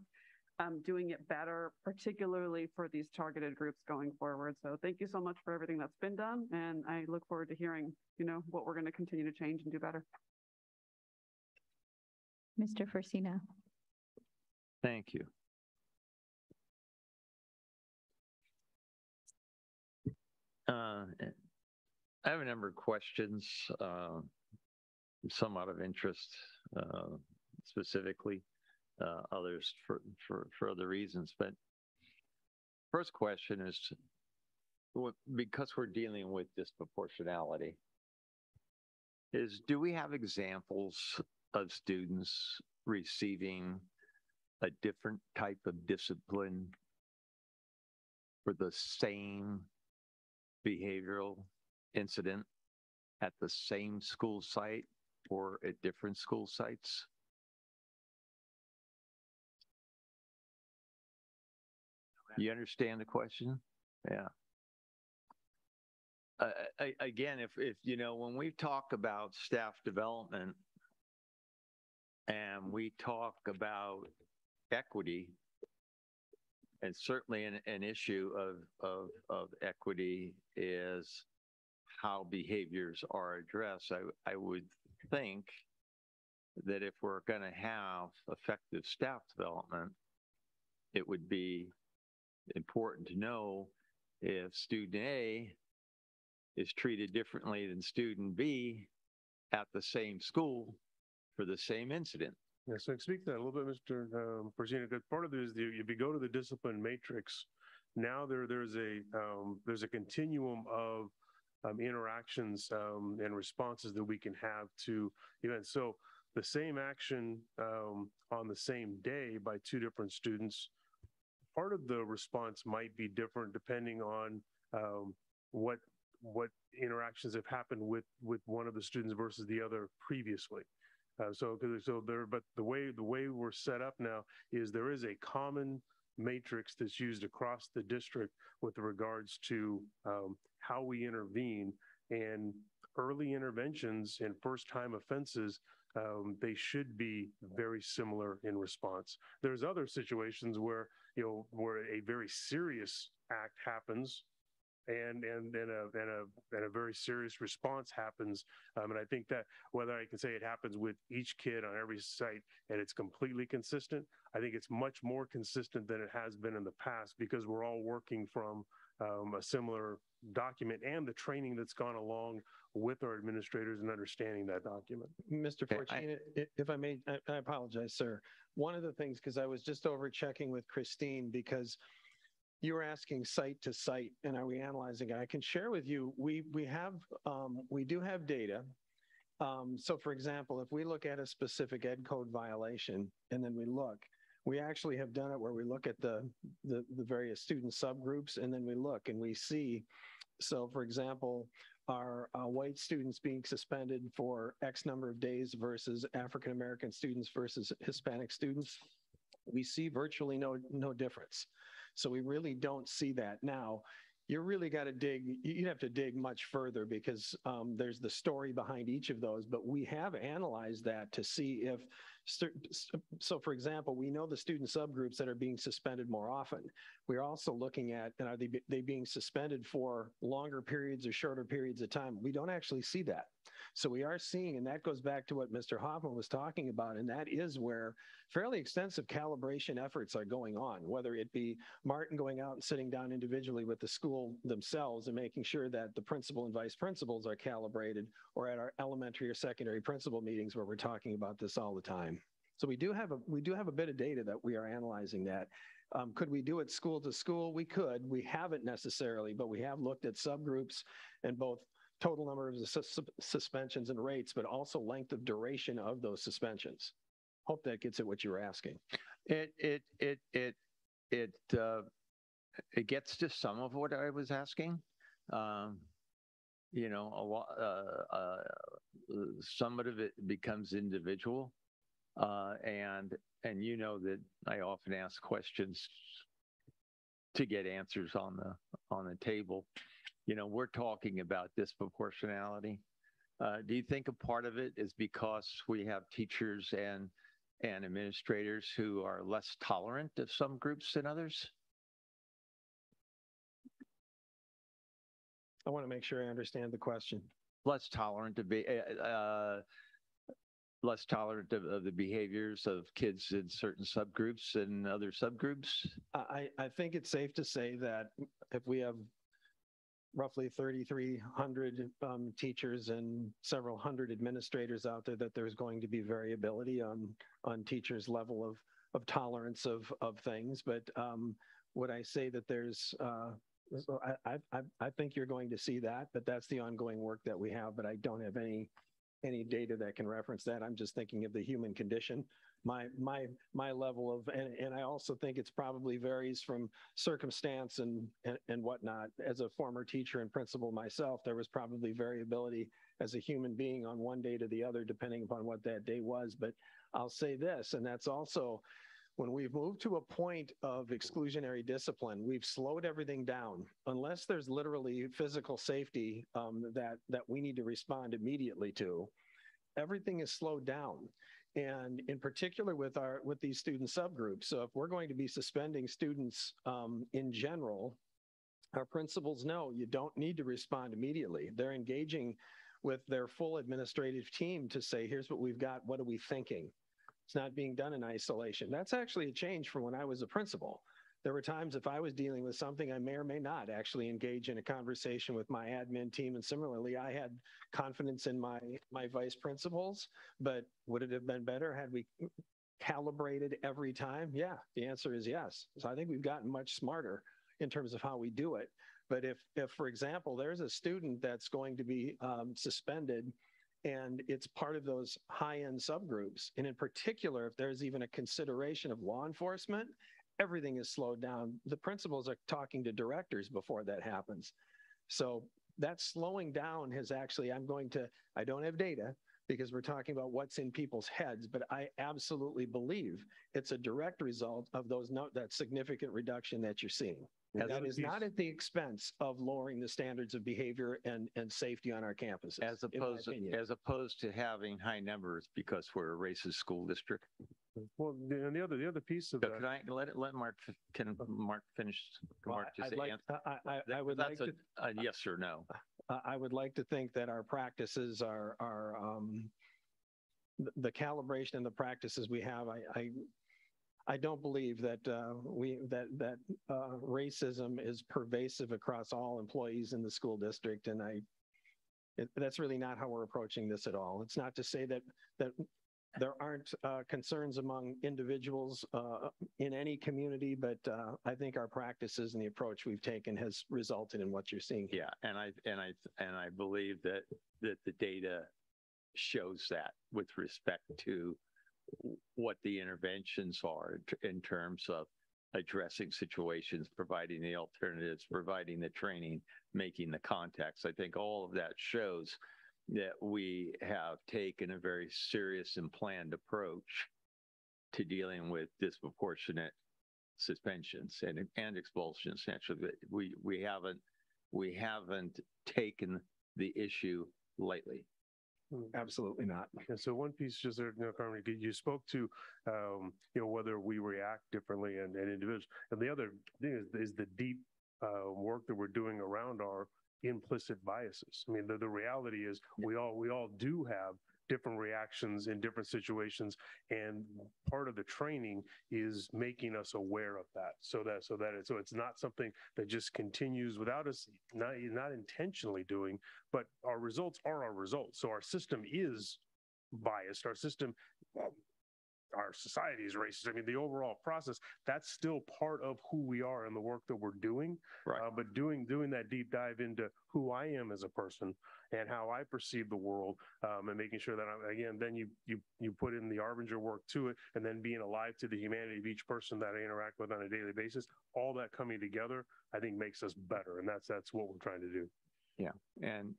G: doing it better, particularly for these targeted groups going forward. So thank you so much for everything that's been done. And I look forward to hearing, what we're going to continue to change and do better.
A: Mr. Forcina.
E: Thank you. I have a number of questions, some out of interest specifically, others for other reasons. But first question is, because we're dealing with disproportionality, do we have examples of students receiving a different type of discipline for the same behavioral incident at the same school site or at different school sites? You understand the question? Yeah. Again, if when we talk about staff development and we talk about equity, and certainly an issue of equity is how behaviors are addressed. I would think that if we're going to have effective staff development, it would be important to know if student A is treated differently than student B at the same school for the same incident.
D: Yeah, so speak to that a little bit, Mr. Persina, because part of it is if you go to the discipline matrix, now there's a continuum of interactions and responses that we can have to events. So the same action on the same day by two different students, part of the response might be different depending on what interactions have happened with one of the students versus the other previously. But the way we're set up now is there is a common matrix that's used across the district with regards to how we intervene, and early interventions and first-time offenses. They should be very similar in response. There's other situations where a very serious act happens, and a very serious response happens. And I think that whether I can say it happens with each kid on every site and it's completely consistent, I think it's much more consistent than it has been in the past, because we're all working from a similar document and the training that's gone along with our administrators and understanding that document.
K: Mr. Fortuna, if I may, I apologize, sir. One of the things, because I was just over checking with Christine, because you were asking site to site, and are we analyzing it? I can share with you, we do have data. So for example, if we look at a specific ed code violation, and then we actually have done it where we look at the various student subgroups, and then we look and we see. So for example, are white students being suspended for X number of days versus African-American students versus Hispanic students? We see virtually no difference. So we really don't see that. Now, you really got to you'd have to dig much further, because there's the story behind each of those, but we have analyzed that to see if, so for example, we know the student subgroups that are being suspended more often. We're also looking at, and are they being suspended for longer periods or shorter periods of time? We don't actually see that. So we are seeing, and that goes back to what Mr. Hoffman was talking about, and that is where fairly extensive calibration efforts are going on, whether it be Martin going out and sitting down individually with the school themselves and making sure that the principal and vice principals are calibrated, or at our elementary or secondary principal meetings where we're talking about this all the time. So we do have a bit of data that we are analyzing that. Could we do it school to school? We could. We haven't necessarily, but we have looked at subgroups and both total number of suspensions and rates, but also length of duration of those suspensions. Hope that gets at what you were asking.
E: It gets to some of what I was asking. You know, a lot, some of it becomes individual, and you know that I often ask questions to get answers on the table. You know, we're talking about disproportionality. Do you think a part of it is because we have teachers and and administrators who are less tolerant of some groups than others?
K: I want to make sure I understand the question.
E: Less tolerant of less tolerant of the behaviors of kids in certain subgroups and other subgroups?
K: I think it's safe to say that if we have roughly 3,300 teachers and several hundred administrators out there, that there's going to be variability on teachers' level of tolerance of things. But would I say that there's I think you're going to see that, but that's the ongoing work that we have. But I don't have any data that can reference that. I'm just thinking of the human condition. My level of, and I also think it's probably varies from circumstance and whatnot. As a former teacher and principal myself, there was probably variability as a human being on one day to the other, depending upon what that day was. But I'll say this, and that's also, when we've moved to a point of exclusionary discipline, we've slowed everything down. Unless there's literally physical safety that we need to respond immediately to, everything is slowed down. And in particular with these student subgroups. So if we're going to be suspending students in general, our principals know you don't need to respond immediately. They're engaging with their full administrative team to say, here's what we've got, what are we thinking? It's not being done in isolation. That's actually a change from when I was a principal. There were times if I was dealing with something, I may or may not actually engage in a conversation with my admin team. And similarly, I had confidence in my vice principals, but would it have been better had we calibrated every time? Yeah, the answer is yes. So I think we've gotten much smarter in terms of how we do it. But if for example, there's a student that's going to be suspended, and it's part of those high-end subgroups. And in particular, if there's even a consideration of law enforcement, everything is slowed down. The principals are talking to directors before that happens. So that slowing down has actually, I don't have data because we're talking about what's in people's heads, but I absolutely believe it's a direct result of that significant reduction that you're seeing. And that is not at the expense of lowering the standards of behavior and safety on our campuses.
E: As opposed to having high numbers because we're a racist school district.
D: Well, and the other piece of that.
E: Could I let Mark? Can Mark finish? Mark, just
K: I would like to.
E: A yes or no.
K: I would like to think that our practices are the calibration and the practices we have. I don't believe that racism is pervasive across all employees in the school district, and that's really not how we're approaching this at all. It's not to say that there aren't concerns among individuals in any community, but I think our practices and the approach we've taken has resulted in what you're seeing here.
E: Yeah, and I believe that the data shows that with respect to what the interventions are in terms of addressing situations, providing the alternatives, providing the training, making the contacts. I think all of that shows that we have taken a very serious and planned approach to dealing with disproportionate suspensions and expulsions. Actually, we haven't taken the issue lightly.
K: Absolutely not.
D: And so one piece, just there, Carmen, you spoke to, whether we react differently and individuals. And the other thing is the deep work that we're doing around our implicit biases. I mean, the reality is we all do have different reactions in different situations, and part of the training is making us aware of that, so it's not something that just continues without us not intentionally doing, but our results are our results. So our system is biased. Our system, our society is racist. I mean, the overall process, that's still part of who we are and the work that we're doing.
E: Right.
D: But doing that deep dive into who I am as a person and how I perceive the world, and making sure that then you put in the Arbinger work to it, and then being alive to the humanity of each person that I interact with on a daily basis. All that coming together, I think, makes us better, and that's what we're trying to do.
E: Yeah, and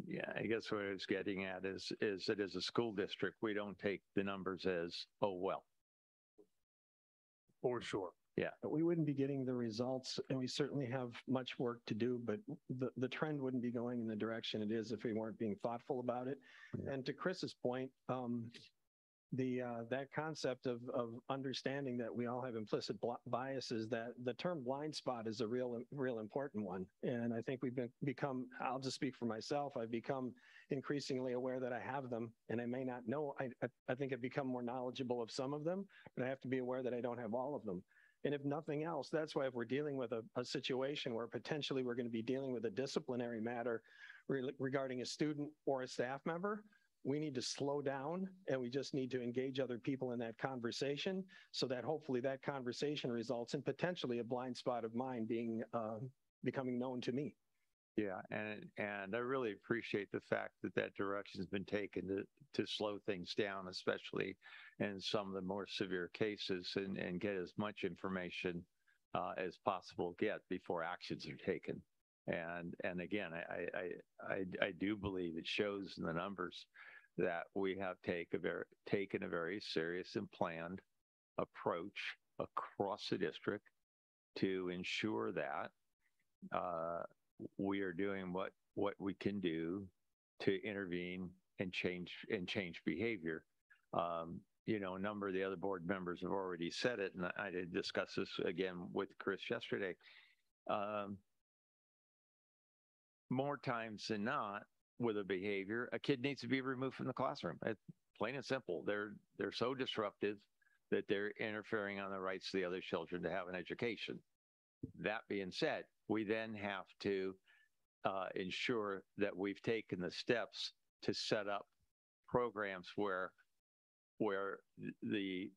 E: yeah, I guess what I was getting at is that as a school district, we don't take the numbers as, oh, well.
D: For sure.
E: Yeah.
K: But we wouldn't be getting the results, and we certainly have much work to do, but the trend wouldn't be going in the direction it is if we weren't being thoughtful about it. Yeah. And to Chris's point, that concept of understanding that we all have implicit biases, that the term blind spot is a real important one. And I think we've become, I'll just speak for myself, I've become increasingly aware that I have them, and I may not know. I think I've become more knowledgeable of some of them, but I have to be aware that I don't have all of them. And if nothing else, that's why if we're dealing with a situation where potentially we're going to be dealing with a disciplinary matter regarding a student or a staff member, we need to slow down, and we just need to engage other people in that conversation so that hopefully that conversation results in potentially a blind spot of mine becoming known to me.
E: Yeah, and I really appreciate the fact that that direction has been taken to slow things down, especially in some of the more severe cases, and get as much information as possible before actions are taken. And again, I do believe it shows in the numbers that we have taken a very serious and planned approach across the district to ensure that we are doing what we can do to intervene and change behavior. You know, a number of the other board members have already said it, and I did discuss this again with Chris yesterday. More times than not, with a behavior, a kid needs to be removed from the classroom. It's plain and simple. They're so disruptive that they're interfering on the rights of the other children to have an education. That being said, we then have to ensure that we've taken the steps to set up programs where the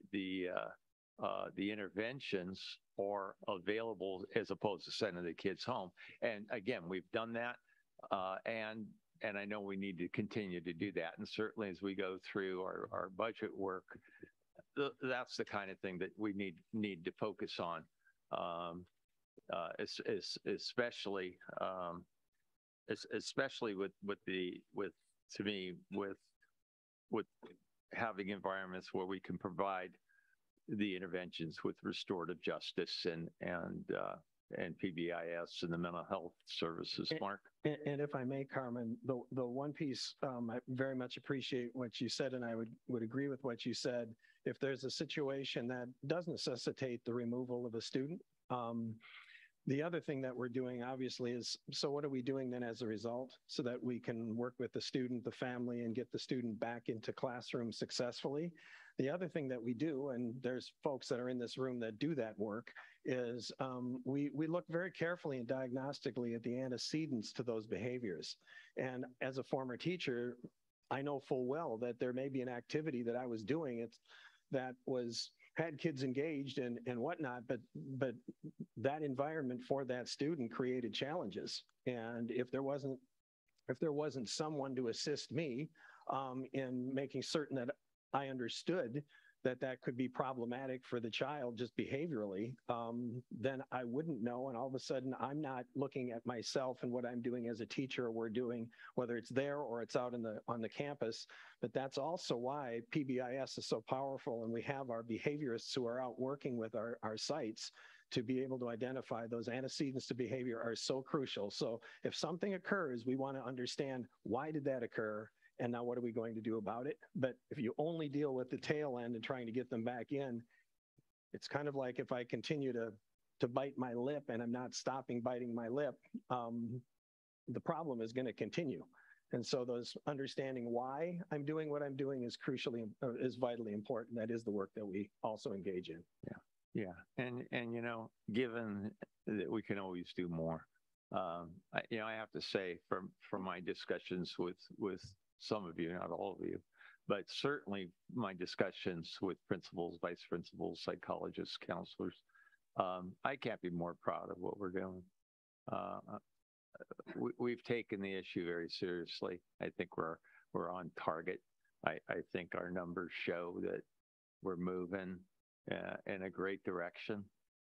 E: interventions are available as opposed to sending the kids home. And again, we've done that, and I know we need to continue to do that. And certainly as we go through our budget work, that's the kind of thing that we need to focus on, especially with having environments where we can provide the interventions with restorative justice and PBIS and the mental health services. Mark?
K: And if I may, Carmen, the one piece, I very much appreciate what you said, and I would agree with what you said. If there's a situation that does necessitate the removal of a student, the other thing that we're doing obviously is, so what are we doing then as a result so that we can work with the student, the family, and get the student back into classroom successfully? The other thing that we do, and there's folks that are in this room that do that work, is we look very carefully and diagnostically at the antecedents to those behaviors. And as a former teacher, I know full well that there may be an activity that I was doing that had kids engaged and whatnot, but that environment for that student created challenges. And if there wasn't someone to assist me in making certain that I understood that could be problematic for the child just behaviorally, then I wouldn't know. And all of a sudden, I'm not looking at myself and what I'm doing as a teacher or we're doing, whether it's there or it's out on the campus. But that's also why PBIS is so powerful. And we have our behaviorists who are out working with our sites to be able to identify those antecedents to behavior are so crucial. So if something occurs, we want to understand, why did that occur? And now what are we going to do about it? But if you only deal with the tail end and trying to get them back in, it's kind of like if I continue to bite my lip and I'm not stopping biting my lip, the problem is going to continue. And so those understanding why I'm doing what I'm doing is is vitally important. That is the work that we also engage in.
E: Yeah. And you know, given that we can always do more, I have to say from my discussions with some of you, not all of you, but certainly my discussions with principals, vice principals, psychologists, counselors, I can't be more proud of what we're doing. We've taken the issue very seriously. I think we're on target. I think our numbers show that we're moving in a great direction,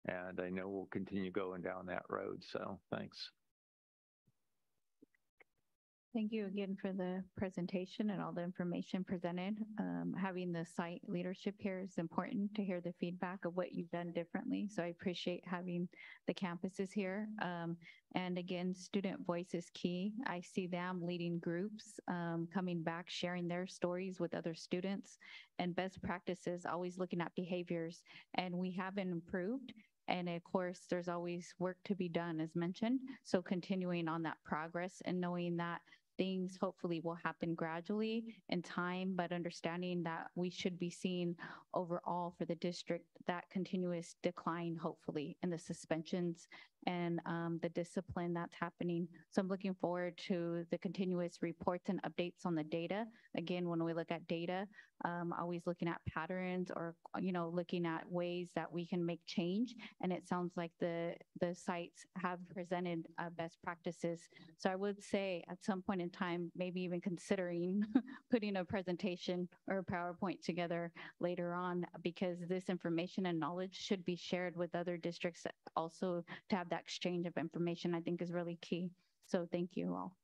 E: and I know we'll continue going down that road. So thanks.
A: Thank you again for the presentation and all the information presented. Having the site leadership here is important to hear the feedback of what you've done differently. So I appreciate having the campuses here. And again, student voice is key. I see them leading groups, coming back, sharing their stories with other students, and best practices, always looking at behaviors. And we haven't improved. And of course, there's always work to be done, as mentioned. So continuing on that progress and knowing that things hopefully will happen gradually in time, but understanding that we should be seeing overall for the district that continuous decline, hopefully, in the suspensions and the discipline that's happening. So I'm looking forward to the continuous reports and updates on the data. Again, when we look at data, always looking at patterns or, looking at ways that we can make change. And it sounds like the sites have presented best practices. So I would say at some point in time, maybe even considering putting a presentation or a PowerPoint together later on, because this information and knowledge should be shared with other districts also to have that exchange of information, I think is really key. So thank you all.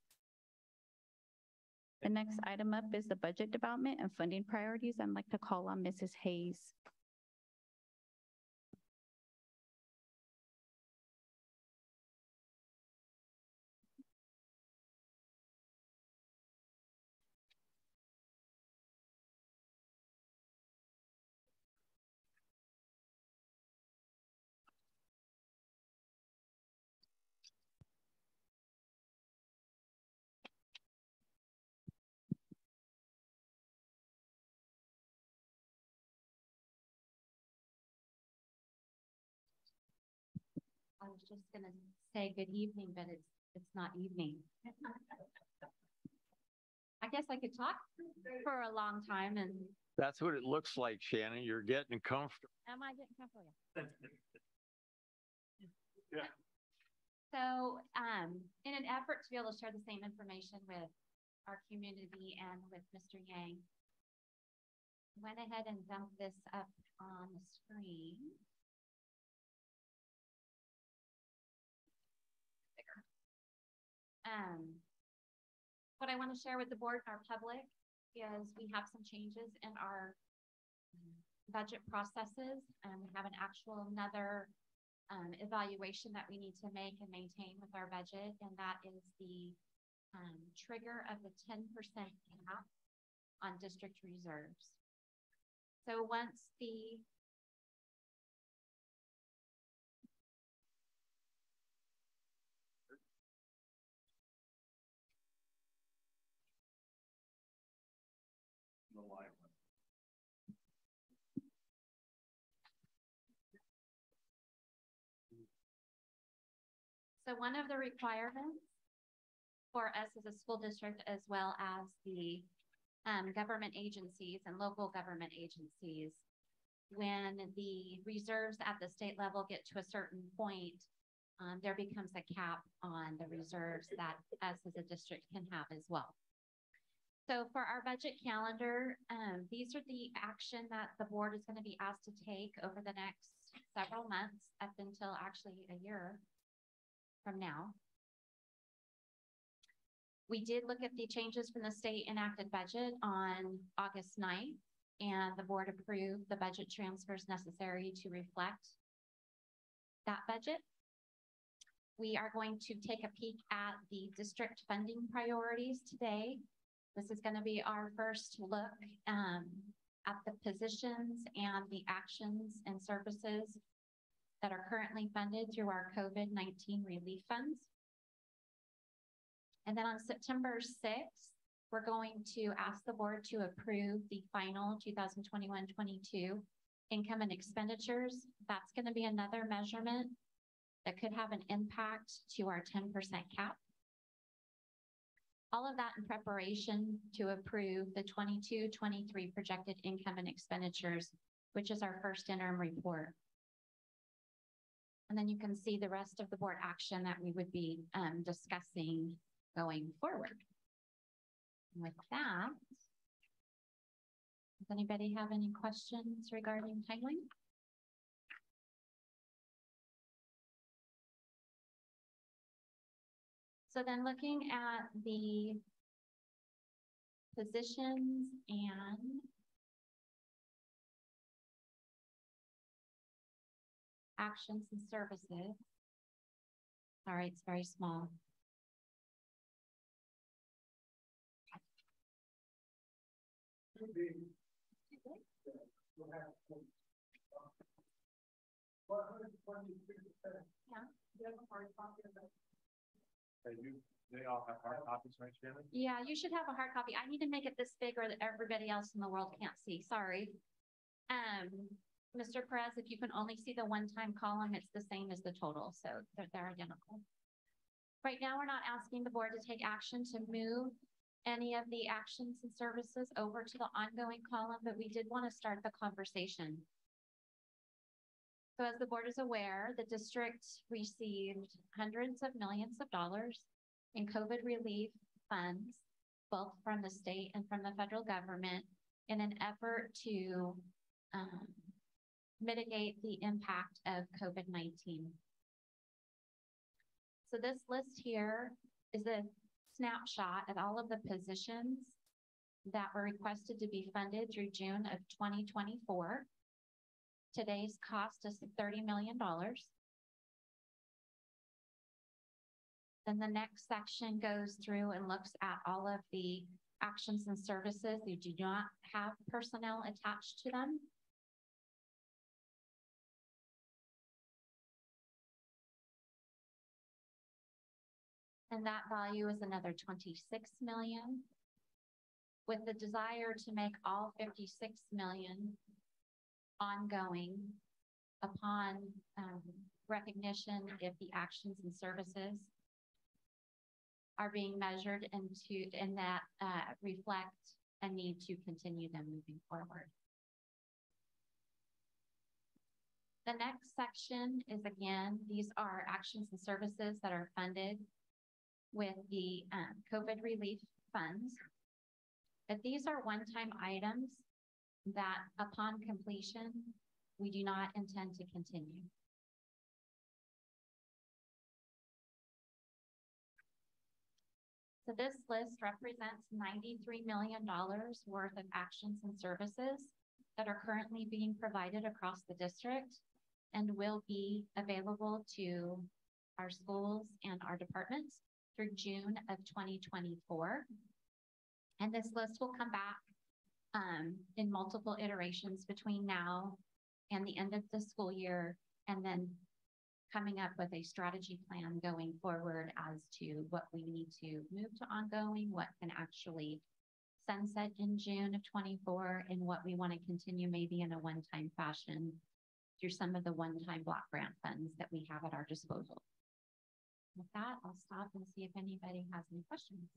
A: The next item up is the budget development and funding priorities. I'd like to call on Mrs. Hayes.
Q: I was just gonna say good evening, but it's not evening. I guess I could talk for a long time and.
E: That's what it looks like, Shannon. You're getting comfortable.
Q: Am I getting comfortable?
E: Yeah.
Q: So, in an effort to be able to share the same information with our community and with Mr. Yang, went ahead and dumped this up on the screen. What I want to share with the board and our public is we have some changes in our budget processes, and we have an actual another evaluation that we need to make and maintain with our budget, and that is the trigger of the 10% cap on district reserves. So once the So one of the requirements for us as a school district, as well as the government agencies and local government agencies, when the reserves at the state level get to a certain point, there becomes a cap on the reserves that us as a district can have as well. So for our budget calendar, these are the action that the board is going to be asked to take over the next several months up until actually a year from now. We did look at the changes from the state enacted budget on August 9th, and the board approved the budget transfers necessary to reflect that budget. We are going to take a peek at the district funding priorities today. This is going to be our first look at the positions and the actions and services that are currently funded through our COVID-19 relief funds. And then on September 6th, we're going to ask the board to approve the final 2021-22 income and expenditures. That's going to be another measurement that could have an impact to our 10% cap. All of that in preparation to approve the 22-23 projected income and expenditures, which is our first interim report. And then you can see the rest of the board action that we would be discussing going forward. With that, does anybody have any questions regarding titling? So then looking at the positions and actions and services. Sorry, it's very small.
D: They all have hard copies, right, Shannon?
Q: Yeah, you should have a hard copy. I need to make it this big or that everybody else in the world can't see. Sorry. Mr. Perez, if you can only see the one-time column, it's the same as the total, so they're identical. Right now, we're not asking the board to take action to move any of the actions and services over to the ongoing column, but we did want to start the conversation. So as the board is aware, the district received hundreds of millions of dollars in COVID relief funds, both from the state and from the federal government, in an effort to mitigate the impact of COVID-19. So this list here is a snapshot of all of the positions that were requested to be funded through June of 2024. Today's cost is $30 million. Then the next section goes through and looks at all of the actions and services that do not have personnel attached to them. And that value is another 26 million, with the desire to make all 56 million ongoing upon recognition if the actions and services are being measured and that reflect a need to continue them moving forward. The next section is, again, these are actions and services that are funded with the COVID relief funds. But these are one-time items that upon completion, we do not intend to continue. So this list represents $93 million worth of actions and services that are currently being provided across the district and will be available to our schools and our departments through June of 2024. And this list will come back in multiple iterations between now and the end of the school year, and then coming up with a strategy plan going forward as to what we need to move to ongoing, what can actually sunset in June of 24, and what we want to continue maybe in a one-time fashion through some of the one-time block grant funds that we have at our disposal. With that, I'll stop and see if anybody has any questions.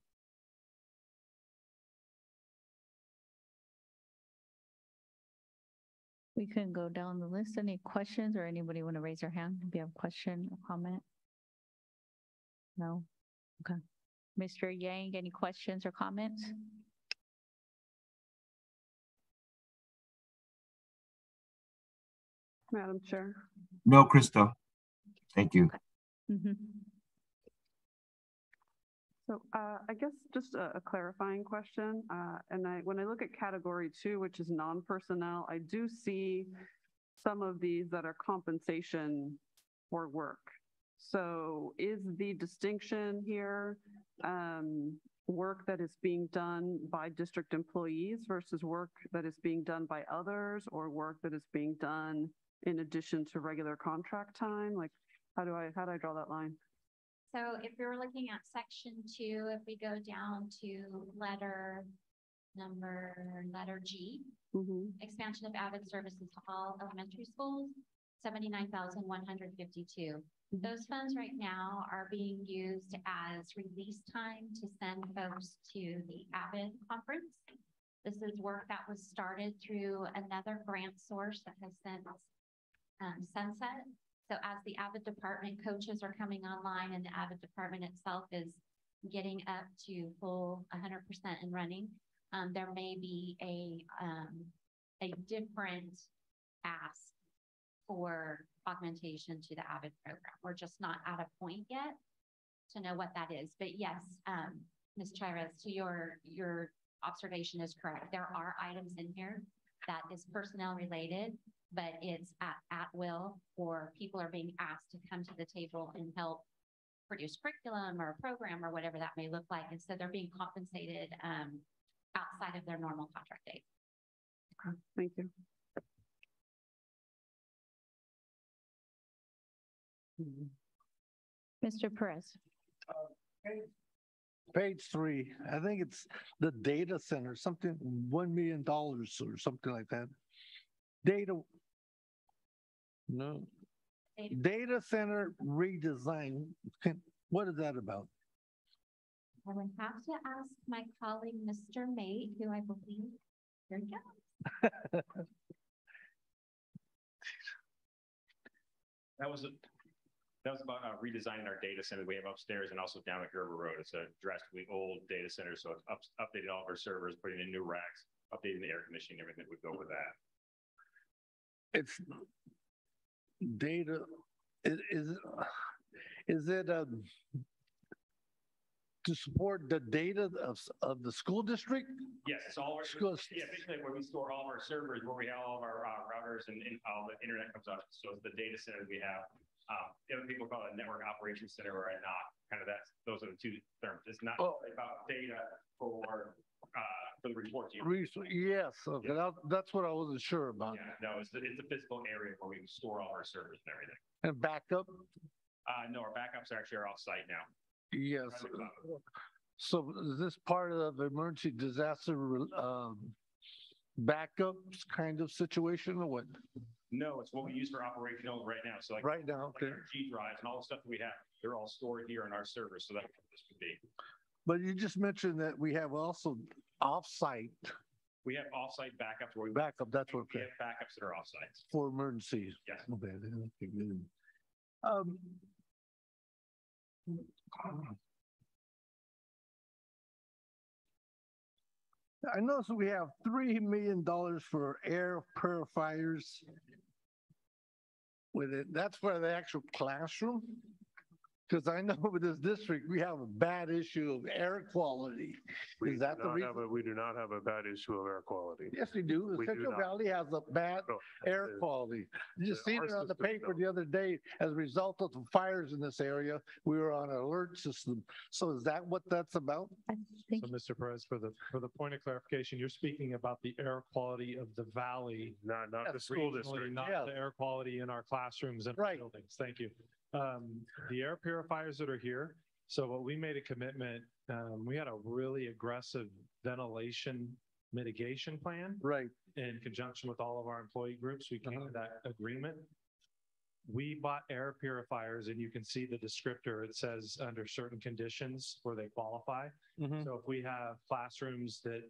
A: We can go down the list. Any questions, or anybody want to raise their hand if you have a question or comment? No? Okay. Mr. Yang, any questions or comments?
G: Madam Chair.
H: No, Krista. Thank you.
A: Mm-hmm.
G: So I guess just a clarifying question. When I look at category 2, which is non-personnel, I do see some of these that are compensation for work. So is the distinction here work that is being done by district employees versus work that is being done by others, or work that is being done in addition to regular contract time? Like, how do I draw that line?
Q: So if you're looking at section 2, if we go down to letter G, expansion of Avid services to all elementary schools, 79,152. Those funds right now are being used as release time to send folks to the Avid conference. This is work that was started through another grant source that has since sunset. So as the Avid department coaches are coming online and the Avid department itself is getting up to full 100% and running, there may be a different ask for augmentation to the Avid program. We're just not at a point yet to know what that is. But yes, Ms. Chires, to your observation is correct. There are items in here that is personnel related, but it's at will, or people are being asked to come to the table and help produce curriculum or a program or whatever that may look like. And so they're being compensated outside of their normal contract date.
G: Thank you.
A: Mr. Perez.
J: Page 3, I think it's the data center, something $1 million or something like that. No. Data center redesign. What is that about?
Q: I would have to ask my colleague, Mr. Mate, who I believe, here he goes.
R: That was about redesigning our data center we have upstairs and also down at Gerber Road. It's a drastically old data center, so it's updated all of our servers, putting in new racks, updating the air conditioning, everything that would go with that.
J: It's data. Is it to support the data of the school district?
R: Yes, it's all our schools. Yeah, basically where we store all of our servers, where we have all of our routers and all the internet comes up. So it's the data center we have. The other people call it a network operations center or a NOC. Kind of those are the two terms. It's not about data for the reports.
J: Yes, okay. That's what I wasn't sure about.
R: Yeah, no, it's a physical area where we store all our servers and everything.
J: And backup?
R: No, our backups actually are off-site now.
J: Yes. So is this part of the emergency disaster backups kind of situation or what?
R: No, it's what we use for operational right now. So like
J: right now, okay.
R: Our G drives and all the stuff that we have, they're all stored here in our servers. So that's what this would be.
J: But you just mentioned that we have also off-site.
R: We have off-site backups where
J: that's what
R: we have backups that are off-site
J: for emergencies.
R: Yes.
J: Okay, good. I noticed we have $3 million for air purifiers with it. That's for the actual classroom. Because I know with this district, we have a bad issue of air quality. Is that the reason?
D: We do not have a bad issue of air quality.
J: Yes, we do. The Central Valley has a bad air quality. You just seen it on the paper the other day. As a result of the fires in this area, we were on an alert system. So is that what that's about?
S: So, Mr. Perez, for the point of clarification, you're speaking about the air quality of the valley,
D: not the school district,
S: not the air quality in our classrooms and our buildings. Thank you. The air purifiers that are here. So what we made a commitment, we had a really aggressive ventilation mitigation plan.
J: Right.
S: In conjunction with all of our employee groups, we came to that agreement. We bought air purifiers and you can see the descriptor. It says under certain conditions where they qualify. So if we have classrooms that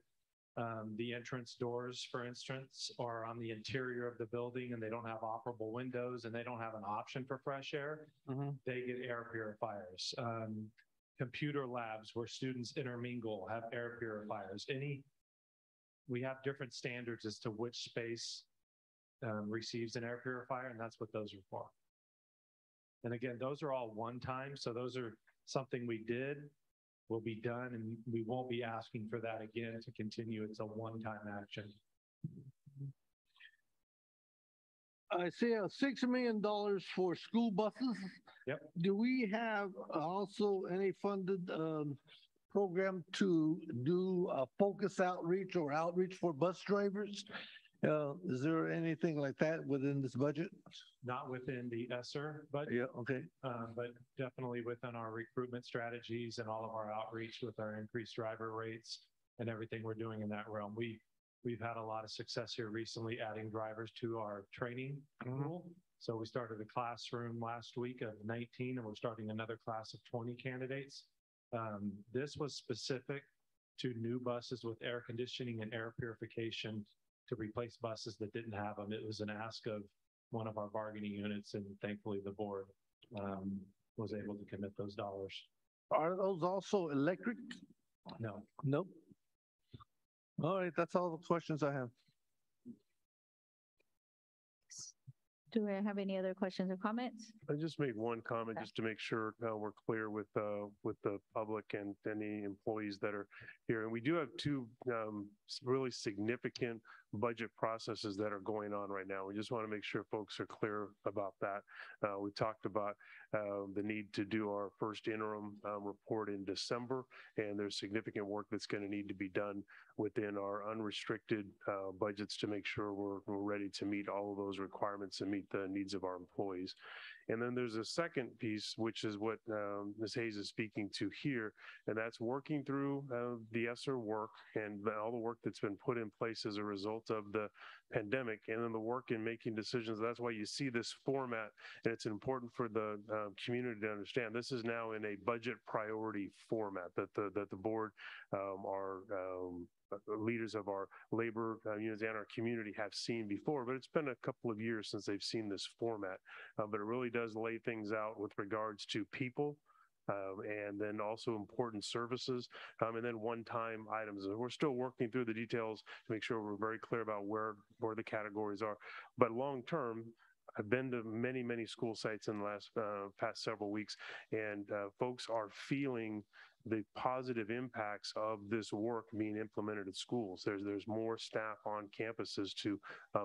S: the entrance doors, for instance, are on the interior of the building and they don't have operable windows and they don't have an option for fresh air, they get air purifiers. Computer labs where students intermingle have air purifiers. We have different standards as to which space receives an air purifier, and that's what those are for. And again, those are all one time. So those are something we did, will be done, and we won't be asking for that again to continue. It's a one-time action.
J: I see $6 million for school buses.
S: Yep.
J: Do we have also any funded program to do a focus outreach or outreach for bus drivers? Is there anything like that within this budget?
S: Not within the ESSER budget.
J: Yeah, okay.
S: But definitely within our recruitment strategies and all of our outreach with our increased driver rates and everything we're doing in that realm. We've had a lot of success here recently adding drivers to our training pool. So we started a classroom last week of 19 and we're starting another class of 20 candidates. This was specific to new buses with air conditioning and air purification to replace buses that didn't have them. It was an ask of one of our bargaining units, and thankfully the board was able to commit those dollars.
J: Are those also electric?
S: No.
J: Nope. All right, that's all the questions I have.
A: Do I have any other questions or comments?
D: I just made one comment just to make sure we're clear with the public and any employees that are here. And we do have two really significant budget processes that are going on right now. We just want to make sure folks are clear about that. We talked about the need to do our first interim report in December, and there's significant work that's going to need to be done within our unrestricted budgets to make sure we're ready to meet all of those requirements and meet the needs of our employees. And then there's a second piece, which is what Ms. Hayes is speaking to here, and that's working through the ESSER work and all the work that's been put in place as a result of the pandemic, and then the work in making decisions. That's why you see this format, and it's important for the community to understand. This is now in a budget priority format that the board, our leaders of our labor unions and our community have seen before, but it's been a couple of years since they've seen this format. But it really does lay things out with regards to people, and then also important services, and then one-time items. And we're still working through the details to make sure we're very clear about where the categories are. But long-term, I've been to many, many school sites in the last past several weeks, and folks are feeling the positive impacts of this work being implemented at schools. There's more staff on campuses to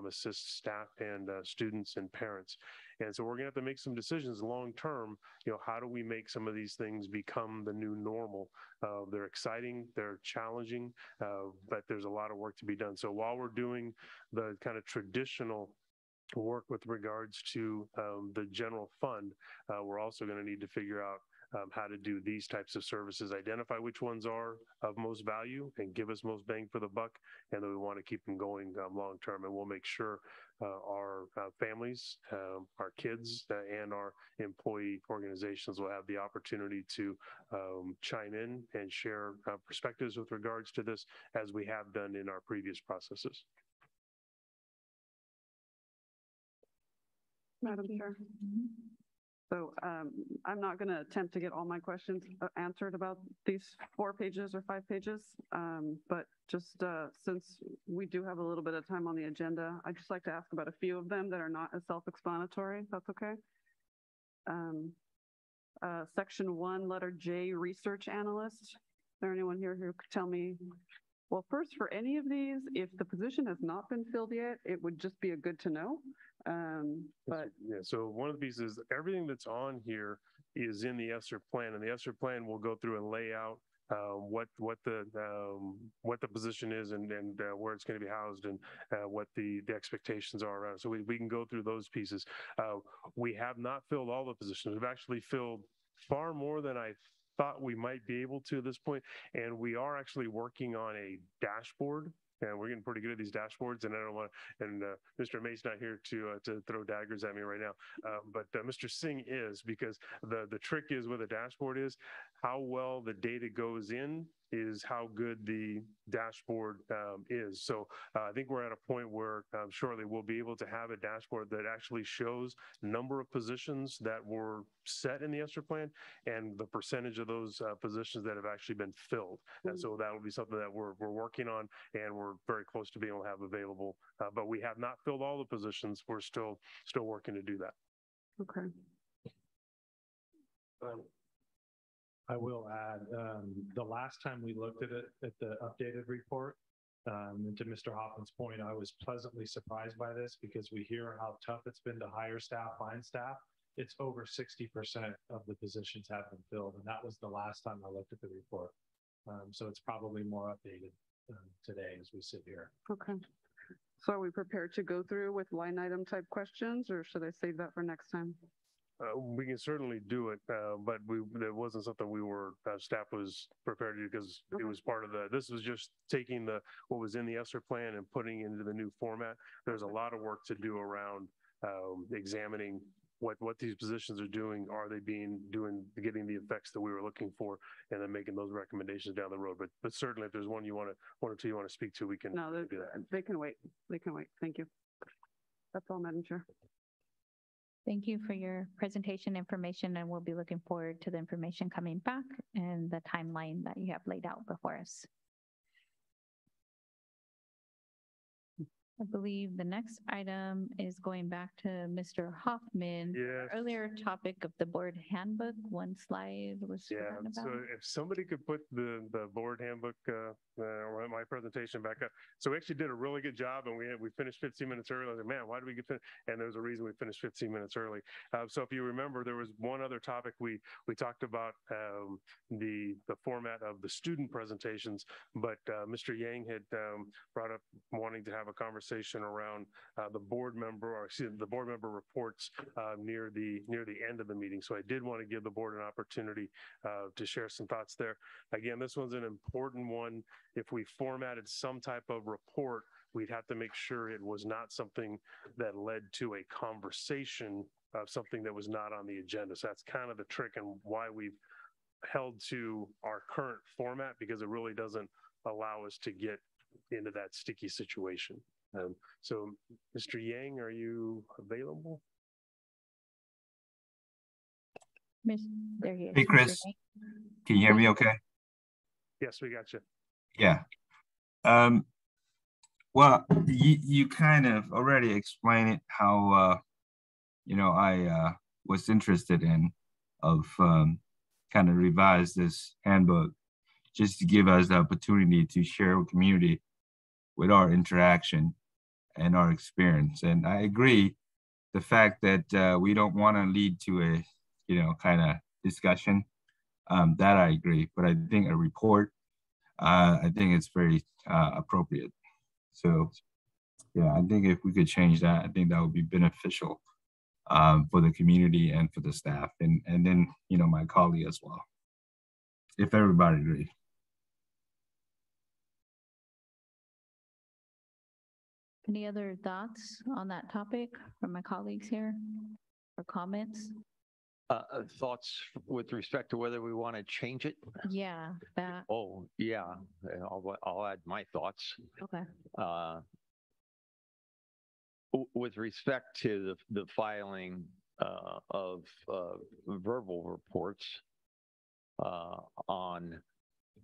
D: assist staff and students and parents. And so we're gonna have to make some decisions long-term, how do we make some of these things become the new normal? They're exciting, they're challenging, but there's a lot of work to be done. So while we're doing the kind of traditional work with regards to the general fund, we're also going to need to figure out how to do these types of services, identify which ones are of most value and give us most bang for the buck, and then we want to keep them going long term. And we'll make sure our families, our kids, and our employee organizations will have the opportunity to chime in and share perspectives with regards to this, as we have done in our previous processes.
G: Madam Chair. So I'm not going to attempt to get all my questions answered about these 4 pages or 5 pages, but just since we do have a little bit of time on the agenda, I'd just like to ask about a few of them that are not as self-explanatory, if that's okay. Section 1, letter J, research analyst. Is there anyone here who could tell me? Well, first, for any of these, if the position has not been filled yet, it would just be a good to know. But
D: yeah, so one of the pieces, everything that's on here is in the ESSER plan, and the ESSER plan will go through and lay out what the position is and where it's going to be housed and what the expectations are around. So we can go through those pieces. We have not filled all the positions. We've actually filled far more than I thought we might be able to at this point, and we are actually working on a dashboard. And we're getting pretty good at these dashboards, and I don't want to, and Mr. May's not here to throw daggers at me right now, but Mr. Singh is, because the trick is with a dashboard is how well the data goes in is how good the dashboard is. So I think we're at a point where shortly we'll be able to have a dashboard that actually shows number of positions that were set in the ESSER plan and the percentage of those positions that have actually been filled. And so that will be something that we're working on, and we're very close to being able to have available. But we have not filled all the positions. We're still working to do that.
G: Okay.
S: I will add, the last time we looked at it, at the updated report, and to Mr. Hoffman's point, I was pleasantly surprised by this because we hear how tough it's been to hire staff, find staff. It's over 60% of the positions have been filled, and that was the last time I looked at the report. So it's probably more updated today as we sit here.
G: Okay. So are we prepared to go through with line item type questions, or should I save that for next time?
D: We can certainly do it, but it wasn't something we were, staff was prepared to do because it was part of this was just taking what was in the ESSER plan and putting it into the new format. There's a lot of work to do around examining what these positions are doing. Are they getting the effects that we were looking for, and then making those recommendations down the road. But certainly if there's one or two you want to speak to, we can do that.
G: They can wait. They can wait. Thank you. That's all, Madam Chair.
A: Thank you for your presentation information, and we'll be looking forward to the information coming back and the timeline that you have laid out before us. I believe the next item is going back to Mr. Hoffman.
D: Yes.
A: Earlier topic of the board handbook, one slide was forgotten
D: So
A: about.
D: if somebody could put the board handbook or my presentation back up. So we actually did a really good job, and we finished 15 minutes early. I was like, man, why did we get finished? And there's a reason we finished 15 minutes early. So if you remember, there was one other topic we talked about the format of the student presentations, but Mr. Yang had brought up wanting to have a conversation around the board member reports near the end of the meeting. So I did want to give the board an opportunity to share some thoughts there. Again, this one's an important one. If we formatted some type of report, we'd have to make sure it was not something that led to a conversation of something that was not on the agenda. So that's kind of the trick and why we've held to our current format, because it really doesn't allow us to get into that sticky situation. So Mr. Yang, are you available?
A: There he is.
H: Hey, Chris, can you hear me okay?
D: Yes, we got you.
H: Yeah. Well, you kind of already explained it, how, I was interested in kind of revise this handbook just to give us the opportunity to share with community with our interaction and our experience. And I agree the fact that we don't want to lead to a, kind of discussion, that I agree. But I think a report, I think it's very appropriate. So yeah, I think if we could change that, I think that would be beneficial for the community and for the staff, and then, my colleague as well, if everybody agrees.
A: Any other thoughts on that topic from my colleagues here or comments?
E: Thoughts with respect to whether we want to change it?
A: Yeah, that.
E: Oh, yeah. I'll add my thoughts.
A: Okay.
E: With respect to the filing of verbal reports on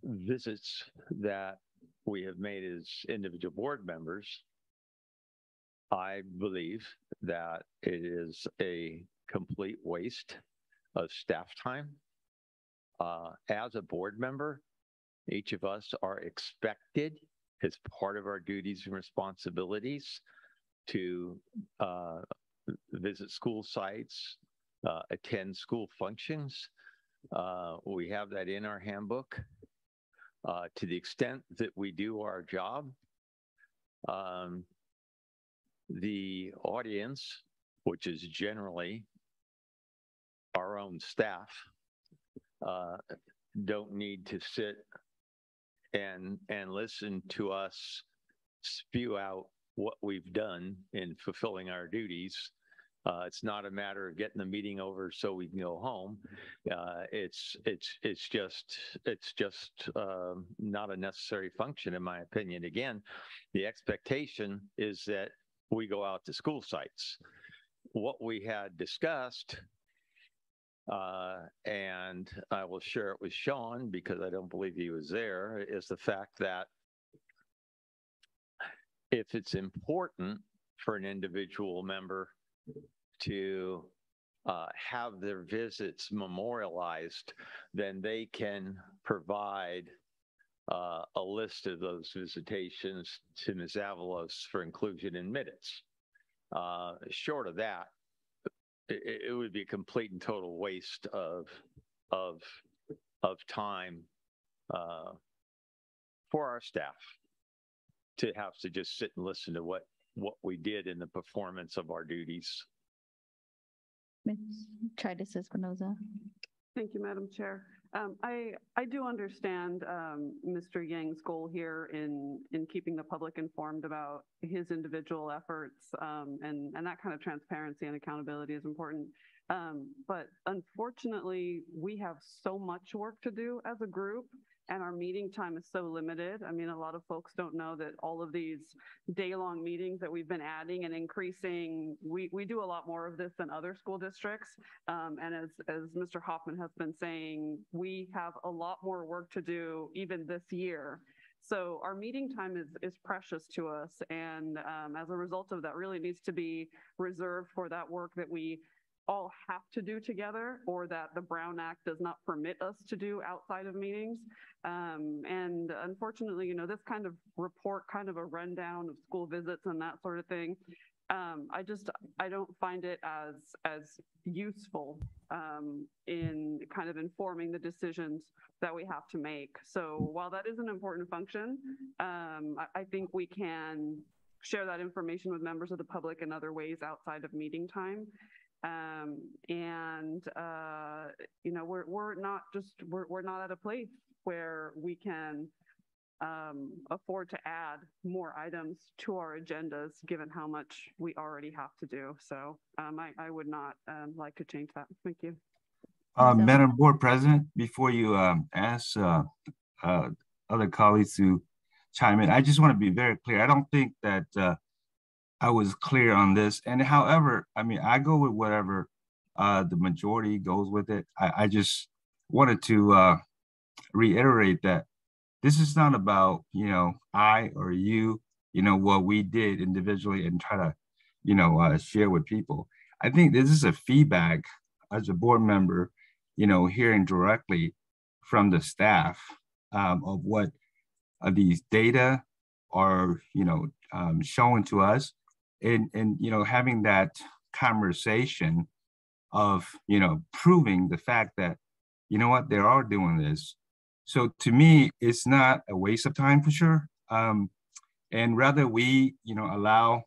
E: visits that we have made as individual board members, I believe that it is a complete waste of staff time. As a board member, each of us are expected, as part of our duties and responsibilities, to visit school sites, attend school functions. We have that in our handbook. To the extent that we do our job, the audience, which is generally our own staff, don't need to sit and listen to us spew out what we've done in fulfilling our duties. It's not a matter of getting the meeting over so we can go home. It's just not a necessary function, in my opinion. Again, the expectation is that we go out to school sites. What we had discussed, and I will share it with Sean because I don't believe he was there, is the fact that if it's important for an individual member to have their visits memorialized, then they can provide a list of those visitations to Ms. Avalos for inclusion in minutes. Short of that, it would be a complete and total waste of time for our staff to have to just sit and listen to what we did in the performance of our duties.
A: Ms. Tritis Espinoza.
G: Thank you, Madam Chair. I do understand Mr. Yang's goal here in keeping the public informed about his individual efforts, and that kind of transparency and accountability is important. But unfortunately, we have so much work to do as a group, and our meeting time is so limited. I mean, a lot of folks don't know that all of these day-long meetings that we've been adding and increasing, we do a lot more of this than other school districts. And as Mr. Hoffman has been saying, we have a lot more work to do even this year. So our meeting time is precious to us. And as a result of that, really needs to be reserved for that work that we all have to do together, or that the Brown Act does not permit us to do outside of meetings. And unfortunately, you know, this kind of report, kind of a rundown of school visits and that sort of thing, I don't find it as useful in kind of informing the decisions that we have to make. So while that is an important function, I think we can share that information with members of the public in other ways outside of meeting time. You know, we're not at a place where we can afford to add more items to our agendas, given how much we already have to do. So I would not like to change that. Thank you.
H: Madam Board President, before you ask other colleagues to chime in, I just want to be very clear. I don't think that I was clear on this. And however, I mean, I go with whatever the majority goes with it. I just wanted to reiterate that this is not about, you know, I or you, you know, what we did individually and try to, you know, share with people. I think this is a feedback as a board member, you know, hearing directly from the staff of what these data are, you know, showing to us, and you know, having that conversation of, you know, proving the fact that, you know what, they are doing this. So to me, it's not a waste of time for sure. And rather we, you know, allow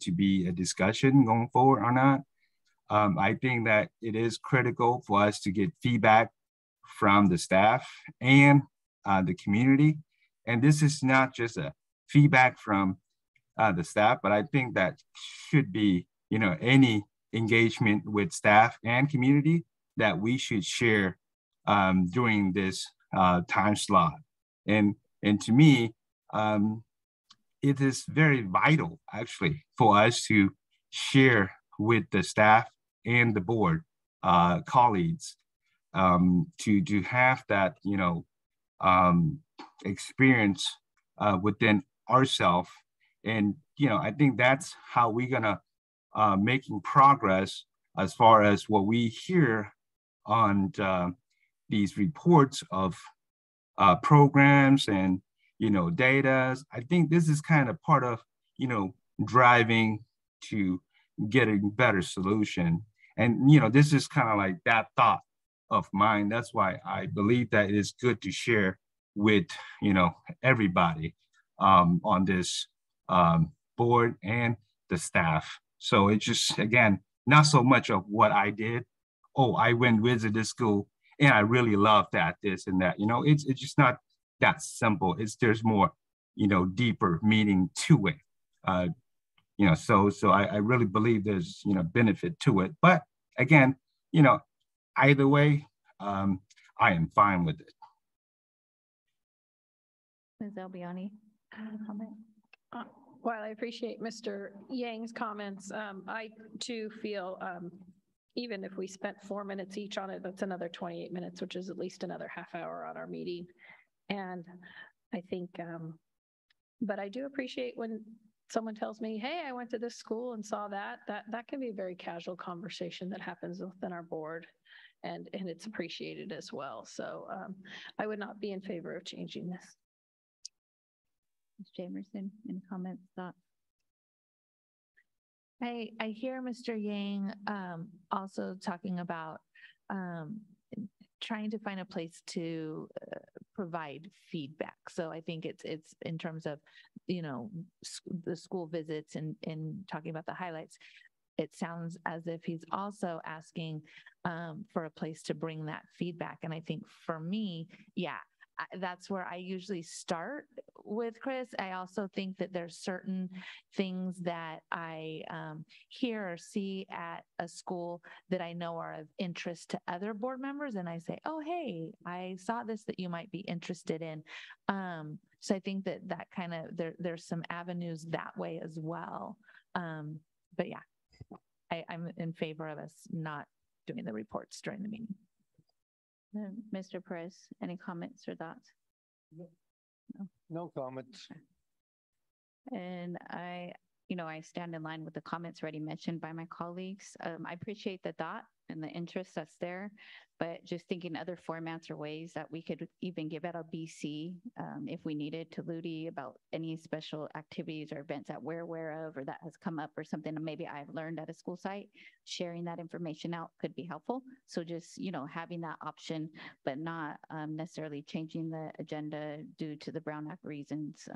H: to be a discussion going forward or not. I think that it is critical for us to get feedback from the staff and the community. And this is not just a feedback from the staff, but I think that should be, you know, any engagement with staff and community that we should share during this time slot. And to me, it is very vital actually for us to share with the staff and the board colleagues to have that, you know, experience within ourselves. And, you know, I think that's how we're gonna making progress as far as what we hear on these reports of programs and, you know, data. I think this is kind of part of, you know, driving to getting better solution. And, you know, this is kind of like that thought of mine. That's why I believe that it is good to share with, you know, everybody on this board and the staff. So it's just, again, not so much of what I did. Oh, I went visit this school and I really love that, this and that. You know, it's just not that simple. There's more, you know, deeper meaning to it. You know, so I really believe there's, you know, benefit to it. But again, you know, either way, I am fine with it.
A: Ms. Albiani, comment?
F: While I appreciate Mr. Yang's comments, I too feel even if we spent 4 minutes each on it, that's another 28 minutes, which is at least another half hour on our meeting. And I think, but I do appreciate when someone tells me, hey, I went to this school and saw that can be a very casual conversation that happens within our board, and it's appreciated as well. So I would not be in favor of changing this.
A: Ms. Jamerson, any comments, thoughts?
I: I hear Mr. Yang also talking about trying to find a place to provide feedback. So I think it's in terms of, you know, the school visits and talking about the highlights. It sounds as if he's also asking for a place to bring that feedback. And I think for me, yeah, that's where I usually start with Chris. I also think that there's certain things that I hear or see at a school that I know are of interest to other board members. And I say, oh, hey, I saw this that you might be interested in. So I think that kind of, there's some avenues that way as well. But yeah, I'm in favor of us not doing the reports during the meeting.
A: Mr. Perez, any comments or thoughts?
J: No comments.
A: And I stand in line with the comments already mentioned by my colleagues. I appreciate the thought and the interest that's there, but just thinking other formats or ways that we could even give out a BC if we needed to Ludi about any special activities or events that we're aware of or that has come up or something that maybe I've learned at a school site, sharing that information out could be helpful. So just, having that option, but not necessarily changing the agenda due to the Brown Act reasons.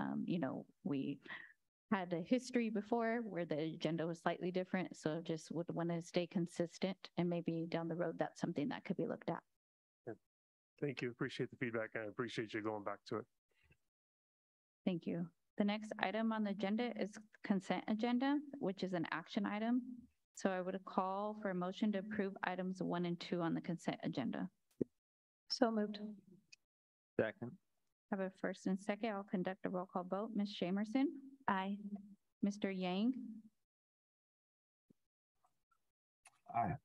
A: We had a history before where the agenda was slightly different. So just would want to stay consistent and maybe down the road, that's something that could be looked at.
D: Thank you. Appreciate the feedback and I appreciate you going back to it.
A: Thank you. The next item on the agenda is consent agenda, which is an action item. So I would call for a motion to approve items 1 and 2 on the consent agenda.
F: So moved.
E: Second.
A: I have a first and second. I'll conduct a roll call vote. Ms. Shamerson? Aye. Mr. Yang?
H: Aye.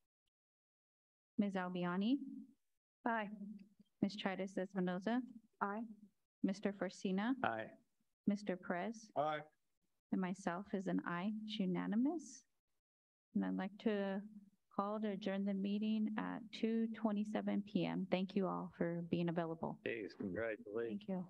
A: Ms. Albiani?
F: Aye.
A: Ms. Tritis Espinoza?
F: Aye.
A: Mr. Forcina?
E: Aye.
A: Mr. Perez?
J: Aye.
A: And myself is an aye. It's unanimous. And I'd like to call to adjourn the meeting at 2:27 p.m. Thank you all for being available.
E: Congratulations.
A: Thank you.